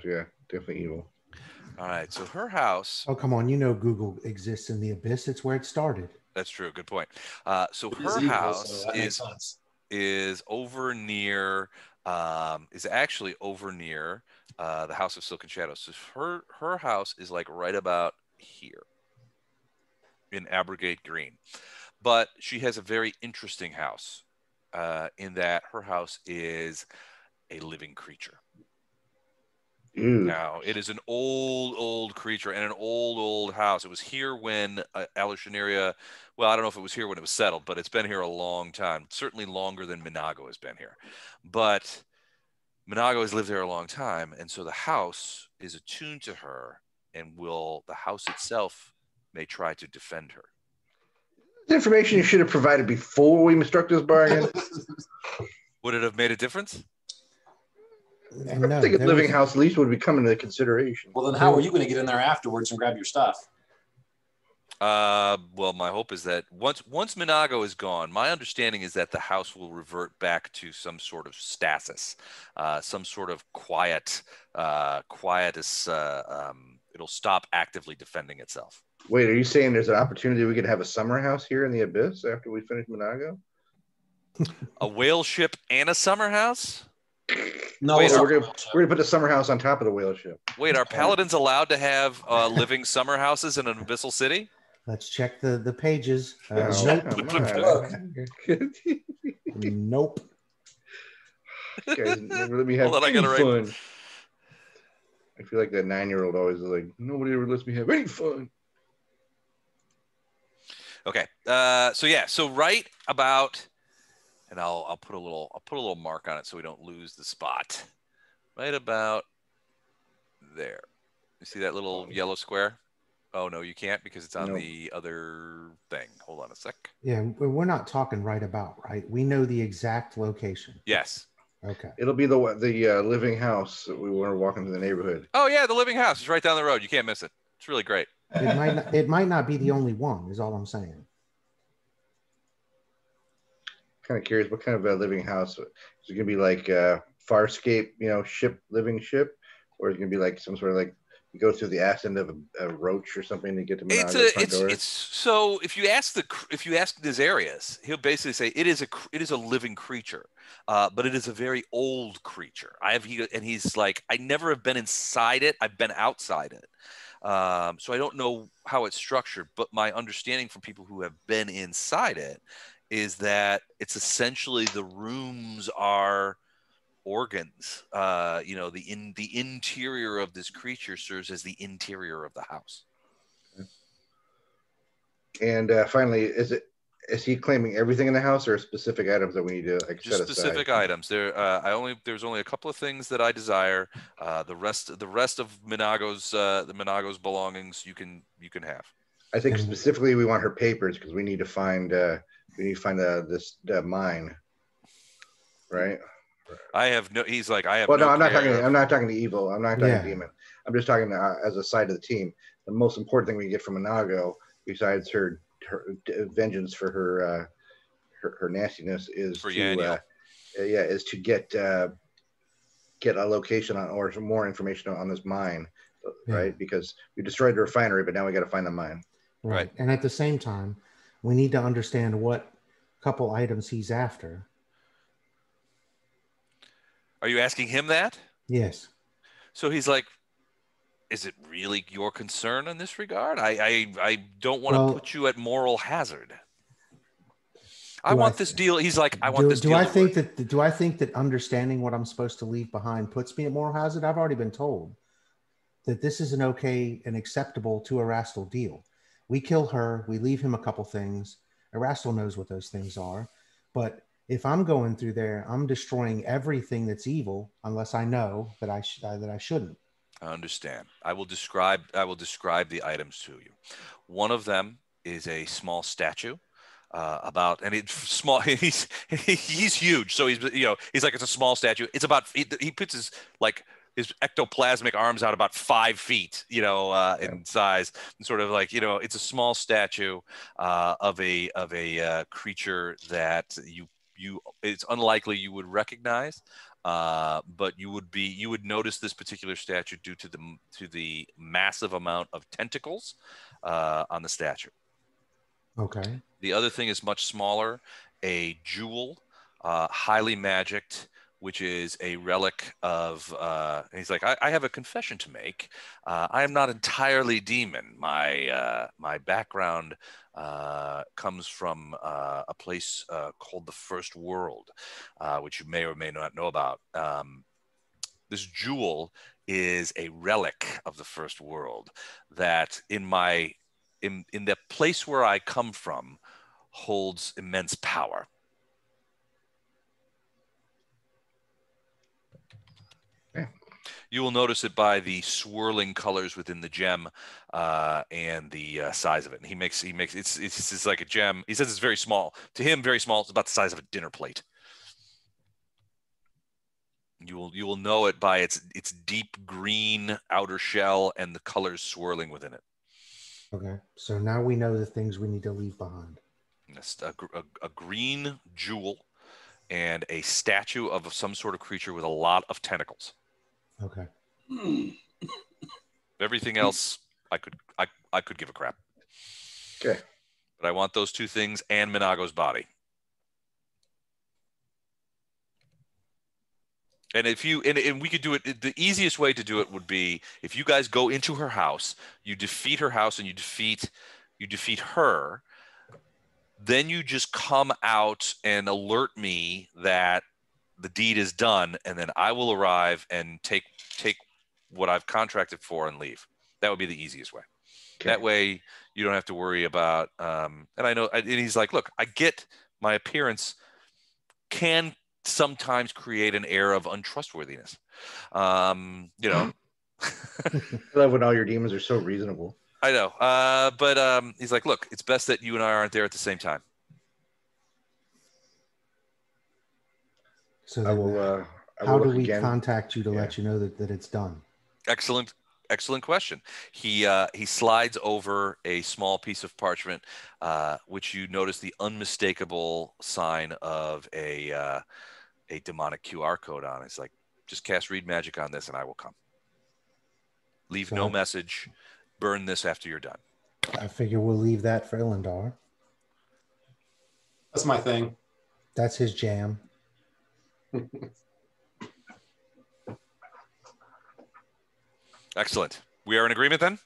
F: yeah, definitely evil.
A: All right, so her house.
E: Oh, come on, Google exists in the abyss. It's where it started.
A: That's true. Good point. So her house is over near. Is actually over near the House of Silken Shadows. So her house is like right about here in Abrogate Green, but she has a very interesting house. In that her house is a living creature. Now, it is an old creature and an old house. It was here when Alusinyrran, well, I don't know if it was here when it was settled, but it's been here a long time, certainly longer than Minago has been here. But Minago has lived there a long time, and so the house is attuned to her, and the house itself may try to defend her.
F: Information you should have provided before we struck this bargain.
A: Would it have made a difference?
F: I think a living house at least would be coming into consideration.
B: Well, then how are you going to get in there afterwards and grab your stuff?
A: Well, my hope is that once Minago is gone, my understanding is that the house will revert back to some sort of stasis, some sort of quietness. It'll stop actively defending itself.
F: Wait, are you saying there's an opportunity we could have a summer house here in the abyss after we finish Minago?
A: A whale ship and a summer house?
F: No, wait, we're gonna put the summer house on top of the whale ship.
A: Wait, are paladins allowed to have living summer houses in an abyssal city?
E: Let's check the pages. Nope.
F: Guys, never let me have any fun. I feel like that 9-year-old always is like, nobody ever lets me have any fun.
A: Okay. So right about, and I'll put a little mark on it so we don't lose the spot. Right about there. You see that little yellow square? Oh no, you can't because it's on the other thing. Hold on a sec.
E: Yeah, we're not talking right about, right? We know the exact location.
A: Yes.
E: Okay.
F: It'll be the living house that we were walking through the neighborhood.
A: Oh yeah, the living house is right down the road. You can't miss it. It's really great.
E: It might not be the only one, is all I'm saying.
F: Kind of curious, what kind of a living house? Is it gonna be like Farscape, living ship, or is it gonna be like some sort of like you go through the ass end of a roach or something to get to
A: it's so if you ask Nazarius, he'll basically say it is a living creature, but it is a very old creature. He's like, I never have been inside it. I've been outside it. So I don't know how it's structured, but my understanding from people who have been inside it is that it's essentially the rooms are organs. The interior of this creature serves as the interior of the house.
F: And finally, is he claiming everything in the house, or specific items that we need to like
A: Just
F: set
A: specific
F: aside?
A: items. There's only a couple of things that I desire. The rest of the Minago's belongings you can have.
F: I think specifically we want her papers because we need to find this mine, right?
A: I have no. He's like I have.
F: Well,
A: no,
F: I'm not
A: care
F: talking.
A: of-
F: I'm not talking to evil. I'm not talking
E: Yeah.
F: demon. I'm just talking as a side of the team. The most important thing we get from Minago, besides her vengeance for her nastiness, is
A: For
F: to
A: Yaniel.
F: is to get a location on or some more information on this mine, right? Because we destroyed the refinery, but now we got to find the mine.
E: Right. And at the same time, we need to understand what couple items he's after.
A: Are you asking him that?
E: Yes.
A: So he's like, is it really your concern in this regard? I don't want to put you at moral hazard. I want this deal. He's like, I want this deal.
E: Do I think that understanding what I'm supposed to leave behind puts me at moral hazard? I've already been told that this is an okay and acceptable to Erastil deal. We kill her, we leave him a couple things. Erastil knows what those things are. But if I'm going through there, I'm destroying everything that's evil unless I know that I shouldn't.
A: I understand. I will describe the items to you. One of them is a small statue. And it's small. He's huge. So he's like, it's a small statue. It's about, he puts his ectoplasmic arms out about 5 feet, in size, and sort of like, it's a small statue of a creature that it's unlikely you would recognize, but you would notice this particular statue due to the massive amount of tentacles on the statue.
E: Okay.
A: The other thing is much smaller, a jewel, highly magicked, which is a relic of, and he's like, I have a confession to make. I am not entirely demon. My background comes from a place called the First World, which you may or may not know about. This jewel is a relic of the First World that in the place where I come from holds immense power.
F: Yeah.
A: You will notice it by the swirling colors within the gem and the size of it. And he makes it's like a gem. He says it's very small. To him, very small. It's about the size of a dinner plate. You will know it by its deep green outer shell and the colors swirling within it.
E: Okay. So now we know the things we need to leave behind.
A: It's a green jewel and a statue of some sort of creature with a lot of tentacles.
E: Okay.
A: Everything else, I could give a crap.
F: Okay.
A: But I want those two things and Minago's body. And and we could do it. The easiest way to do it would be if you guys go into her house, you defeat her house, and you defeat her. Then you just come out and alert me that the deed is done, and then I will arrive and take what I've contracted for and leave. That would be the easiest way. Okay. That way you don't have to worry about. And I know. And he's like, look, I get my appearance can sometimes create an air of untrustworthiness.
F: I love when all your demons are so reasonable.
A: I know. But he's like, look, it's best that you and I aren't there at the same time.
E: So how do we contact you to let you know that it's done?
A: Excellent question. He slides over a small piece of parchment, which you notice the unmistakable sign of a demonic QR code on. It's like, just cast read magic on this and I will come. Leave no message. Burn this after you're done.
E: I figure we'll leave that for Illendar.
B: That's my thing.
E: That's his jam.
A: Excellent. We are in agreement then?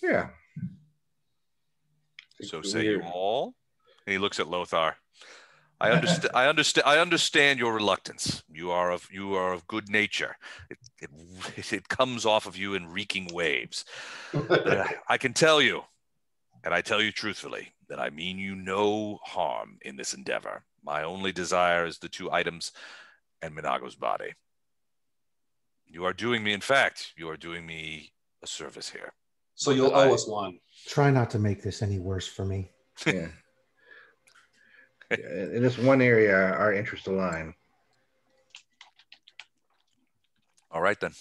F: Yeah.
A: So say you all. And he looks at Lothar. I understand. I understand. I understand your reluctance. You are of good nature. It comes off of you in reeking waves. But I can tell you, and I tell you truthfully, that I mean you no harm in this endeavor. My only desire is the 2 items and Minago's body. You are doing me, in fact, you are doing me a service here.
B: So you'll owe us one.
E: Try not to make this any worse for me.
F: Yeah. In this one area, our interests align.
A: All right, then.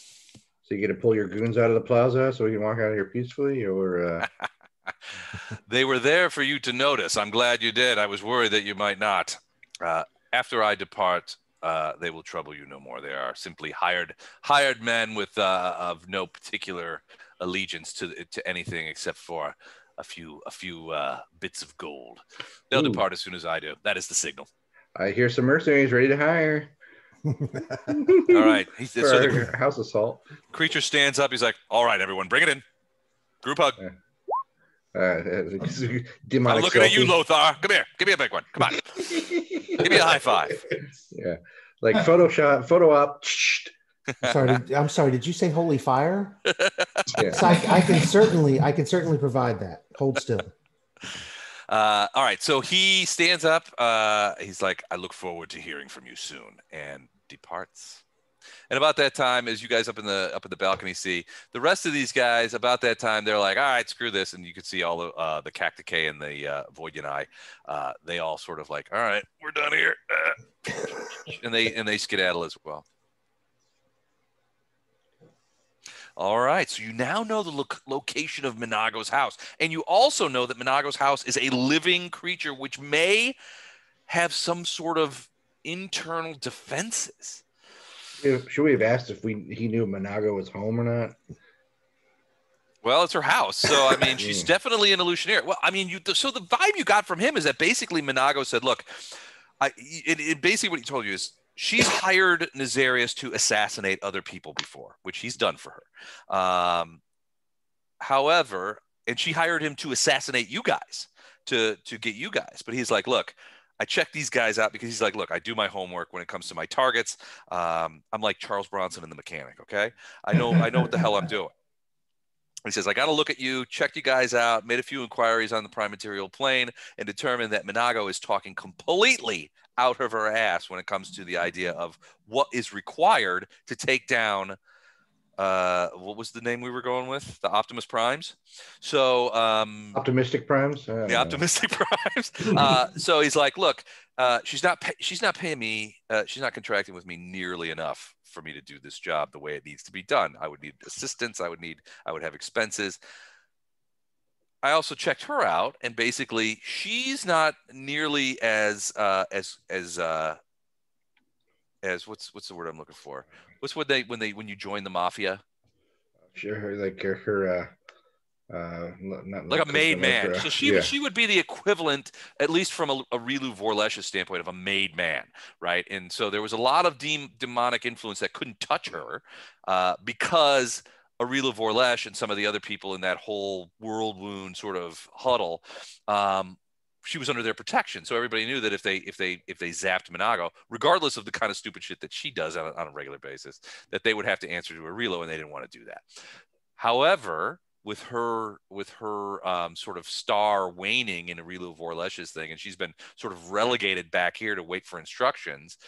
F: So you get to pull your goons out of the plaza so we can walk out of here peacefully, or...
A: They were there for you to notice. I'm glad you did. I was worried that you might not. After I depart, they will trouble you no more. They are simply hired men with of no particular allegiance to anything except for a few bits of gold. They'll depart as soon as I do. That is the signal.
F: I hear some mercenaries ready to hire.
A: All right.
F: So the house assault.
A: Creature stands up. He's like, "All right, everyone, bring it in. Group hug."
F: I'm
A: looking at you, Lothar. Come here. Give me a big one. Come on. Give me a high five.
F: Yeah. Like photo op.
E: I'm sorry. Did you say holy fire?
F: Yeah.
E: So I can certainly provide that. Hold still.
A: All right. So he stands up. He's like, "I look forward to hearing from you soon," and departs. And about that time, as you guys up in the balcony see, the rest of these guys, about that time, they're like, "All right, screw this." And you can see all the Cacticay and the Voidyanai, they all sort of like, "All right, we're done here." And they skedaddle as well. All right, so you now know the location of Minago's house. And you also know that Minago's house is a living creature, which may have some sort of internal defenses.
F: Should we have asked if he knew Minago was home or not?
A: Well, it's her house. So, I mean, she's definitely an Alusinyrran. Well, I mean, so the vibe you got from him is that basically Minago said, look, basically what he told you is, she's hired Nazarius to assassinate other people before, which he's done for her. However, and she hired him to assassinate you guys, to get you guys. But he's like, look, I check these guys out because he's like, look, I do my homework when it comes to my targets. I'm like Charles Bronson in The Mechanic, okay? I know what the hell I'm doing. He says, I got to look at you, checked you guys out, made a few inquiries on the prime material plane, and determined that Minago is talking completely out of her ass when it comes to the idea of what is required to take down, what was the name we were going with? The Optimus Primes. So
F: Optimistic Primes.
A: Yeah, Optimistic Primes. So he's like, look, she's not paying me. She's not contracting with me nearly enough for me to do this job the way it needs to be done. I would need assistance. I would have expenses. I also checked her out, and basically, she's not nearly as what's the word I'm looking for? What's what when you join the mafia?
F: Sure, like her not
A: like a made man.
F: Like,
A: so she would be the equivalent, at least from a Rilu Vorlesh's standpoint, of a made man, right? And so there was a lot of demonic influence that couldn't touch her because Rilu Vorlesh and some of the other people in that whole world wound sort of huddle, she was under their protection. So everybody knew that if they zapped Minago, regardless of the kind of stupid shit that she does on a regular basis, that they would have to answer to Arilo, and they didn't want to do that. However, with her sort of star waning in Rilu Vorlesh's thing, and she's been sort of relegated back here to wait for instructions,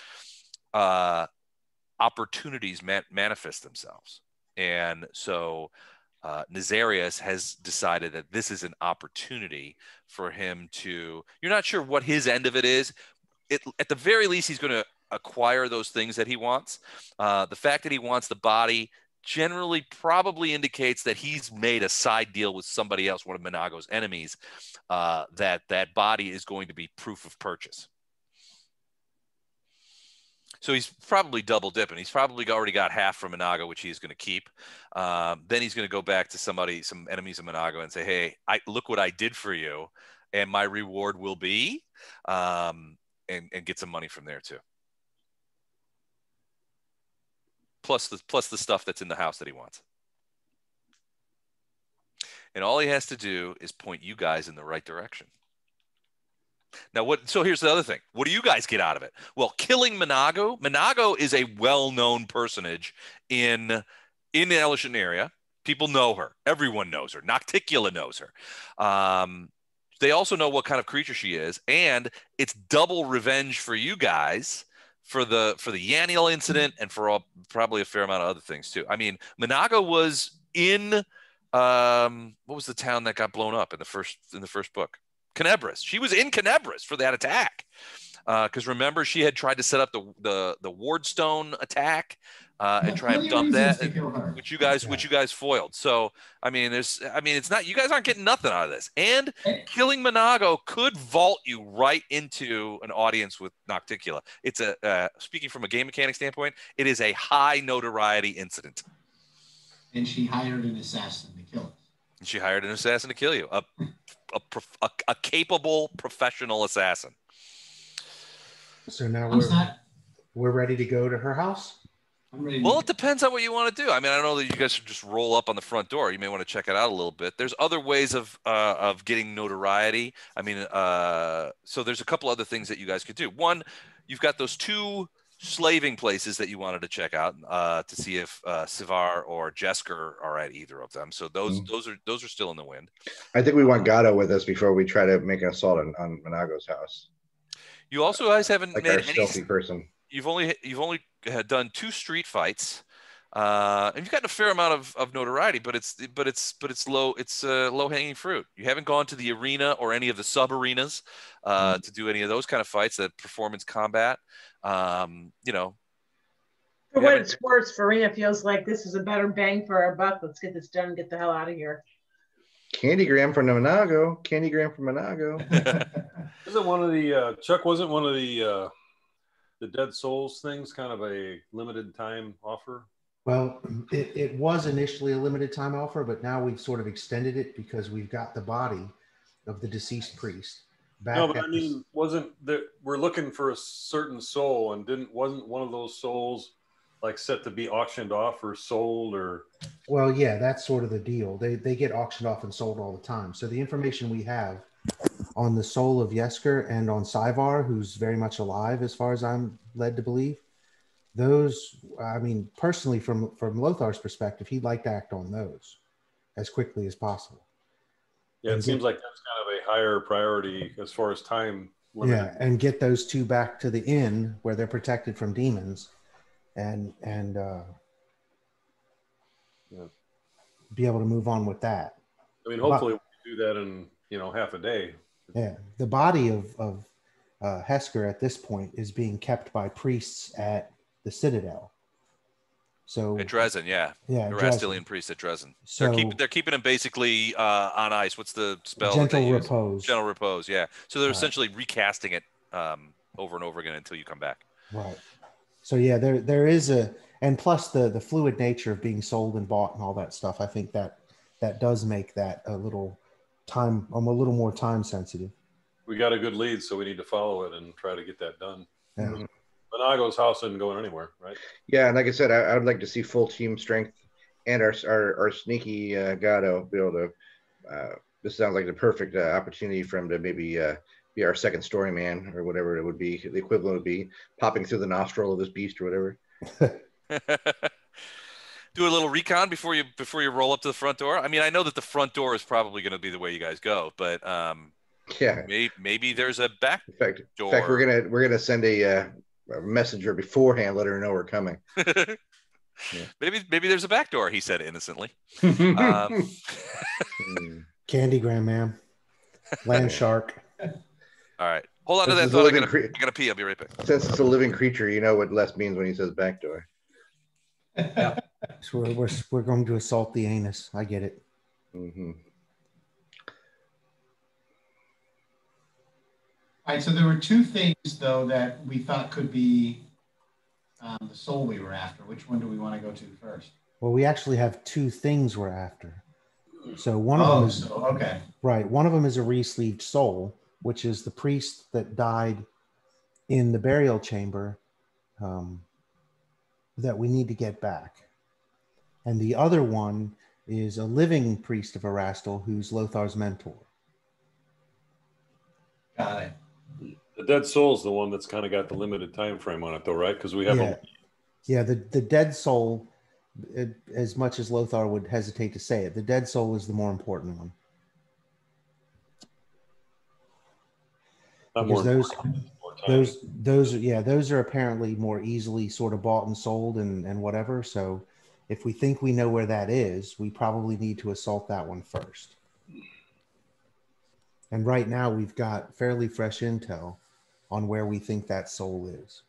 A: opportunities manifest themselves. And so Nazarius has decided that this is an opportunity for him to, you're not sure what his end of it is. At the very least, he's going to acquire those things that he wants. The fact that he wants the body generally probably indicates that he's made a side deal with somebody else, one of Minago's enemies, that body is going to be proof of purchase. So he's probably double dipping. He's probably already got half from Minago, which he's going to keep. Then he's going to go back to some enemies of Minago and say, hey, look what I did for you, and my reward will be, and get some money from there too. Plus the stuff that's in the house that he wants. And all he has to do is point you guys in the right direction. Now, so here's the other thing. What do you guys get out of it? Well, killing Minago. Minago is a well-known personage in the Alusinyrran. People know her. Everyone knows her. Nocticula knows her. They also know what kind of creature she is, and it's double revenge for you guys for the Yaniel incident and for probably a fair amount of other things too. I mean, Minago was in what was the town that got blown up in the first book? Canebras. She was in Canebras for that attack. Because remember, she had tried to set up the Wardstone attack and try and dump that, which you guys foiled. So I mean, it's not, you guys aren't getting nothing out of this. And killing Minago could vault you right into an audience with Nocticula. It's speaking from a game mechanic standpoint, it is a high notoriety incident.
G: And she hired an assassin to kill us.
A: She hired an assassin to kill you, a capable professional assassin.
E: So now we're ready to go to her house?
G: I'm ready.
A: Well, it depends on what you want to do. I mean, I don't know that you guys should just roll up on the front door. You may want to check it out a little bit. There's other ways of getting notoriety. I mean, so there's a couple other things that you guys could do. One, you've got those 2 slaving places that you wanted to check out to see if Sivar or Jesker are at either of them. So those are still in the wind.
F: I think we want Gatto with us before we try to make an assault on Minago's house.
A: You also guys haven't
F: like
A: made
F: our stealthy person.
A: You've only had done 2 street fights, and you've gotten a fair amount of notoriety. But it's low hanging fruit. You haven't gone to the arena or any of the sub arenas to do any of those kind of fights, that performance combat. You know,
D: for what it's worth, Farina feels like this is a better bang for our buck. Let's get this done and get the hell out of here.
F: Candygram for Minago. Candygram for Minago.
C: Isn't one of the Chuck? Wasn't one of the Dead Souls things kind of a limited time offer?
E: Well, it was initially a limited time offer, but now we've sort of extended it because we've got the body of the deceased priest back.
C: No, but I mean, wasn't that we're looking for a certain soul, and wasn't one of those souls like set to be auctioned off or sold or?
E: Well, yeah, that's sort of the deal. They get auctioned off and sold all the time. So the information we have on the soul of Jesker and on Sivar, who's very much alive as far as I'm led to believe, those, I mean, personally from Lothar's perspective, he'd like to act on those as quickly as possible.
C: Yeah, it seems like that's kind of a higher priority as far as time limited.
E: Yeah, and get those 2 back to the inn where they're protected from demons and be able to move on with that.
C: I mean, hopefully we can do that in half a day.
E: Yeah, the body of Jesker at this point is being kept by priests at the Citadel. So
A: at Dresden, yeah, the Rastilian priests at Dresden. So they're keeping him basically on ice. What's the spell?
E: Gentle repose.
A: Gentle repose. Yeah. So they're essentially recasting it over and over again until you come back.
E: Right. So yeah, there is and plus the fluid nature of being sold and bought and all that stuff. I think that does make that a little more time sensitive.
C: We got a good lead, so we need to follow it and try to get that done.
E: Yeah.
C: Minago's house isn't going anywhere, right?
F: Yeah, and like I said, I would like to see full team strength and our sneaky Gatto be able to. This sounds like the perfect opportunity for him to maybe be our second story man or whatever it would be. The equivalent would be popping through the nostril of this beast or whatever.
A: Do a little recon before you roll up to the front door. I mean, I know that the front door is probably going to be the way you guys go, but
F: yeah,
A: maybe there's a back door.
F: In fact, we're gonna send a messenger beforehand, let her know we're coming.
A: Yeah. Maybe there's a back door, he said innocently.
E: Candygram, ma'am. Land shark.
A: All right. Hold on to that thought. I'm gonna pee. I'll be right back.
F: Since it's a living creature, you know what Les means when he says back door.
E: Yeah. So we're going to assault the anus. I get it.
F: Mm-hmm.
G: All right, so there were 2 things, though, that we thought could be the soul we were after. Which one do we want to go to first?
E: Well, we actually have 2 things we're after. So one of them is
G: okay.
E: Right. One of them is a re-sleeved soul, which is the priest that died in the burial chamber that we need to get back. And the other one is a living priest of Erastil who's Lothar's mentor.
G: Got it.
C: The Dead Soul's the one that's kind of got the limited time frame on it, though, right? Because we have
E: the Dead Soul, as much as Lothar would hesitate to say it, the Dead Soul is the more important one. Because those are apparently more easily sort of bought and sold and whatever. So if we think we know where that is, we probably need to assault that one first. And right now we've got fairly fresh intel on where we think that soul is.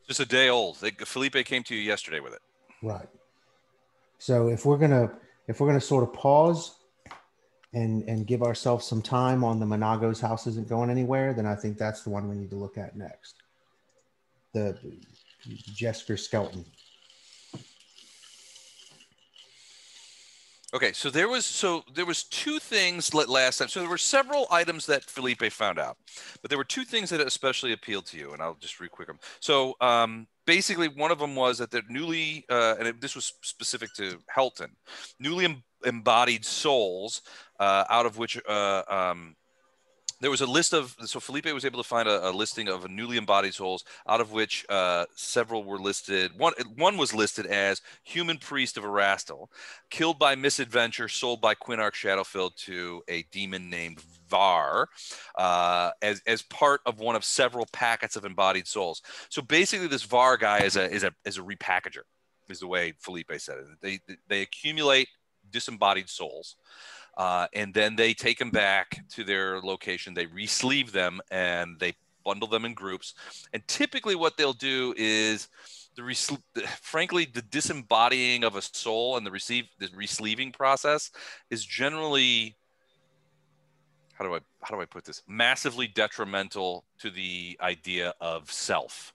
A: Just a day old. Felipe came to you yesterday with it.
E: Right. So if we're gonna sort of pause and give ourselves some time on the Monago's house isn't going anywhere, then I think that's the one we need to look at next. The Jesker skeleton.
A: Okay, so there was two things last time. So there were several items that Felipe found out, but there were two things that especially appealed to you, and I'll just real quick them. So basically, one of them was that the newly, this was specific to Helton, newly embodied souls, out of which there was a list of, so Felipe was able to find a listing of newly embodied souls, out of which several were listed. One was listed as human priest of Erastil, killed by misadventure, sold by Quinarch Shadowfield to a demon named Var, as part of one of several packets of embodied souls. So basically, this Var guy is a repackager, is the way Felipe said it. They accumulate disembodied souls. And then they take them back to their location. They re-sleeve them and they bundle them in groups. And typically what they'll do is, frankly, the disembodying of a soul and the re-sleeving process is generally, how do I put this? Massively detrimental to the idea of self.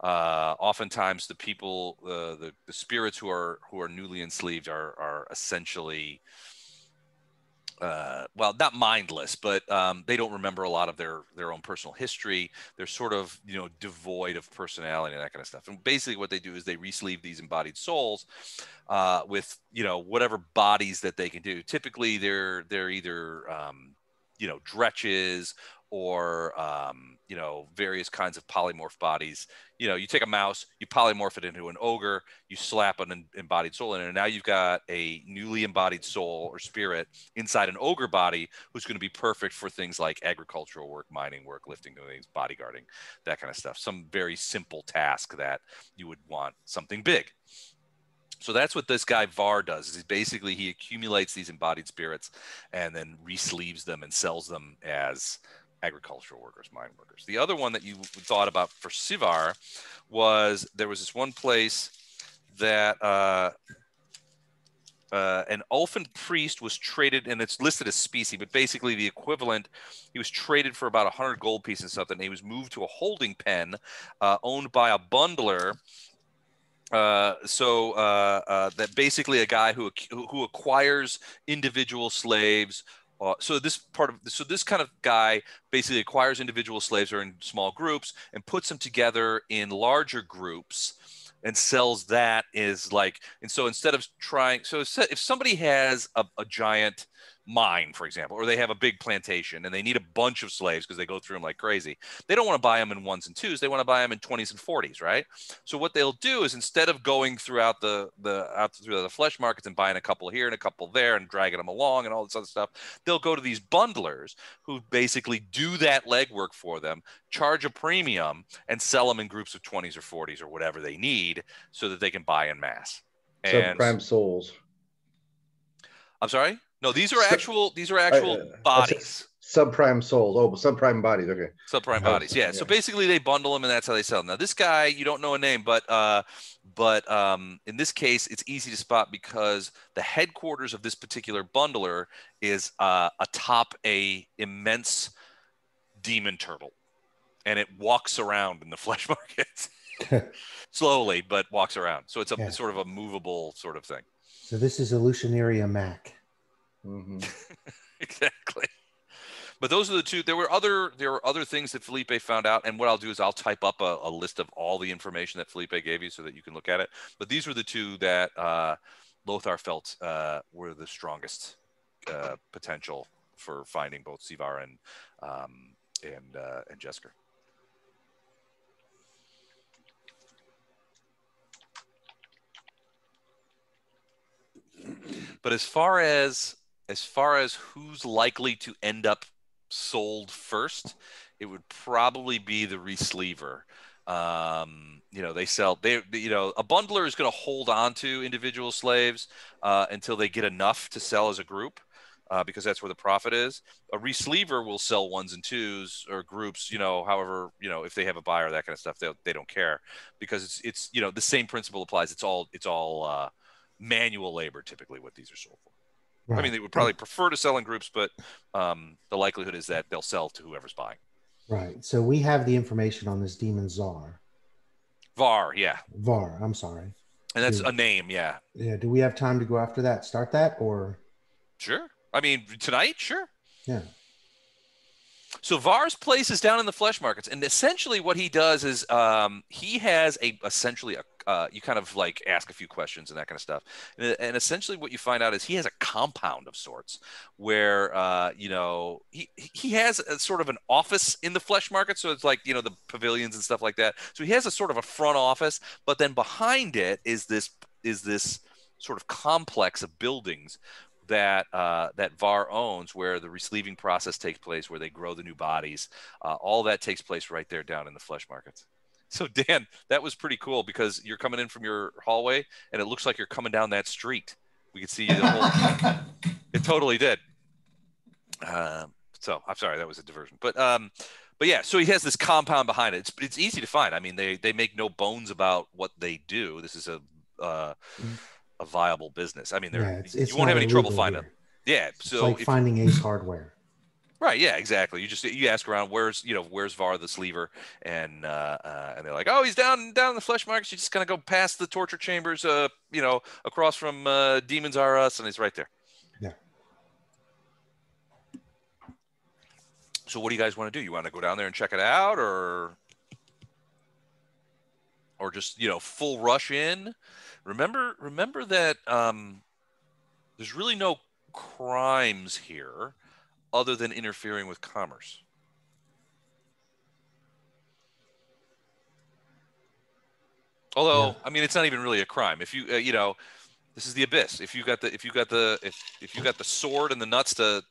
A: Oftentimes the people, the spirits who are newly enslaved are essentially, well, not mindless, but they don't remember a lot of their own personal history. They're sort of, devoid of personality and that kind of stuff. And basically what they do is they re-sleeve these embodied souls with, whatever bodies that they can do. Typically they're either, dretches or, various kinds of polymorph bodies. You take a mouse, you polymorph it into an ogre, you slap an embodied soul in it, and now you've got a newly embodied soul or spirit inside an ogre body who's going to be perfect for things like agricultural work, mining work, lifting things, bodyguarding, that kind of stuff. Some very simple task that you would want something big. So that's what this guy Var does. Is basically he accumulates these embodied spirits and then re-sleeves them and sells them as agricultural workers, mine workers. The other one that you thought about for Sivar was there was this one place that an elfin priest was traded, and it's listed as specie, but basically the equivalent, he was traded for about 100 gold pieces and something. And he was moved to a holding pen owned by a bundler. That basically a guy who acquires individual slaves. So this kind of guy basically acquires individual slaves or in small groups and puts them together in larger groups and sells that as like, and so instead of trying, so if somebody has a giant mine, for example, or they have a big plantation and they need a bunch of slaves because they go through them like crazy, they don't want to buy them in ones and twos. They want to buy them in 20s and 40s, right? So what they'll do is instead of going throughout through the flesh markets and buying a couple here and a couple there and dragging them along and all this other stuff, they'll go to these bundlers who basically do that legwork for them, charge a premium, and sell them in groups of 20s or 40s or whatever they need so that they can buy in mass.
F: Subprime souls.
A: I'm sorry? No, these are actual bodies.
F: Subprime souls. Oh, subprime bodies. Okay.
A: Subprime bodies. Yeah. So basically they bundle them and that's how they sell them. Now this guy, you don't know a name, but in this case, it's easy to spot because the headquarters of this particular bundler is atop a immense demon turtle, and it walks around in the flesh market slowly, but walks around. So it's sort of a movable sort of thing.
E: So this is Alusinyrran Mac.
F: Mm-hmm.
A: Exactly. But those are the two. There were other things that Felipe found out, and what I'll do is I'll type up a list of all the information that Felipe gave you so that you can look at it. But these were the two that Lothar felt were the strongest potential for finding both Sivar and Jesker. But as far as who's likely to end up sold first, it would probably be the resleever. They sell. A bundler is going to hold on to individual slaves until they get enough to sell as a group, because that's where the profit is. A resleever will sell ones and twos or groups. However, if they have a buyer, that kind of stuff, they don't care, because it's the same principle applies. It's all manual labor, typically, what these are sold for. Right. I mean, they would probably prefer to sell in groups, but the likelihood is that they'll sell to whoever's buying.
E: Right. So we have the information on this demon Czar.
A: Var, yeah.
E: Var, I'm sorry.
A: And that's a name, yeah.
E: Yeah. Do we have time to go after that? Start that, or?
A: Sure. I mean, tonight, sure.
E: Yeah.
A: So Var's place is down in the flesh markets, and essentially what he does is he has essentially you kind of like ask a few questions and that kind of stuff, and essentially what you find out is he has a compound of sorts where he has a sort of an office in the flesh market, so it's like the pavilions and stuff like that. So he has a sort of a front office, but then behind it is this sort of complex of buildings that Var owns, where the resleeving process takes place, where they grow the new bodies. All that takes place right there down in the flesh markets. So Dan, that was pretty cool, because you're coming in from your hallway and it looks like you're coming down that street. We could see the whole. It totally did. So I'm sorry, that was a diversion, but yeah. So he has this compound behind it. It's easy to find. I mean, they make no bones about what they do. This is a viable business. I mean, you won't have any trouble finding them. Yeah, so
E: it's like finding Ace Hardware.
A: Right. Yeah. Exactly. You ask around, where's Var the sleever, and they're like, oh, he's down in the flesh markets. You just kind of go past the torture chambers, across from Demons R Us, and he's right there.
E: Yeah.
A: So what do you guys want to do? You want to go down there and check it out, or just full rush in? Remember that there's really no crimes here other than interfering with commerce. Although, yeah. I mean, it's not even really a crime. If you this is the Abyss. If you got the sword and the nuts to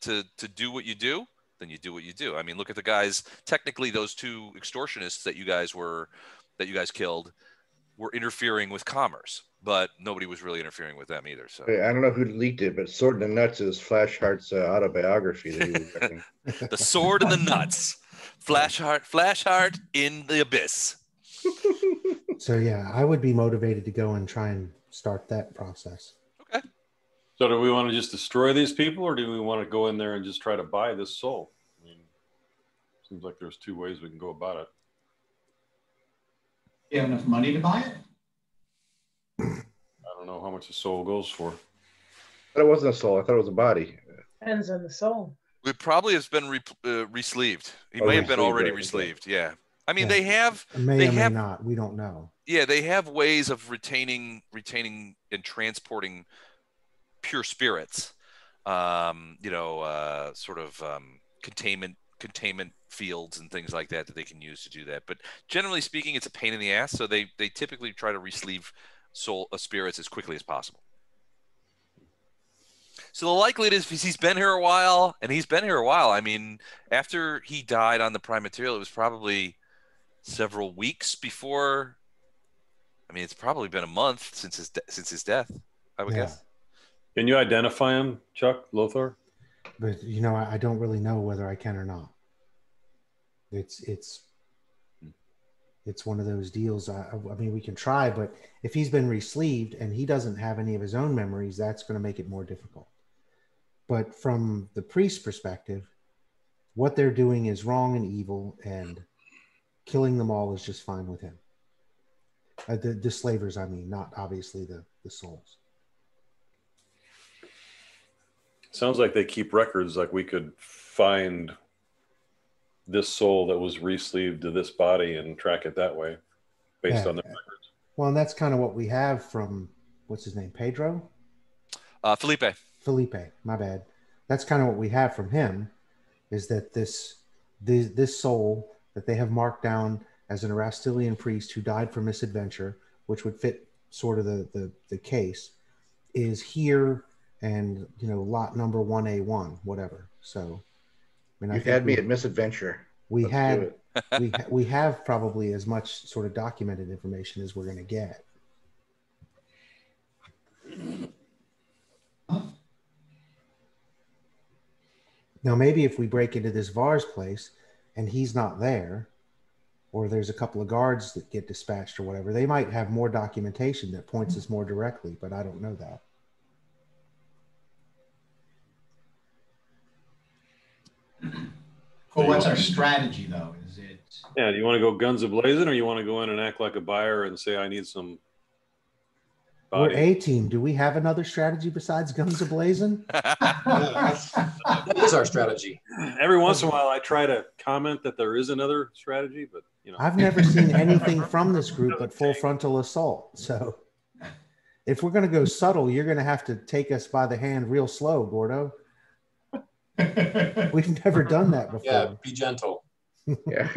A: do what you do, then you do what you do. I mean, look at the guys. Technically, those two extortionists that you guys killed were interfering with commerce, but nobody was really interfering with them either. So
F: I don't know who leaked it, but Sword and the Nuts is Flashheart's autobiography that he was writing.
A: The Sword and the Nuts, Flashheart in the Abyss.
E: So yeah, I would be motivated to go and try and start that process.
A: Okay.
C: So do we want to just destroy these people, or do we want to go in there and just try to buy this soul? I mean, seems like there's two ways we can go about it.
G: You have enough money to buy it?
C: I don't know how much a soul goes for.
F: But it wasn't a soul. I thought it was a body.
D: Depends on the soul.
A: It probably has been resleeved. He may have been already resleeved. Yeah. I mean, they have.
E: May not. We don't know.
A: Yeah, they have ways of retaining and transporting pure spirits. Sort of containment fields and things like that they can use to do that. But generally speaking, it's a pain in the ass. So they typically try to resleeve spirits as quickly as possible. So the likelihood is he's been here a while, and he's been here a while. I mean, after he died on the Prime Material, it was probably several weeks before. I mean, it's probably been a month since his death, I would guess.
C: Can you identify him, Chuck, Lothar?
E: But I don't really know whether I can or not. It's one of those deals. I mean, we can try, but if he's been resleeved and he doesn't have any of his own memories, that's going to make it more difficult. But from the priest's perspective, what they're doing is wrong and evil, and killing them all is just fine with him. The slavers, I mean, not obviously the souls.
C: Sounds like they keep records. Like we could find this soul that was resleeved to this body and track it that way based on the records.
E: Well, and that's kind of what we have from, what's his name, Pedro?
A: Felipe,
E: my bad. That's kind of what we have from him, is that this this soul that they have marked down as an Erastilian priest who died for misadventure, which would fit sort of the case, is here, and lot number 1A1, whatever. So, I mean,
F: you had me at misadventure.
E: We have probably as much sort of documented information as we're going to get. Now, maybe if we break into this Var's place and he's not there, or there's a couple of guards that get dispatched or whatever, they might have more documentation that points us more directly, but I don't know that.
G: Well, what's our strategy, though? Is it?
C: Yeah, do you want to go guns a-blazing, or you want to go in and act like a buyer and say, I need some body?
E: We're A-team. Do we have another strategy besides guns a-blazing?
B: That is our strategy.
C: Every once in a while, I try to comment that there is another strategy, but,
E: I've never seen anything from this group but full frontal assault. So if we're going to go subtle, you're going to have to take us by the hand real slow, Gordo. We've never done that before.
B: Yeah, be gentle.
F: Yeah,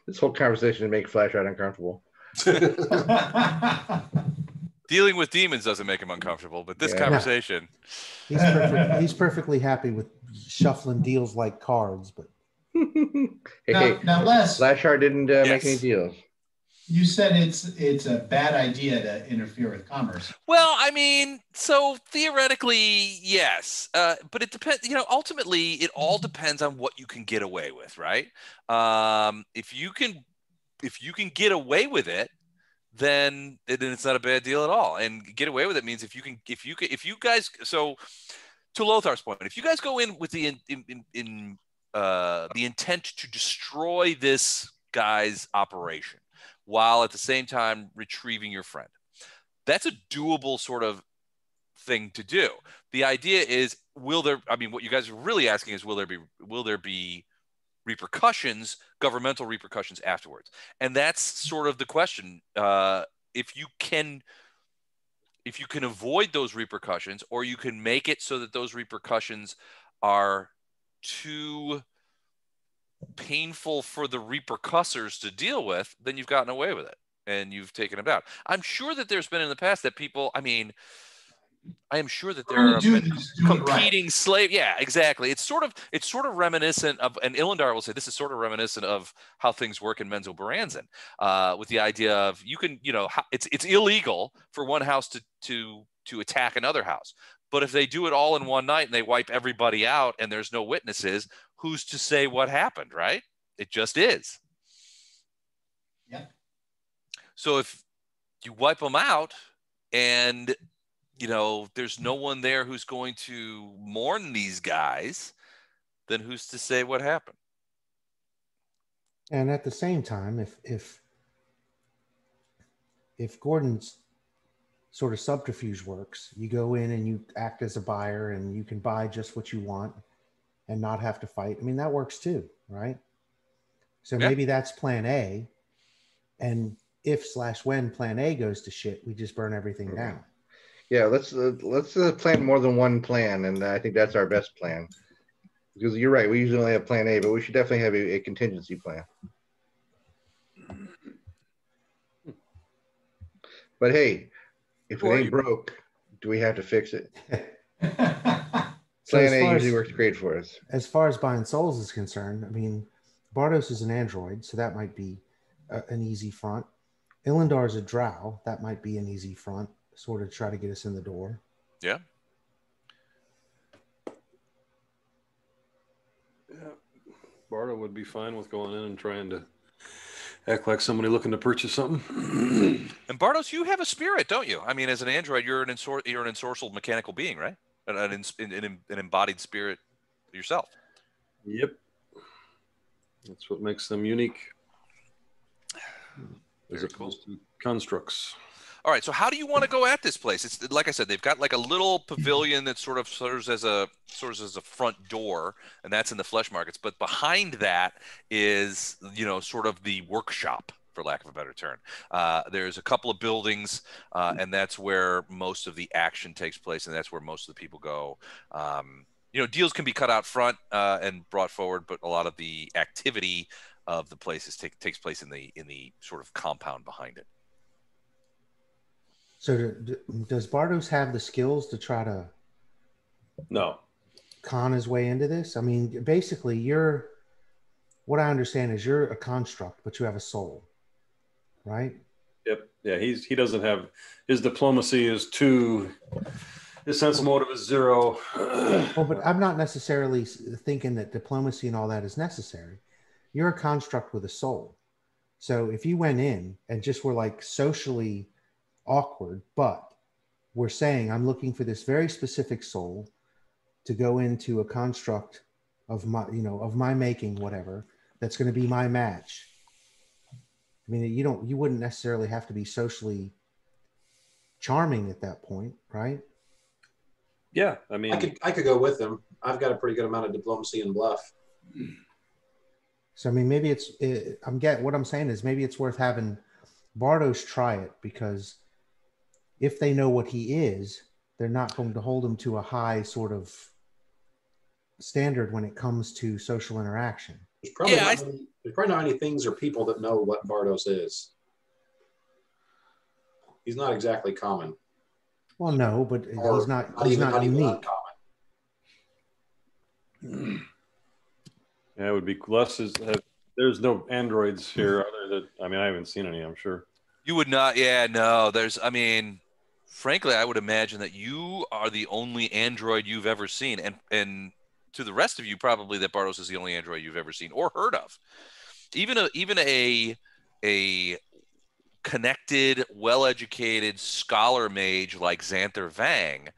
F: this whole conversation make Flashlight uncomfortable.
A: Dealing with demons doesn't make him uncomfortable, but this conversation.
E: He's perfectly happy with shuffling deals like cards, but.
G: Now, Les,
F: Flashheart didn't make any deals.
G: You said it's a bad idea to interfere with commerce.
A: Well, I mean, so theoretically, yes, but it depends. Ultimately, it all depends on what you can get away with, right? If you can get away with it, then it's not a bad deal at all. And get away with it means if you guys. So, to Lothar's point, if you guys go in with the intent to destroy this guy's operation, while at the same time retrieving your friend, that's a doable sort of thing to do. The idea is, what you guys are really asking is, will there be repercussions, governmental repercussions afterwards? And that's sort of the question. If you can avoid those repercussions, or you can make it so that those repercussions are too painful for the repercussors to deal with, then you've gotten away with it and you've taken them down. I'm sure that there's been in the past that people, I am sure that there are competing slave. Yeah, exactly. It's sort of reminiscent of, and Illendar will say this is sort of reminiscent of how things work in Menzoberranzan, with the idea of it's illegal for one house to attack another house. But if they do it all in one night and they wipe everybody out and there's no witnesses, who's to say what happened, right? It just is.
G: Yeah.
A: So if you wipe them out and, there's no one there who's going to mourn these guys, then who's to say what happened?
E: And at the same time, if Gordon's sort of subterfuge works, you go in and you act as a buyer and you can buy just what you want and not have to fight. I mean, that works too, right? So maybe that's plan A. And if/when plan A goes to shit, we just burn everything down.
F: Yeah, let's plan more than one plan, and I think that's our best plan. Because you're right, we usually only have plan A, but we should definitely have a contingency plan. But hey, if it ain't broke, do we have to fix it? Plan A usually works great for us.
E: As far as buying souls is concerned, I mean, Bardos is an android, so that might be an easy front. Illendar's a drow, that might be an easy front, sort of try to get us in the door.
A: Yeah.
C: Bardo would be fine with going in and trying to act like somebody looking to purchase something.
A: And Bardos, you have a spirit, don't you? I mean, as an android, you're an ensorcelled mechanical being, right? An embodied spirit yourself.
C: Yep. That's what makes them unique. As opposed to constructs.
A: All right, so how do you want to go at this place? It's like I said, they've got like a little pavilion that sort of serves as a front door, and that's in the flesh markets. But behind that is, sort of the workshop, for lack of a better term. There's a couple of buildings, and that's where most of the action takes place, and that's where most of the people go. deals can be cut out front and brought forward, but a lot of the activity of the place takes place in the sort of compound behind it.
E: So does Bardos have the skills to try to con his way into this? I mean, basically, what I understand is you're a construct, but you have a soul, right?
C: Yep. Yeah, he doesn't have, his diplomacy is 2, his sense of motive is 0.
E: Well, but I'm not necessarily thinking that diplomacy and all that is necessary. You're a construct with a soul. So if you went in and just were like socially awkward, but we're saying I'm looking for this very specific soul to go into a construct of my making, whatever, that's going to be my match. I mean, you wouldn't necessarily have to be socially charming at that point, right?
C: Yeah, I mean,
B: I could go with him. I've got a pretty good amount of diplomacy and bluff.
E: So I mean, maybe what I'm saying is maybe it's worth having Bardos try it, because if they know what he is, they're not going to hold him to a high sort of standard when it comes to social interaction.
B: There's probably not any things or people that know what Bardos is. He's not exactly common.
E: Well, no, but he's not unique.
C: Yeah, it would be less. There's no androids here other than, I mean, I haven't seen any, I'm sure.
A: You would not. Yeah, no. I mean, frankly, I would imagine that you are the only android you've ever seen, and to the rest of you, probably that Bardos is the only android you've ever seen or heard of. Even a connected, well-educated scholar mage like Xanther Vang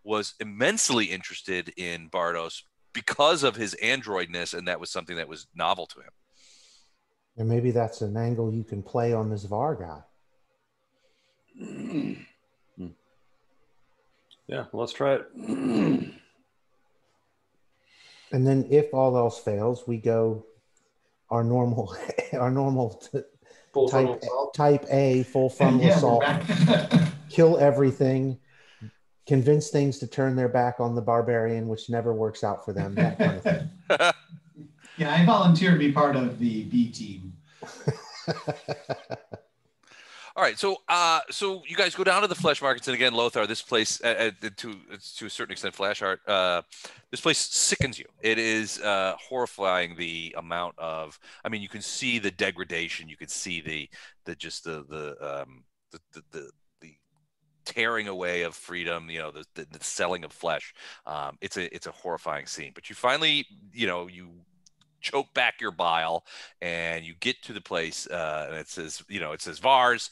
A: was immensely interested in Bardos because of his androidness, and that was something that was novel to him.
E: And maybe that's an angle you can play on this VAR guy.
C: Yeah, let's try it.
E: And then if all else fails, we go our normal type A, full frontal assault, kill everything, convince things to turn their back on the barbarian, which never works out for them, that kind of thing.
G: Yeah, I volunteer to be part of the B team.
A: All right, so you guys go down to the flesh markets, and again, Lothar, this place, to a certain extent, flash art, this place sickens you. It is horrifying, the amount of. I mean, you can see the degradation. You can see the tearing away of freedom. The selling of flesh. It's a horrifying scene. But you finally, you choke back your bile, and you get to the place, and it says Vars,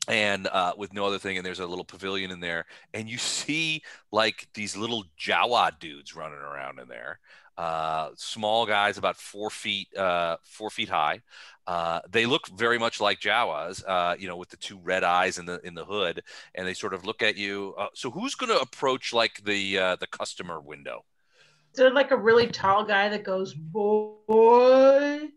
A: and with no other thing, and there's a little pavilion in there, and you see like these little Jawa dudes running around in there, small guys about 4 feet high. They look very much like Jawas, with the 2 red eyes in the hood, and they sort of look at you. So who's going to approach like the customer window?
D: Is there like a really tall guy that goes, boy?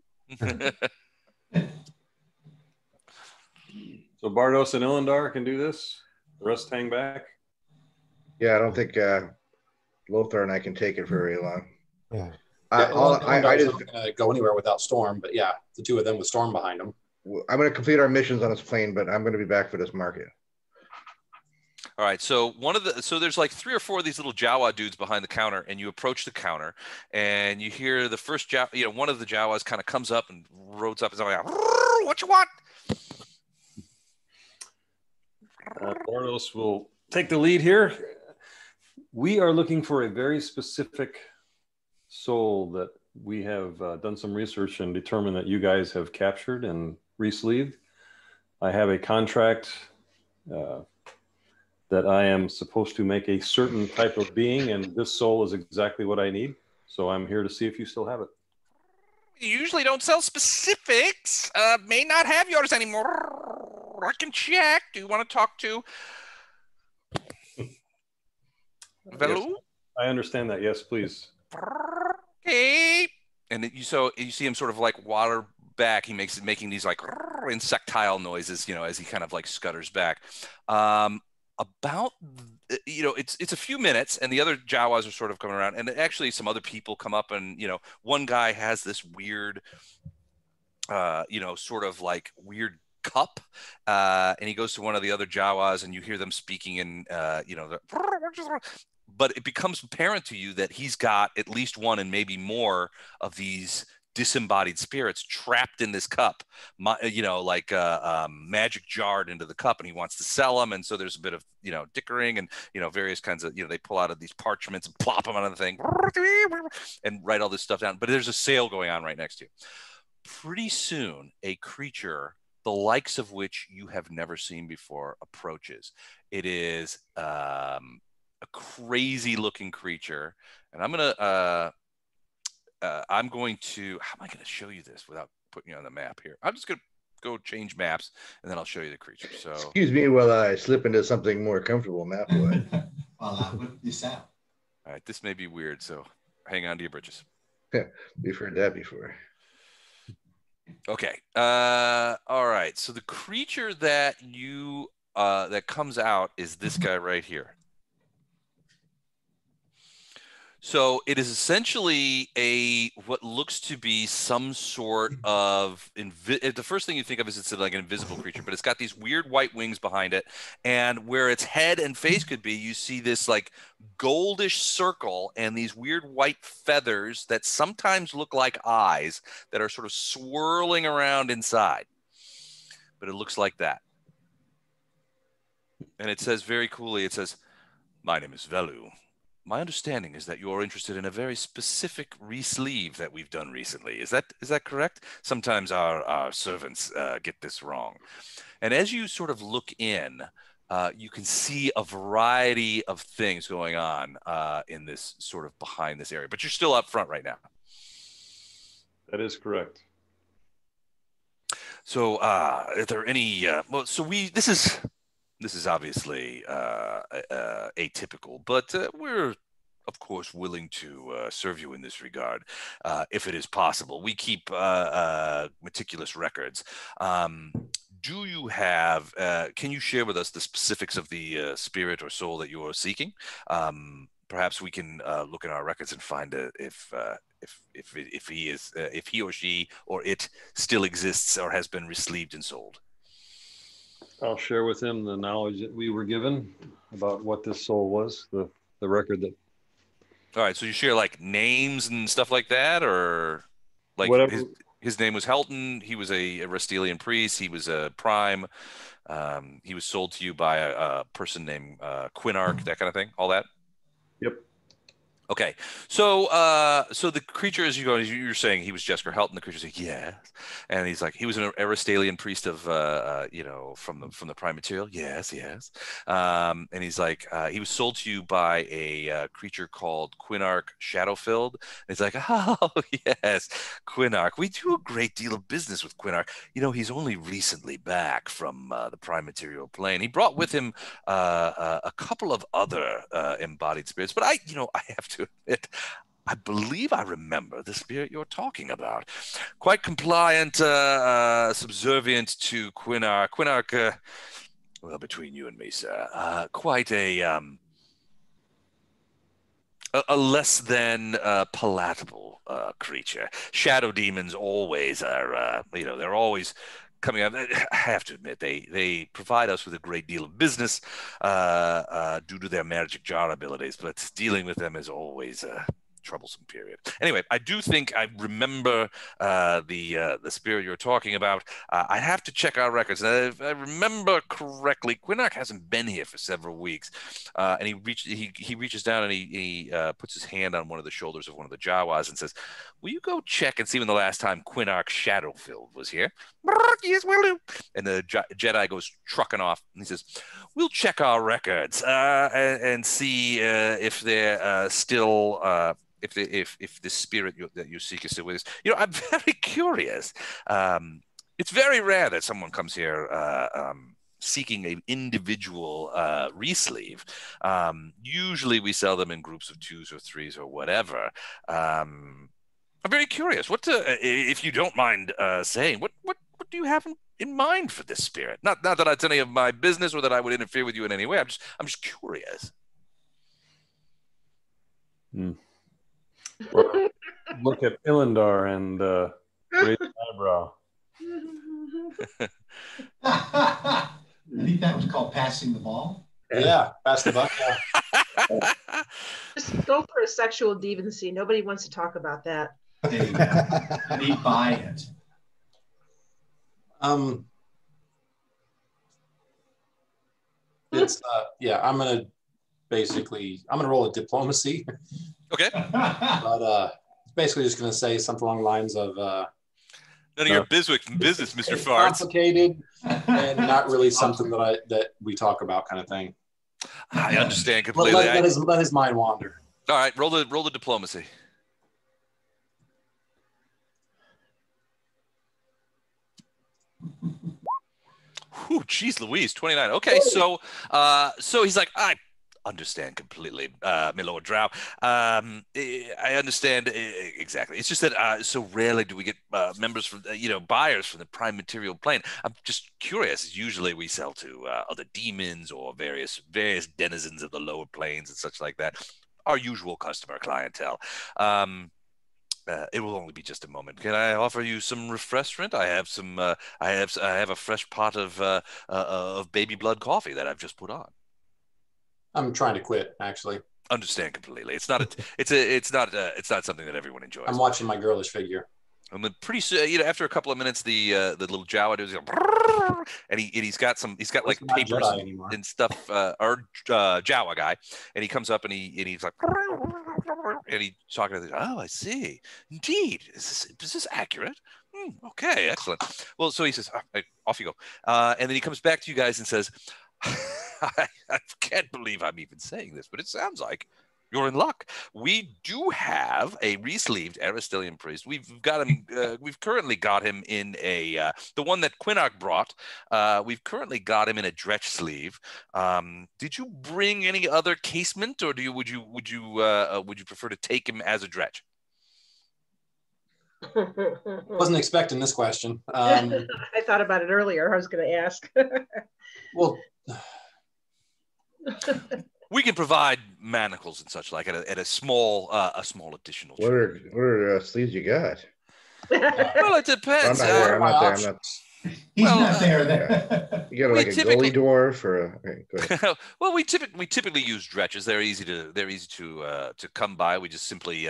C: So Bardos and Illendar can do this? The rest hang back?
F: Yeah, I don't think Lothar and I can take it very long.
E: Yeah.
B: I just go anywhere without Storm, but yeah, the 2 of them with Storm behind them.
F: I'm going to complete our missions on this plane, but I'm going to be back for this market.
A: All right, so there's like 3 or 4 of these little Jawa dudes behind the counter, and you approach the counter, and you hear the first one of the Jawas kind of comes up and roads up and says, like, "What you want?"
C: Bardos will take the lead here. We are looking for a very specific soul that we have done some research and determined that you guys have captured and re-sleeved. I have a contract that I am supposed to make a certain type of being, and this soul is exactly what I need. So I'm here to see if you still have it.
A: You usually don't sell specifics. May not have yours anymore. I can check. Do you want to talk to Velu?
C: Yes, I understand that. Yes, please.
A: Okay. And you see him sort of like water back. He making these like insectile noises, as he kind of like scutters back. it's a few minutes, and the other Jawas are sort of coming around, and actually some other people come up, and one guy has this weird, sort of like weird cup, and he goes to one of the other Jawas, and you hear them speaking in, but it becomes apparent to you that he's got at least one and maybe more of these disembodied spirits trapped in this cup, magic jarred into the cup, and he wants to sell them. And so there's a bit of dickering and various kinds of they pull out of these parchments and plop them on the thing and write all this stuff down. But there's a sale going on right next to you. Pretty soon, a creature the likes of which you have never seen before approaches. It is a crazy looking creature, and I'm going to, how am I going to show you this without putting you on the map here? I'm just going to go change maps, and then I'll show you the creature. So
F: excuse me while I slip into something more comfortable map-wise.
G: Whip this out.
A: All right, this may be weird, so hang on to your britches.
F: We've heard that before.
A: Okay. All right. So the creature that that comes out is this guy right here. So it is essentially what looks to be some sort of the first thing you think of is it's like an invisible creature, but it's got these weird white wings behind it, and where its head and face could be, you see this like goldish circle and these weird white feathers that sometimes look like eyes that are sort of swirling around inside. But it looks like that. And it says very coolly, it says, "My name is Velu. My understanding is that you're interested in a very specific re-sleeve that we've done recently. Is that correct? Sometimes our servants get this wrong." And as you sort of look in, you can see a variety of things going on in this sort of behind this area. But you're still up front right now.
C: That is correct.
A: So are there any this is obviously atypical, but we're, of course, willing to serve you in this regard, if it is possible. We keep meticulous records. Do you have, can you share with us the specifics of the spirit or soul that you are seeking? Perhaps we can look in our records and find if he or she or it still exists or has been re-sleeved and sold.
C: I'll share with him the knowledge that we were given about what this soul was, the record that.
A: All right, so you share like names and stuff like that, or like
C: whatever.
A: His name was Helton. He was a Restelian priest. He was a prime. He was sold to you by a person named Quinarch, that kind of thing. All that.
C: Yep.
A: Okay, so so the creature, as you're saying, he was Jesker Helton. The creature's like, yes, and he's like, he was an Aristalian priest of from the prime material, yes, and he's like, he was sold to you by a creature called Quinarch Shadowfilled. And he's like, oh yes, Quinarch, we do a great deal of business with Quinarch. He's only recently back from the prime material plane. He brought with him a couple of other embodied spirits, but I have to admit, I believe I remember the spirit you're talking about. Quite compliant, subservient to Quinarch. Quinarch, well, between you and me, sir, quite a less than palatable creature. Shadow demons always are, they're always coming up. I have to admit, they provide us with a great deal of business due to their magic jar abilities, but dealing with them is always a troublesome period. Anyway, I do think I remember the spirit you're talking about. I have to check our records. And if I remember correctly, Quinarch hasn't been here for several weeks, and he reaches down and he puts his hand on one of the shoulders of one of the Jawas and says, "Will you go check and see when the last time Quinarch Shadowfilled was here?" "Yes, will do." And the Jedi goes trucking off, and he says, "We'll check our records and see if they're still." If the spirit that you seek is still with us. I'm very curious. It's very rare that someone comes here seeking an individual re-sleeve. Usually we sell them in groups of 2s or 3s or whatever. I'm very curious. If you don't mind saying, what do you have in mind for this spirit? Not that it's any of my business or that I would interfere with you in any way. I'm just curious.
C: Or look at Ilindar and raise an eyebrow.
G: I think that was called passing the ball.
B: Yeah, pass the buck. Yeah.
D: Just go for a sexual deviancy. Nobody wants to talk about that.
G: There you go. Be by it.
B: It's I'm gonna roll a diplomacy.
A: Okay.
B: But it's basically just gonna say something along the lines of
A: none of your business, Mr.
B: It's
A: Farts.
B: complicated and not really something that we talk about, kind of thing.
A: I understand completely.
B: Let his mind wander.
A: All right, roll the diplomacy. Whew, geez Louise, 29. Okay, so he's like, I understand completely, my Lord Drow. I understand exactly. It's just that so rarely do we get members from, buyers from the prime material plane. I'm just curious. Usually we sell to other demons or various denizens of the lower planes and such like that. Our usual customer clientele. It will only be just a moment. Can I offer you some refreshment? I have some. I have a fresh pot of baby blood coffee that I've just put on.
B: I'm trying to quit, actually.
A: Understand completely. It's not something that everyone enjoys.
B: I'm watching my girlish figure.
A: And then pretty soon, after a couple of minutes, the little Jawa dude's going, and he's got like papers and stuff, or Jawa guy, and he comes up and he's like, and he's talking to the, oh, I see, indeed, is this accurate? Okay, excellent. Well, so he says, off you go, and then he comes back to you guys and says, I can't believe I'm even saying this, but it sounds like you're in luck. We do have a re-sleeved Aristelian priest. We've got him. We've currently got him in the one that Quinarch brought. We've currently got him in a dretch sleeve. Did you bring any other casement, or would you prefer to take him as a dretch?
B: Wasn't expecting this question.
D: I thought about it earlier. I was going to ask.
B: Well.
A: We can provide manacles and such like at a small additional.
F: What are sleeves you got?
A: Well, it depends.
F: I'm not there.
G: He's not there.
F: You got like a gully dwarf or
A: well, we typically use dretches. They're easy to come by. We just simply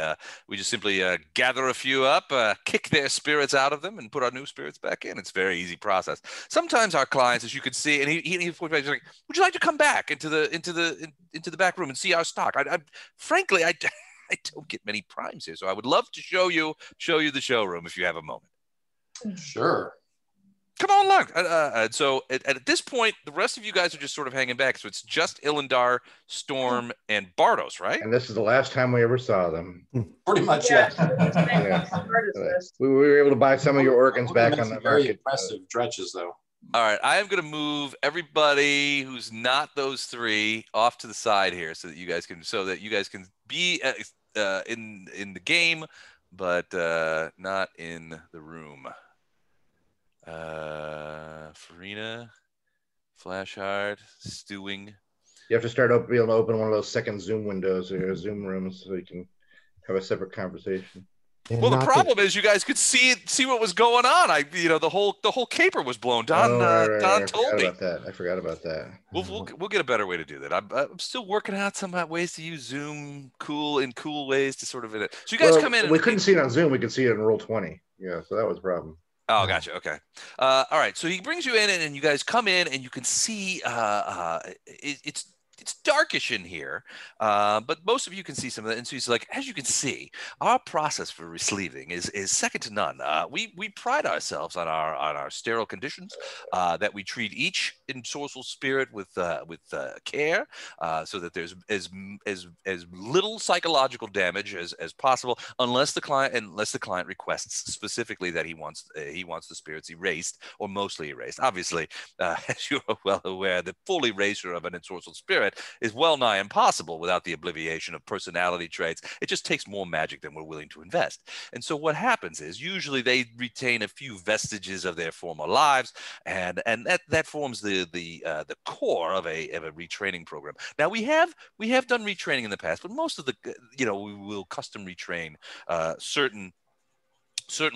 A: gather a few up, kick their spirits out of them, and put our new spirits back in. It's a very easy process. Sometimes our clients, as you can see, and he's like, would you like to come back into the back room and see our stock? Frankly, I don't get many primes here, so I would love to show you the showroom if you have a moment.
B: Sure.
A: Come on along. So at this point, the rest of you guys are just sort of hanging back. So it's just Ilindar, Storm, and Bardos, right?
F: And this is the last time we ever saw them.
B: Pretty much, yeah.
F: We were able to buy some of your organs back on the market.
B: Very impressive dretches, though.
A: All right, I am going to move everybody who's not those three off to the side here, so that you guys can be in the game, but not in the room. Farina, Flashhard, Stewing.
F: You have to start being able to open one of those second Zoom windows or Zoom rooms so you can have a separate conversation.
A: Well, the problem is you guys could see what was going on. The whole caper was blown. Don told me.
F: I forgot about that.
A: We'll get a better way to do that. I'm still working out some ways to use Zoom cool ways to sort of it. So you guys come in.
F: We couldn't see it on Zoom. We could see it in Roll20. Yeah, so that was a problem.
A: Oh, gotcha. Okay. All right. So he brings you in, and you guys come in, and you can see it's darkish in here, but most of you can see some of that. And so he's like, as you can see, our process for resleeving is second to none. We pride ourselves on our sterile conditions, that we treat each ensorcelled spirit with care, so that there's as little psychological damage as possible, unless the client requests specifically that he wants the spirits erased or mostly erased. Obviously, as you are well aware, the full erasure of an ensorcelled spirit fact, is well nigh impossible without the obliviation of personality traits. It just takes more magic than we're willing to invest. And so what happens is usually they retain a few vestiges of their former lives, and that forms the core of a retraining program. Now we have done retraining in the past, but most of the we will custom retrain certain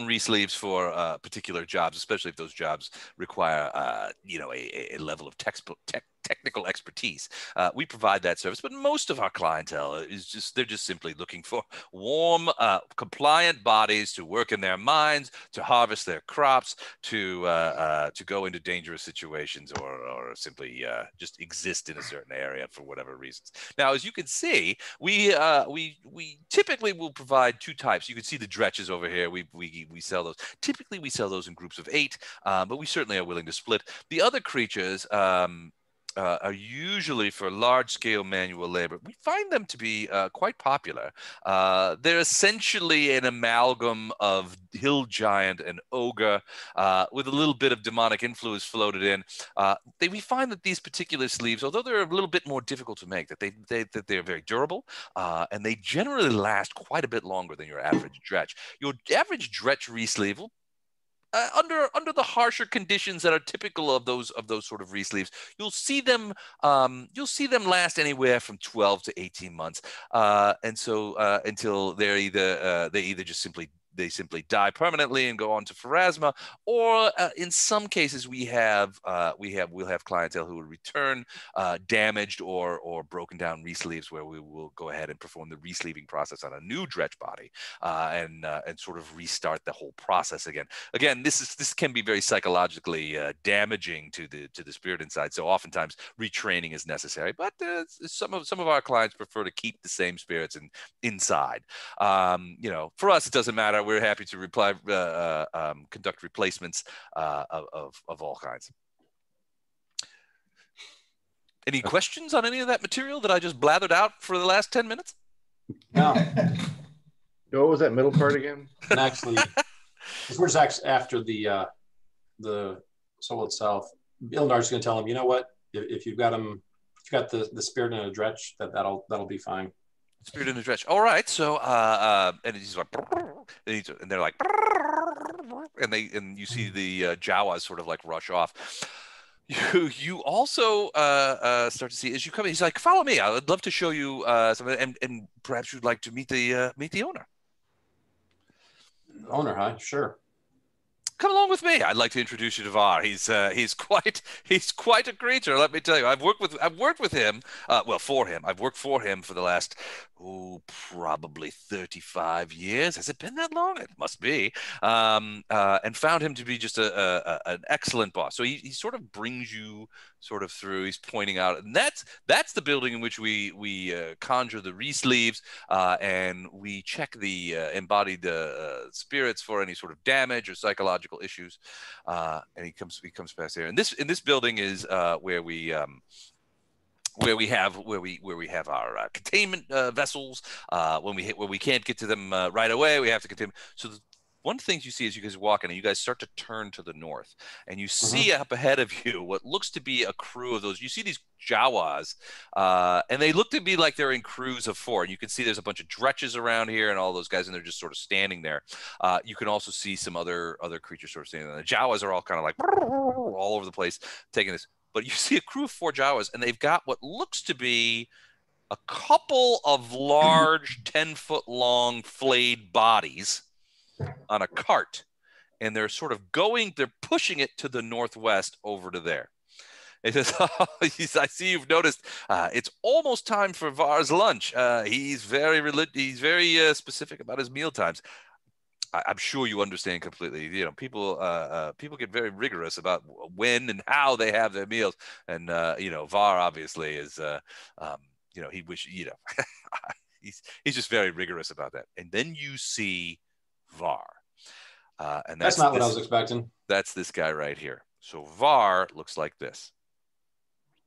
A: re-sleeves for particular jobs, especially if those jobs require a level of technical expertise. We provide that service, but most of our clientele is they're just simply looking for warm, compliant bodies to work in their mines, to harvest their crops, to go into dangerous situations, or simply just exist in a certain area for whatever reasons. Now, as you can see, we typically will provide two types. You can see the dretches over here. We sell those. Typically, we sell those in groups of 8, but we certainly are willing to split. The other creatures are usually for large-scale manual labor. We find them to be quite popular. They're essentially an amalgam of hill giant and ogre with a little bit of demonic influence floated in. We find that these particular sleeves, although they're a little bit more difficult to make, that they're very durable, and they generally last quite a bit longer than your average dretch. Your average dretch re-sleeve will under the harsher conditions that are typical of those sort of re-sleeves, you'll see them last anywhere from 12 to 18 months, and so until they either just simply die permanently and go on to Pharasma, or in some cases we'll have clientele who will return damaged or broken down re-sleeves, where we will go ahead and perform the re-sleeving process on a new dretch body and sort of restart the whole process again. Again, this can be very psychologically damaging to the spirit inside. So oftentimes retraining is necessary, but some of our clients prefer to keep the same spirits inside. For us, it doesn't matter. We're happy to conduct replacements of all kinds. Any questions on any of that material that I just blathered out for the last 10 minutes?
B: No.
F: What was that middle part again?
B: And actually, we're just after the soul itself. Ilnar's going to tell him, you know what? If you've got the spirit in a dretch, that'll be fine.
A: Spirit in a dretch. All right. So and he's like, and they're like, and you see the Jawas sort of like rush off. You also start to see as you come in. He's like, follow me. I would love to show you something, and perhaps you'd like to meet the owner.
B: Owner, huh? Sure.
A: Come along with me. I'd like to introduce you to Var. He's quite a creature. Let me tell you. I've worked with him. For him. I've worked for him for the last probably 35 years. Has it been that long? It must be. And found him to be just an excellent boss. So he sort of brings you sort of through. He's pointing out, and that's the building in which we conjure the re-sleeves, and we check the embodied spirits for any sort of damage or psychological issues. And he comes past here. And this building is where we have our containment vessels. When we can't get to them right away, we have to contain. So one of the things you see as you guys walk in, and you guys start to turn to the north, and you see up ahead of you what looks to be a crew of those. You see these Jawas, and they look to be like they're in crews of 4. And you can see there's a bunch of dretches around here and all those guys, and they're just sort of standing there. You can also see some other creatures sort of standing there. The Jawas are all kind of like all over the place taking this. But you see a crew of 4 Jawas, and they've got what looks to be a couple of large 10-foot long flayed bodies on a cart, and they're pushing it to the northwest over to there. He says, I see you've noticed it's almost time for Var's lunch. He's very specific about his meal times. I'm sure you understand completely. People get very rigorous about when and how they have their meals, and Var obviously is he he's just very rigorous about that. And then you see Var, and
B: that's not what I was expecting.
A: That's this guy right here. So Var looks like this.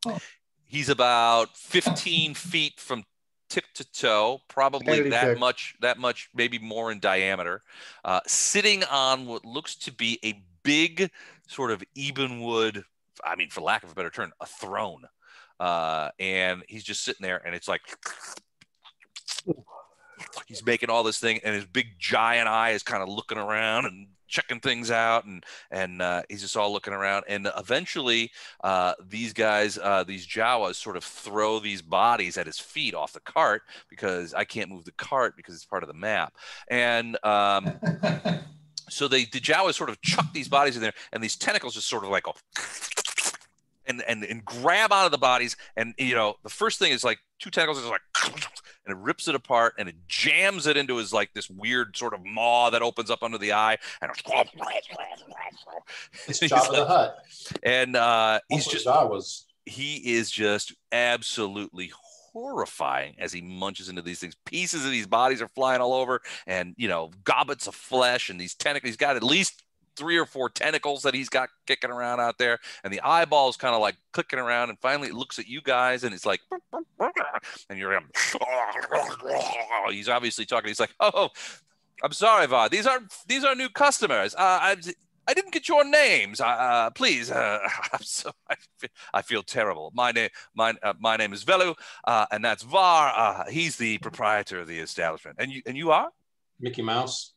A: Oh. He's about 15 feet from tip to toe, probably that much, maybe more in diameter, sitting on what looks to be a big sort of ebonwood, for lack of a better term, a throne. and he's just sitting there, and it's like he's making all this thing, and his big giant eye is kind of looking around and checking things out, and he's just all looking around. And eventually these guys, these Jawas, sort of throw these bodies at his feet off the cart, because I can't move the cart because it's part of the map. And so the Jawas sort of chuck these bodies in there, and these tentacles just sort of like and grab out of the bodies. And the first thing is like two tentacles is like, and it rips it apart, and it jams it into his like this weird sort of maw that opens up under the eye, and
B: it's Jabba the Hutt.
A: And he is just absolutely horrifying as he munches into these things. Pieces of these bodies are flying all over, and gobbets of flesh, and these tentacles. He's got at least 3 or 4 tentacles that he's got kicking around out there, and the eyeballs kind of like clicking around, and finally it looks at you guys, and it's like, and you're he's obviously talking. He's like, "Oh, I'm sorry, Var. These are new customers. I didn't get your names. Please. I feel terrible. My name is Velu, and that's Var. He's the proprietor of the establishment. And you are
B: Mickey Mouse.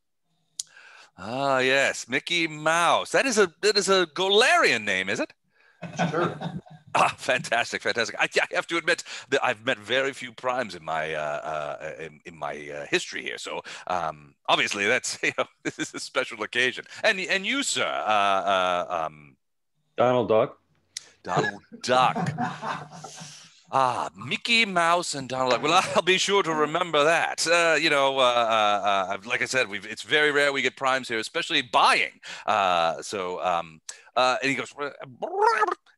A: Ah, yes, Mickey Mouse. That is a Golarian name, is it?
B: Sure.
A: Fantastic. I have to admit that I've met very few primes in my history here. So obviously that's this is a special occasion. And you, sir,
C: Donald Duck.
A: Donald Duck. Mickey Mouse and Donald Duck. Well, I'll be sure to remember that. Like I said, it's very rare we get primes here, especially buying. And he goes,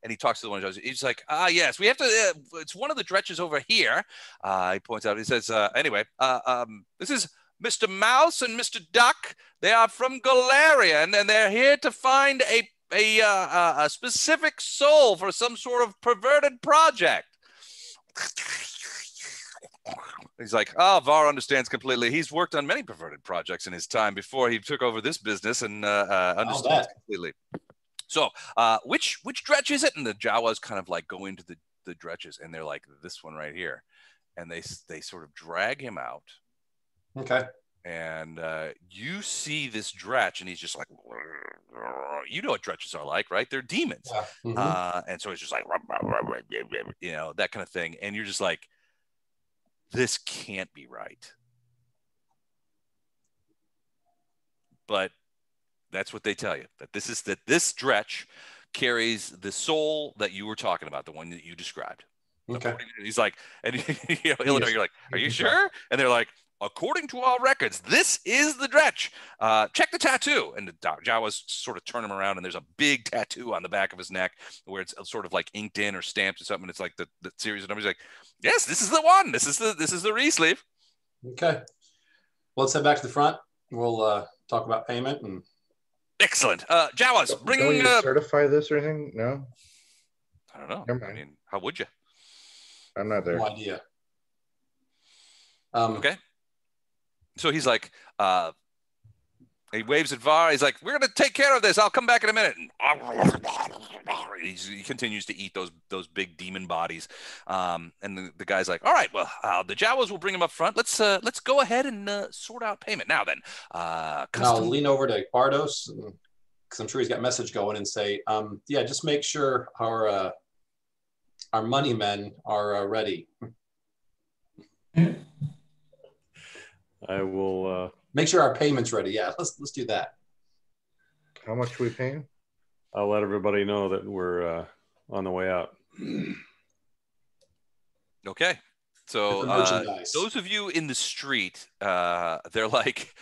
A: and he talks to the one who does. He's like, yes, we have to. It's one of the dretches over here. He points out. He says, anyway, this is Mr. Mouse and Mr. Duck. They are from Golarian, and they're here to find a specific soul for some sort of perverted project. He's like, Var understands completely. He's worked on many perverted projects in his time before he took over this business, and understands completely. So, which dretch is it? And the Jawas kind of like go into the dretches, and they're like, this one right here, and they sort of drag him out.
B: Okay.
A: And you see this dretch, and he's just like, you know what dretches are like, right? They're demons.
B: Yeah. Mm-hmm.
A: And so it's just like, that kind of thing. And you're just like, this can't be right. But that's what they tell you, that this dretch carries the soul that you were talking about, the one that you described.
B: Okay.
A: He's like, and Illinois, you're like, are you sure? And they're like, according to our records, this is the dretch. Check the tattoo. And the Jawas sort of turn him around, and there's a big tattoo on the back of his neck where it's sort of like inked in or stamped or something. And it's like the series of numbers. He's like, yes, this is the one. This is the re-sleeve.
B: Okay. Well, let's head back to the front. We'll talk about payment. And
A: excellent. Jawas, bring.
F: Don't you certify this or anything? No.
A: I don't know. I mean, how would you?
F: I'm not there.
B: No idea.
A: Okay. So he's like, he waves at Var. He's like, we're going to take care of this. I'll come back in a minute. And he continues to eat those big demon bodies. And the guy's like, all right, well, the Jawas will bring him up front. Let's go ahead and sort out payment. Now then.
B: I'll lean over to Bardos, because I'm sure he's got a message going, and say, just make sure our money men are ready.
C: I will
B: make sure our payment's ready. Yeah, let's do that.
F: How much are we paying?
C: I'll let everybody know that we're on the way out.
A: Okay. So those of you in the street, they're like,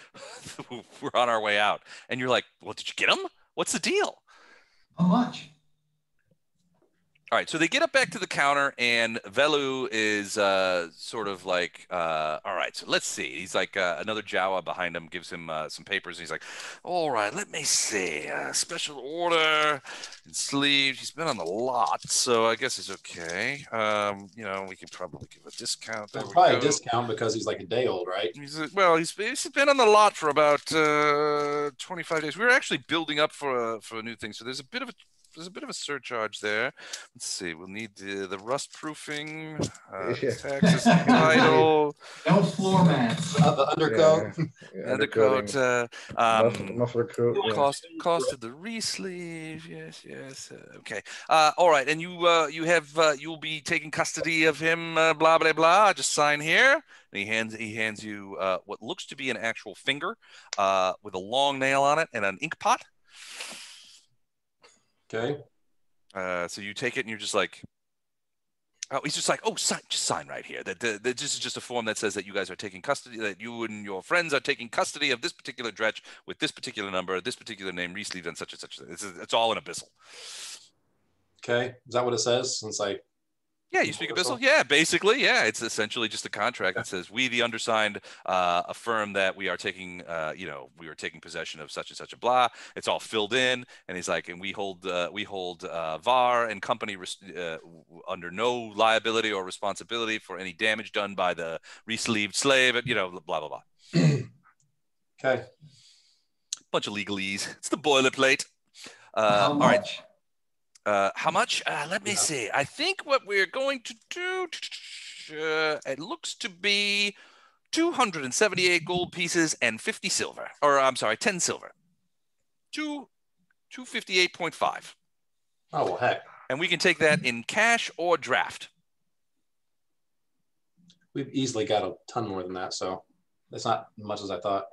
A: we're on our way out. And you're like, well, did you get them? What's the deal?
G: How much?
A: All right, so they get up back to the counter, and Velu is sort of like, all right, so let's see. He's like, another Jawa behind him gives him some papers, and he's like, all right, let me see. Special order and sleeves. He's been on the lot, so I guess it's okay. We could probably give a discount.
B: There's probably a discount because he's like a day old, right?
A: He's been on the lot for about 25 days. We were actually building up for a new thing, so there's a bit of a there's a bit of a surcharge there. Let's see. We'll need the rust proofing, taxes, title,
G: no floor mats,
B: the undercoat,
A: undercoat,
F: muffler coat,
A: cost of the re-sleeve. Yes. Okay. All right. And you'll be taking custody of him. Blah blah blah. Just sign here. And he hands you what looks to be an actual finger with a long nail on it and an ink pot.
B: Okay.
A: So you take it and you're just like, oh, he's just like, oh, just sign right here. That this is just a form that says that you guys are taking custody, that you and your friends are taking custody of this particular dretch with this particular number, this particular name, re-sleeved, and such and such. It's all in Abyssal.
B: Okay. Is that what it says? Since
A: Yeah, you speak Abyssal? Yeah, basically, yeah. It's essentially just a contract that says, we, the undersigned, affirm that we are taking, we are taking possession of such and such a blah. It's all filled in, and he's like, and we hold VAR and company under no liability or responsibility for any damage done by the re-sleeved slave, blah, blah, blah.
B: Okay.
A: Bunch of legalese. It's the boilerplate.
G: All
A: right. How much? Let me see. I think what we're going to do, it looks to be 278 gold pieces and 50 silver. Or, I'm sorry, 10 silver. 258.5.
B: Oh, well, heck.
A: And we can take that in cash or draft.
B: We've easily got a ton more than that, so it's not as much as I thought.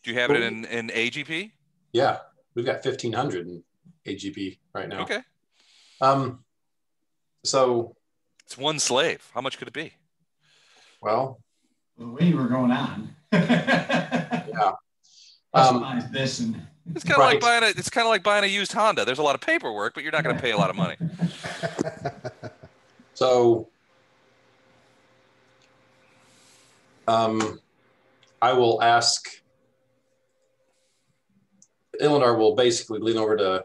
A: Do you have it in AGP?
B: Yeah, we've got 1,500 in AGP right now.
A: Okay.
B: So
A: it's one slave. How much could it be?
B: Well,
G: the way you were going on.
B: Yeah.
G: This and
A: it's kind of like buying it's kind of like buying a used Honda. There's a lot of paperwork, but you're not going to pay a lot of money.
B: So I will ask. Illinar will basically lean over to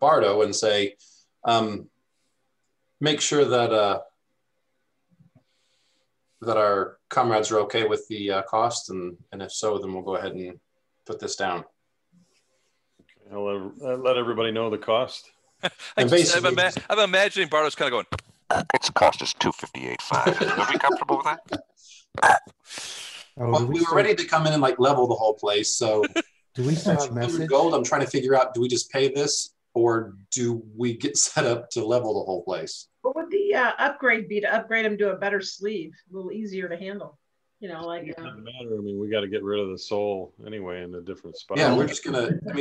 B: Bardo and say, make sure that that our comrades are okay with the cost, and if so, then we'll go ahead and put this down.
C: I'll let everybody know the cost.
A: I'm imagining Bardo's kind of going, its cost is 258.5. Are we comfortable with that?
B: Well, we were ready to come in and level the whole place, so
E: do we still have message?
B: Gold, I'm trying to figure out, do we just pay this or do we get set up to level the whole place?
D: What would the upgrade be to upgrade him to a better sleeve? A little easier to handle.
C: It doesn't matter. I mean, we got to get rid of the soul anyway in a different spot.
B: Yeah, we're just going to,
D: I'm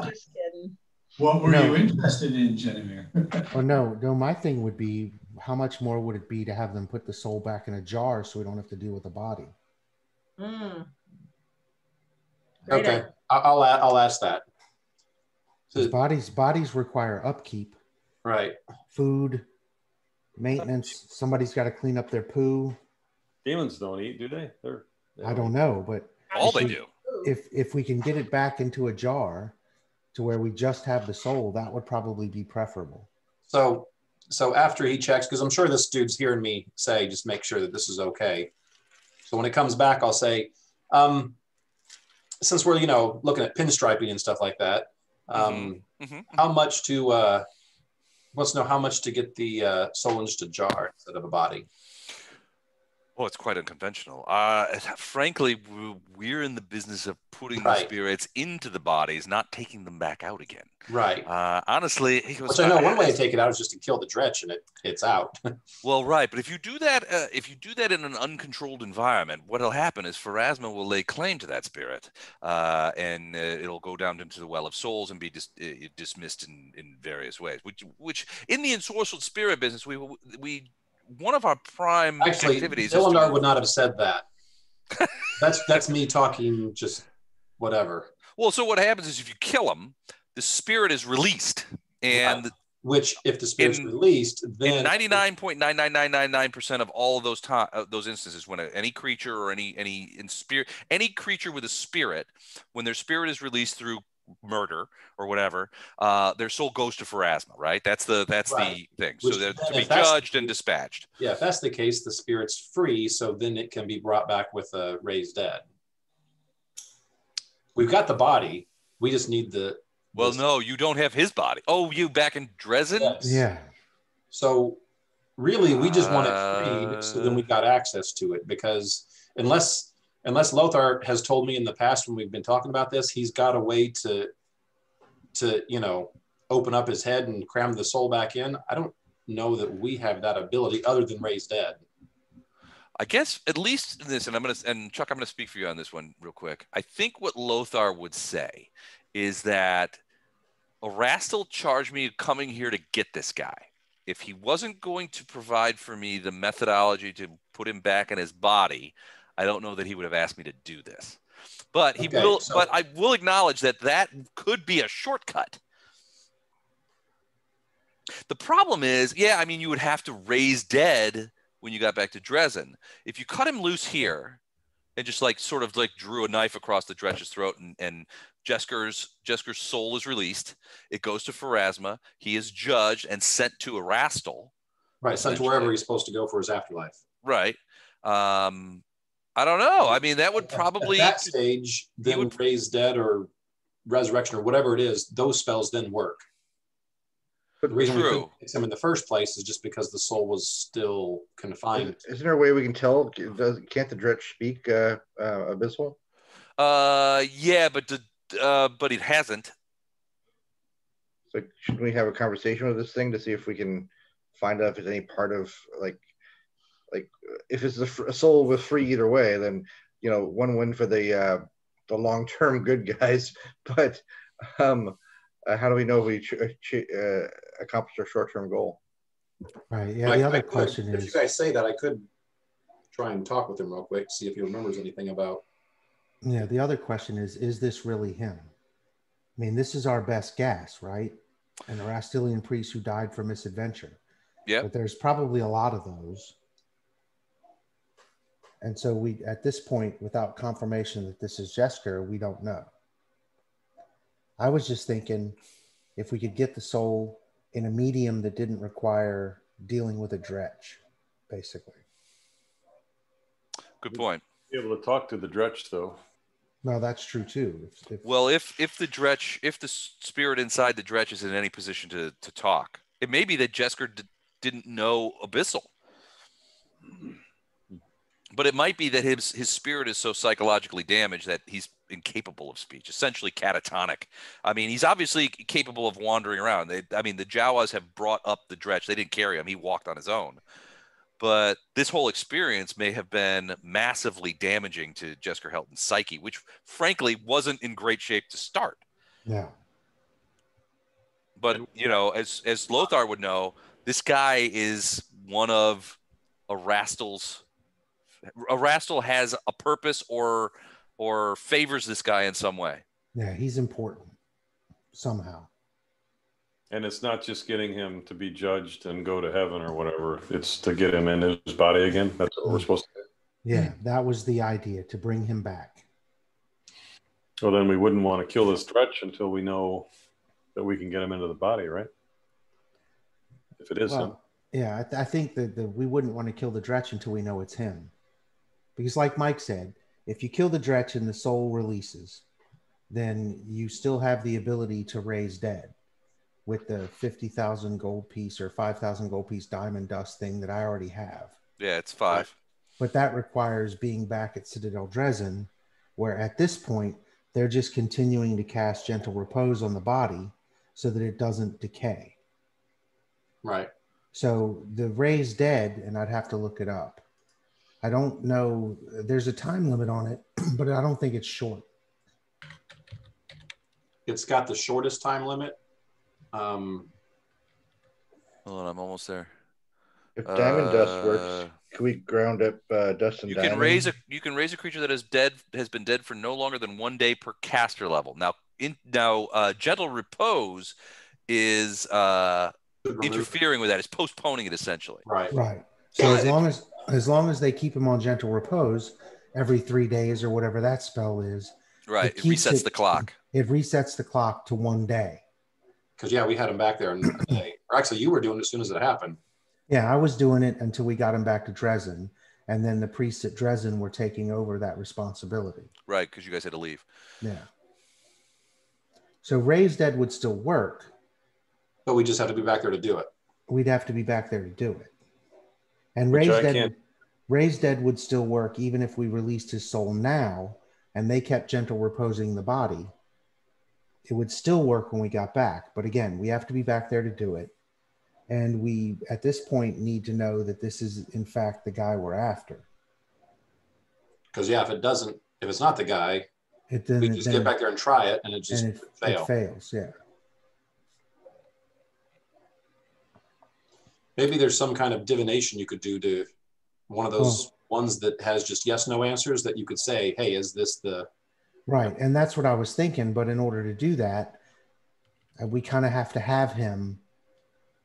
D: just kidding.
G: What were you interested in, Genevieve?
E: Oh, no, my thing would be, how much more would it be to have them put the soul back in a jar so we don't have to deal with the body?
B: Okay, I'll ask that.
E: So bodies require upkeep.
B: Right.
E: Food, maintenance. Somebody's got to clean up their poo.
C: Demons don't eat, do they?
E: I don't know, but
A: they do.
E: If we can get it back into a jar to where we just have the soul, that would probably be preferable.
B: So after he checks, because I'm sure this dude's hearing me say, just make sure that this is okay. So when it comes back, I'll say, since we're looking at pinstriping and stuff like that, how much to wants to know how much to get the soul into a jar instead of a body.
A: Oh, it's quite unconventional. Frankly, we're in the business of putting the spirits into the bodies, not taking them back out again.
B: Right.
A: Honestly, he goes,
B: which I know one way to take it out is just to kill the dretch, and it's out.
A: Well, right, but if you do that in an uncontrolled environment, what'll happen is Pharasma will lay claim to that spirit, and it'll go down into the Well of Souls and be dismissed in various ways. Which in the ensorcelled spirit business, we one of our prime activities.
B: Illinar would not have said that. That's me talking just whatever.
A: Well, so what happens is if you kill him, the spirit is released, and
B: right. Which, if the spirit's released, then
A: 99.99999% of all of those instances, when any creature or any creature with a spirit, when their spirit is released through murder or whatever, their soul goes to Pharasma, right? That's the thing. Which, so they're to be judged and dispatched.
B: Yeah, if that's the case, the spirit's free, so then it can be brought back with a raised dead. We've got the body. We just need the
A: Well, no, you don't have his body. Oh, you back in Dresden?
B: Yes.
E: Yeah.
B: So really, we just want it freed, so then we got access to it. Because unless Lothar has told me in the past when we've been talking about this, he's got a way to open up his head and cram the soul back in. I don't know that we have that ability other than raise dead.
A: I guess at least in this, and Chuck, I'm gonna speak for you on this one real quick. I think what Lothar would say is that Erastil charged me coming here to get this guy. If he wasn't going to provide for me the methodology to put him back in his body, I don't know that he would have asked me to do this. But but I will acknowledge that could be a shortcut. The problem is, you would have to raise dead when you got back to Dresden. If you cut him loose here and just drew a knife across the Dretch's throat and Jesker's soul is released, it goes to Pharasma. He is judged and sent to Erastil.
B: Right, sent to wherever he's supposed to go for his afterlife.
A: Right. I don't know. I mean, that would probably...
B: At that stage, then raise dead or resurrection or whatever it is, those spells then work. But the reason we couldn't fix him in the first place is just because the soul was still confined.
F: Isn't there a way we can tell? Can't the Dretch speak Abyssal?
A: Yeah, but it hasn't.
F: So should we have a conversation with this thing to see if we can find out if it's any part of like if it's a soul with free either way, then one win for the long-term good guys. But how do we know if we accomplished our short-term goal?
E: Right. Yeah. The other question is,
B: if you guys say that, I could try and talk with him real quick, see if he remembers anything about.
E: Yeah. The other question is this really him? I mean, this is our best guess, right? An Erastilian priest who died for misadventure.
A: Yeah.
E: But there's probably a lot of those. And so we, at this point, without confirmation that this is Jesker, we don't know. I was just thinking if we could get the soul in a medium that didn't require dealing with a Dretch, basically.
A: Good point.
C: Be able to talk to the Dretch, though.
E: No, that's true too.
A: If the spirit inside the Dretch is in any position to talk, it may be that Jesker didn't know Abyssal. But it might be that his spirit is so psychologically damaged that he's incapable of speech, essentially catatonic. I mean, he's obviously capable of wandering around. The Jawas have brought up the Dretch. They didn't carry him. He walked on his own. But this whole experience may have been massively damaging to Jesker Helton's psyche, which frankly wasn't in great shape to start.
E: Yeah.
A: But, as Lothar would know, this guy is one of Erastil has a purpose or favors this guy in some way.
E: Yeah, he's important somehow.
C: And it's not just getting him to be judged and go to heaven or whatever. It's to get him in his body again. That's what we're supposed to do.
E: Yeah, that was the idea, to bring him back.
C: So then we wouldn't want to kill this Dretch until we know that we can get him into the body, right? If it is him.
E: Yeah, I think that we wouldn't want to kill the Dretch until we know it's him. Because like Mike said, if you kill the Dretch and the soul releases, then you still have the ability to raise dead with the 50,000 gold piece or 5,000 gold piece diamond dust thing that I already have.
A: Yeah, it's 5.
E: But that requires being back at Citadel Dresden, where at this point, they're just continuing to cast Gentle Repose on the body so that it doesn't decay.
B: Right.
E: So the raised dead, and I'd have to look it up. I don't know. There's a time limit on it, but I don't think it's short.
B: It's got the shortest time limit.
A: Hold on, I'm almost there.
F: If diamond dust works, can we ground up dust and diamond?
A: You can raise a creature that has been dead for no longer than 1 day per caster level. Now, Gentle Repose is interfering with that. It's postponing it essentially.
B: Right.
E: So as long as they keep him on Gentle Repose every 3 days or whatever that spell is,
A: right, it resets the clock.
E: It resets the clock to 1 day.
B: Because we had him back there in a day. Or actually, you were doing it as soon as it happened.
E: Yeah, I was doing it until we got him back to Dresden, and then the priests at Dresden were taking over that responsibility.
A: Right, because you guys had to leave.
E: Yeah. So Raise Dead would still work.
B: But we just have to be back there to do it.
E: We'd have to be back there to do it. And
C: Which
E: Raise Dead would still work even if we released his soul now and they kept gentle reposing the body. It would still work when we got back. But again, we have to be back there to do it. And we, at this point, need to know that this is, in fact, the guy we're after.
B: Because, yeah, if it's not the guy, we just get back there and try it, and it just fails.
E: It fails, yeah.
B: Maybe there's some kind of divination you could do to one of those ones that has just yes, no answers that you could say, hey, is this the...
E: Right, and that's what I was thinking. But in order to do that, we kind of have to have him,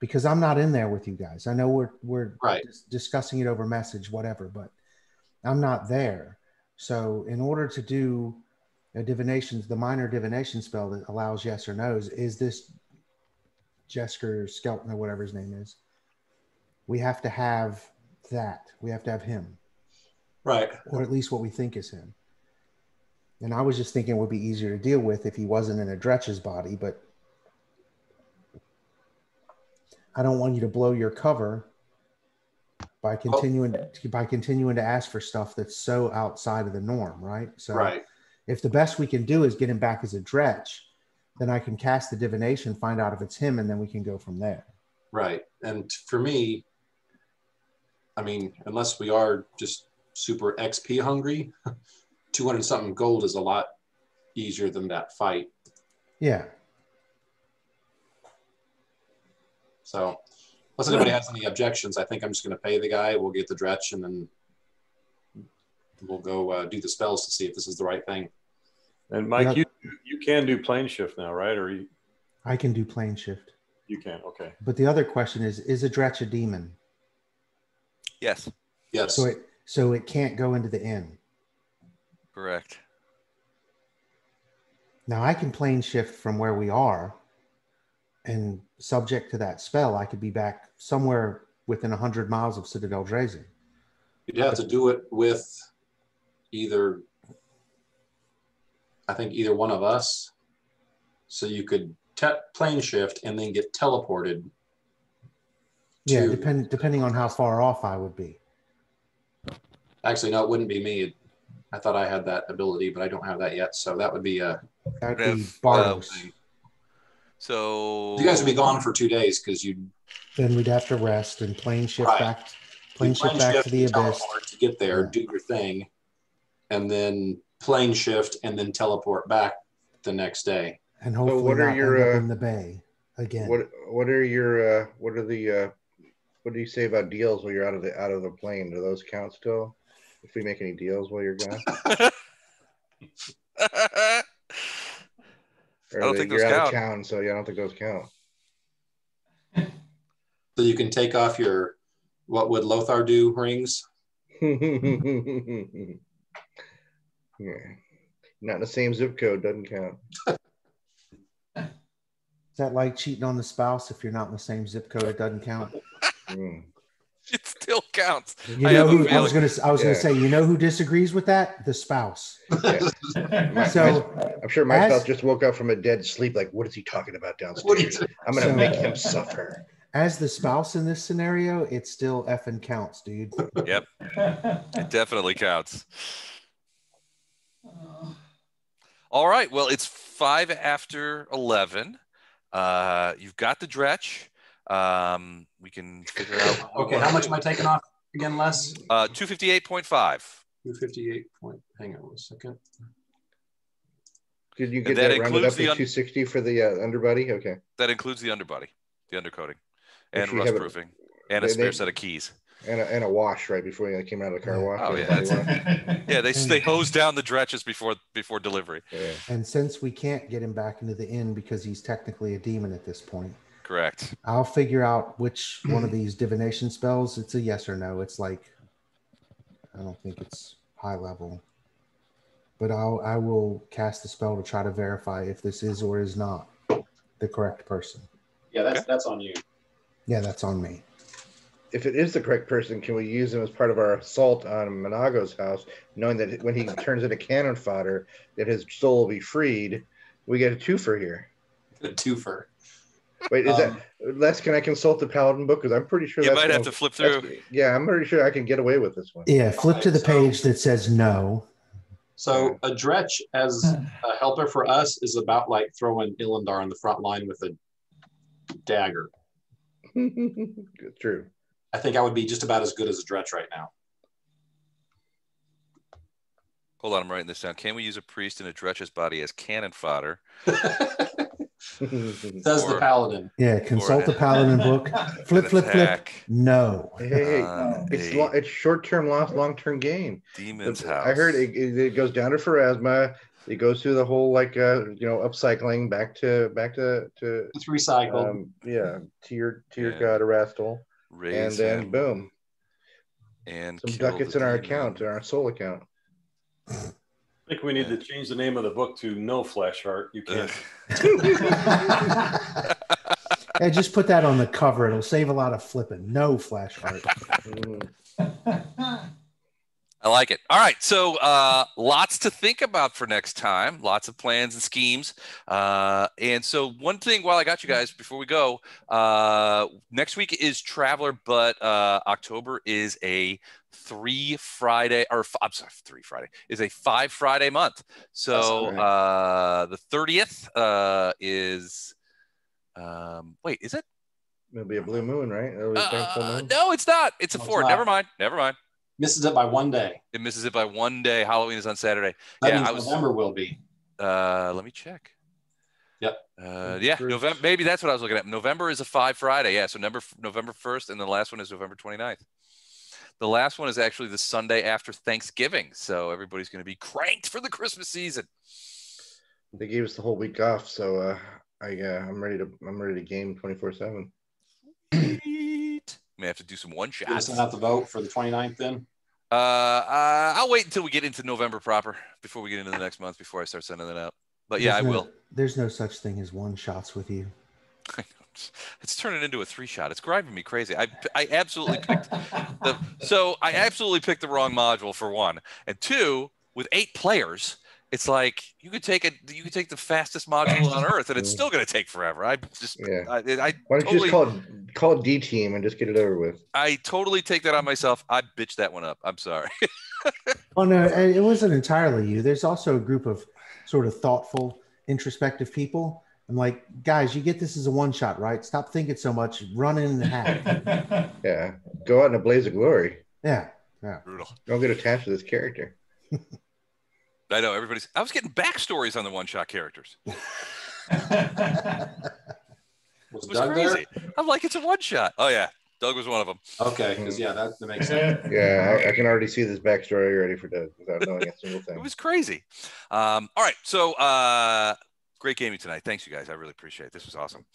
E: because I'm not in there with you guys. I know we're
B: right.
E: discussing it over message, whatever, but I'm not there. So in order to do a divination, the minor divination spell that allows yes or no's, is this Jesker, Skelton, or whatever his name is, we have to have that. We have to have him.
B: Right.
E: Or at least what we think is him. And I was just thinking it would be easier to deal with if he wasn't in a Dretch's body, but I don't want you to blow your cover by continuing to ask for stuff that's so outside of the norm, right? So
B: right.
E: If the best we can do is get him back as a Dretch, then I can cast the divination, find out if it's him, and then we can go from there.
B: Right. And for me, I mean, unless we are just super XP hungry, 200 something gold is a lot easier than that fight.
E: Yeah.
B: So unless anybody has any objections, I think I'm just going to pay the guy. We'll get the Dretch, and then we'll go do the spells to see if this is the right thing.
C: And Mike, you can do plane shift now, right? Or
E: I can do plane shift.
C: You can, okay.
E: But the other question is a Dretch a demon?
A: Yes.
B: Yes.
E: So it can't go into the inn.
A: Correct.
E: Now I can plane shift from where we are, and subject to that spell, I could be back somewhere within 100 miles of Citadel Drazen.
B: You'd have to do it with either one of us. So you could plane shift and then get teleported.
E: Yeah, depending on how far off I would be.
B: Actually, no, it wouldn't be me. I thought I had that ability, but I don't have that yet. So that would be
E: Bardos.
A: So
B: you guys would be gone for 2 days because
E: then we'd have to rest and plane shift back to the abyss
B: to get there, do your thing, and then plane shift and then teleport back the next day.
E: And hopefully not end up in the bay again.
F: What do you say about deals while you're out of the plane? Do those count still? If we make any deals while you're gone?
A: I don't think those
F: count. You're out of
A: town,
F: so yeah, I don't think those count.
B: So you can take off your what would Lothar do rings?
F: Yeah. Not in the same zip code, doesn't count.
E: Is that like cheating on the spouse? If you're not in the same zip code, it doesn't count.
A: It still counts.
E: I was gonna say, you know who disagrees with that? The spouse.
F: Yeah. I'm sure my spouse just woke up from a dead sleep. Like, what is he talking about downstairs? I'm gonna make him suffer.
E: As the spouse in this scenario, it still effing counts, dude.
A: Yep, it definitely counts. All right. Well, it's 5 after 11. You've got the Dretch. We can figure out.
B: Okay, how much am I taking off again, Les?
A: 258.5.
B: 258 point. Hang on a second.
F: Did you get that rounded up to 260 for the underbody? Okay.
A: That includes the underbody, the undercoating, and rust proofing, and a spare set of keys.
F: And a wash right before you came out of the car wash.
A: Oh yeah, yeah. They hose down the Dretches before delivery.
F: Yeah.
E: And since we can't get him back into the inn because he's technically a demon at this point,
A: correct.
E: I'll figure out which one of these divination spells. It's a yes or no. It's like, I don't think it's high level, but I will cast the spell to try to verify if this is or is not the correct person.
B: Yeah, that's on you.
E: Yeah, that's on me.
F: If it is the correct person, can we use him as part of our assault on Monago's house, knowing that when he turns into cannon fodder, that his soul will be freed? We get a twofer here.
B: A twofer.
F: Wait, is that Les? Can I consult the Paladin book? Because I'm pretty sure
A: you might have to flip through.
F: Yeah, I'm pretty sure I can get away with this one.
E: Yeah, flip to the page that says no.
B: So a Dretch as a helper for us is about like throwing Illandar on the front line with a dagger.
F: True.
B: I think I would be just about as good as a Dretch right now.
A: Hold on, I'm writing this down. Can we use a priest in a Dretch's body as cannon fodder?
B: Says the Paladin.
E: Yeah, consult the Paladin book. Flip. No.
F: Hey, it's short-term loss, long-term gain.
A: Demon's House.
F: I heard it goes down to Pharasma. It goes through the whole upcycling back to
B: it's recycled.
F: To your god Erastil, and then boom,
A: and
F: some ducats in our account, in our soul account.
C: I think we need to change the name of the book to No Flash Heart. You can't.
E: Yeah, just put that on the cover. It'll save a lot of flipping. No Flash Heart.
A: I like it. All right. So lots to think about for next time. Lots of plans and schemes. And so one thing while I got you guys before we go, next week is Traveler, but October is a 5 Friday is a 5 Friday month. So the 30th is wait, is it?
F: It'll be a blue moon, right?
A: No, it's not. It's a 4. Never mind.
B: Misses it by 1 day.
A: It misses it by 1 day. Halloween is on Saturday.
B: That means November will be.
A: Let me check.
B: Yep.
A: November. Maybe that's what I was looking at. November is a 5 Friday. Yeah. So November 1st, and the last one is November 29th. The last one is actually the Sunday after Thanksgiving. So everybody's going to be cranked for the Christmas season.
F: They gave us the whole week off, so I'm ready to game 24/7.
A: May have to do some one shots.
B: You send out the vote for the 29th then?
A: I'll wait until we get into November proper before we get into the next month before I start sending that out. But yeah, I will.
E: There's no such thing as one shots with you.
A: It's turning into a 3-shot. It's driving me crazy. I absolutely picked I absolutely picked the wrong module for 1, and 2 with 8 players. It's like you could take the fastest module on Earth, and it's still going to take forever.
F: Why don't you just call it D Team and just get it over with?
A: I totally take that on myself. I bitched that one up. I'm sorry.
E: Oh no, it wasn't entirely you. There's also a group of sort of thoughtful, introspective people. I'm like, guys, you get this as a one-shot, right? Stop thinking so much. Run in and hack.
F: Yeah, go out in a blaze of glory.
E: Yeah.
A: Brutal.
F: Don't get attached to this character.
A: I know I was getting backstories on the one-shot characters. It was crazy. I'm like, it's a one-shot. Oh yeah, Doug was one of them.
B: Okay, because that makes sense.
F: Yeah, I can already see this backstory already for Doug without knowing a single thing.
A: It was crazy. All right, so great gaming tonight. Thanks, you guys. I really appreciate it. This was awesome.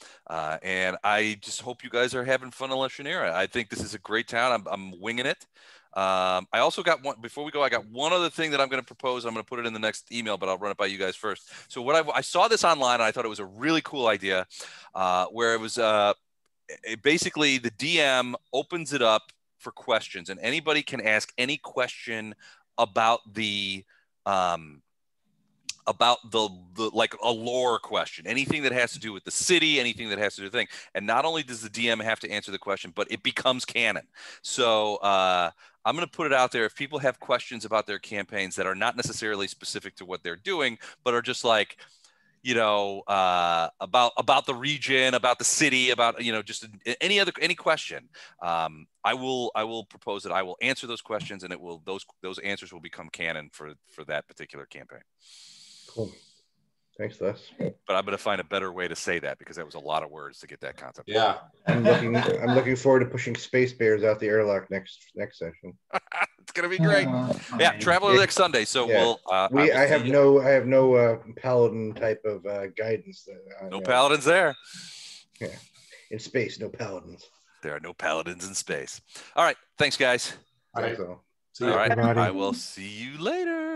A: And I just hope you guys are having fun in Alusinyrran. I think this is a great town. I'm winging it. I also got one, before we go, I got one other thing that I'm going to propose. I'm going to put it in the next email, but I'll run it by you guys first. So what I saw this online, and I thought it was a really cool idea, where it was basically the DM opens it up for questions, and anybody can ask any question about the like a lore question, anything that has to do with the city, anything that has to do with the thing. And not only does the DM have to answer the question, but it becomes canon. So I'm going to put it out there. If people have questions about their campaigns that are not necessarily specific to what they're doing, but are just like, about the region, about the city, about, just any question, I will propose that I will answer those questions, and those answers will become canon for that particular campaign.
F: Cool. Thanks, Les.
A: But I'm going to find a better way to say that, because that was a lot of words to get that concept.
B: Yeah.
F: I'm looking forward to pushing space bears out the airlock next session.
A: It's going to be great. Yeah, Traveler next Sunday. So we'll.
F: I have no paladin type of guidance.
A: No paladins there.
F: Yeah, in space, no paladins.
A: There are no paladins in space. All right. Thanks, guys.
B: All right.
F: So.
A: All right. I will see you later.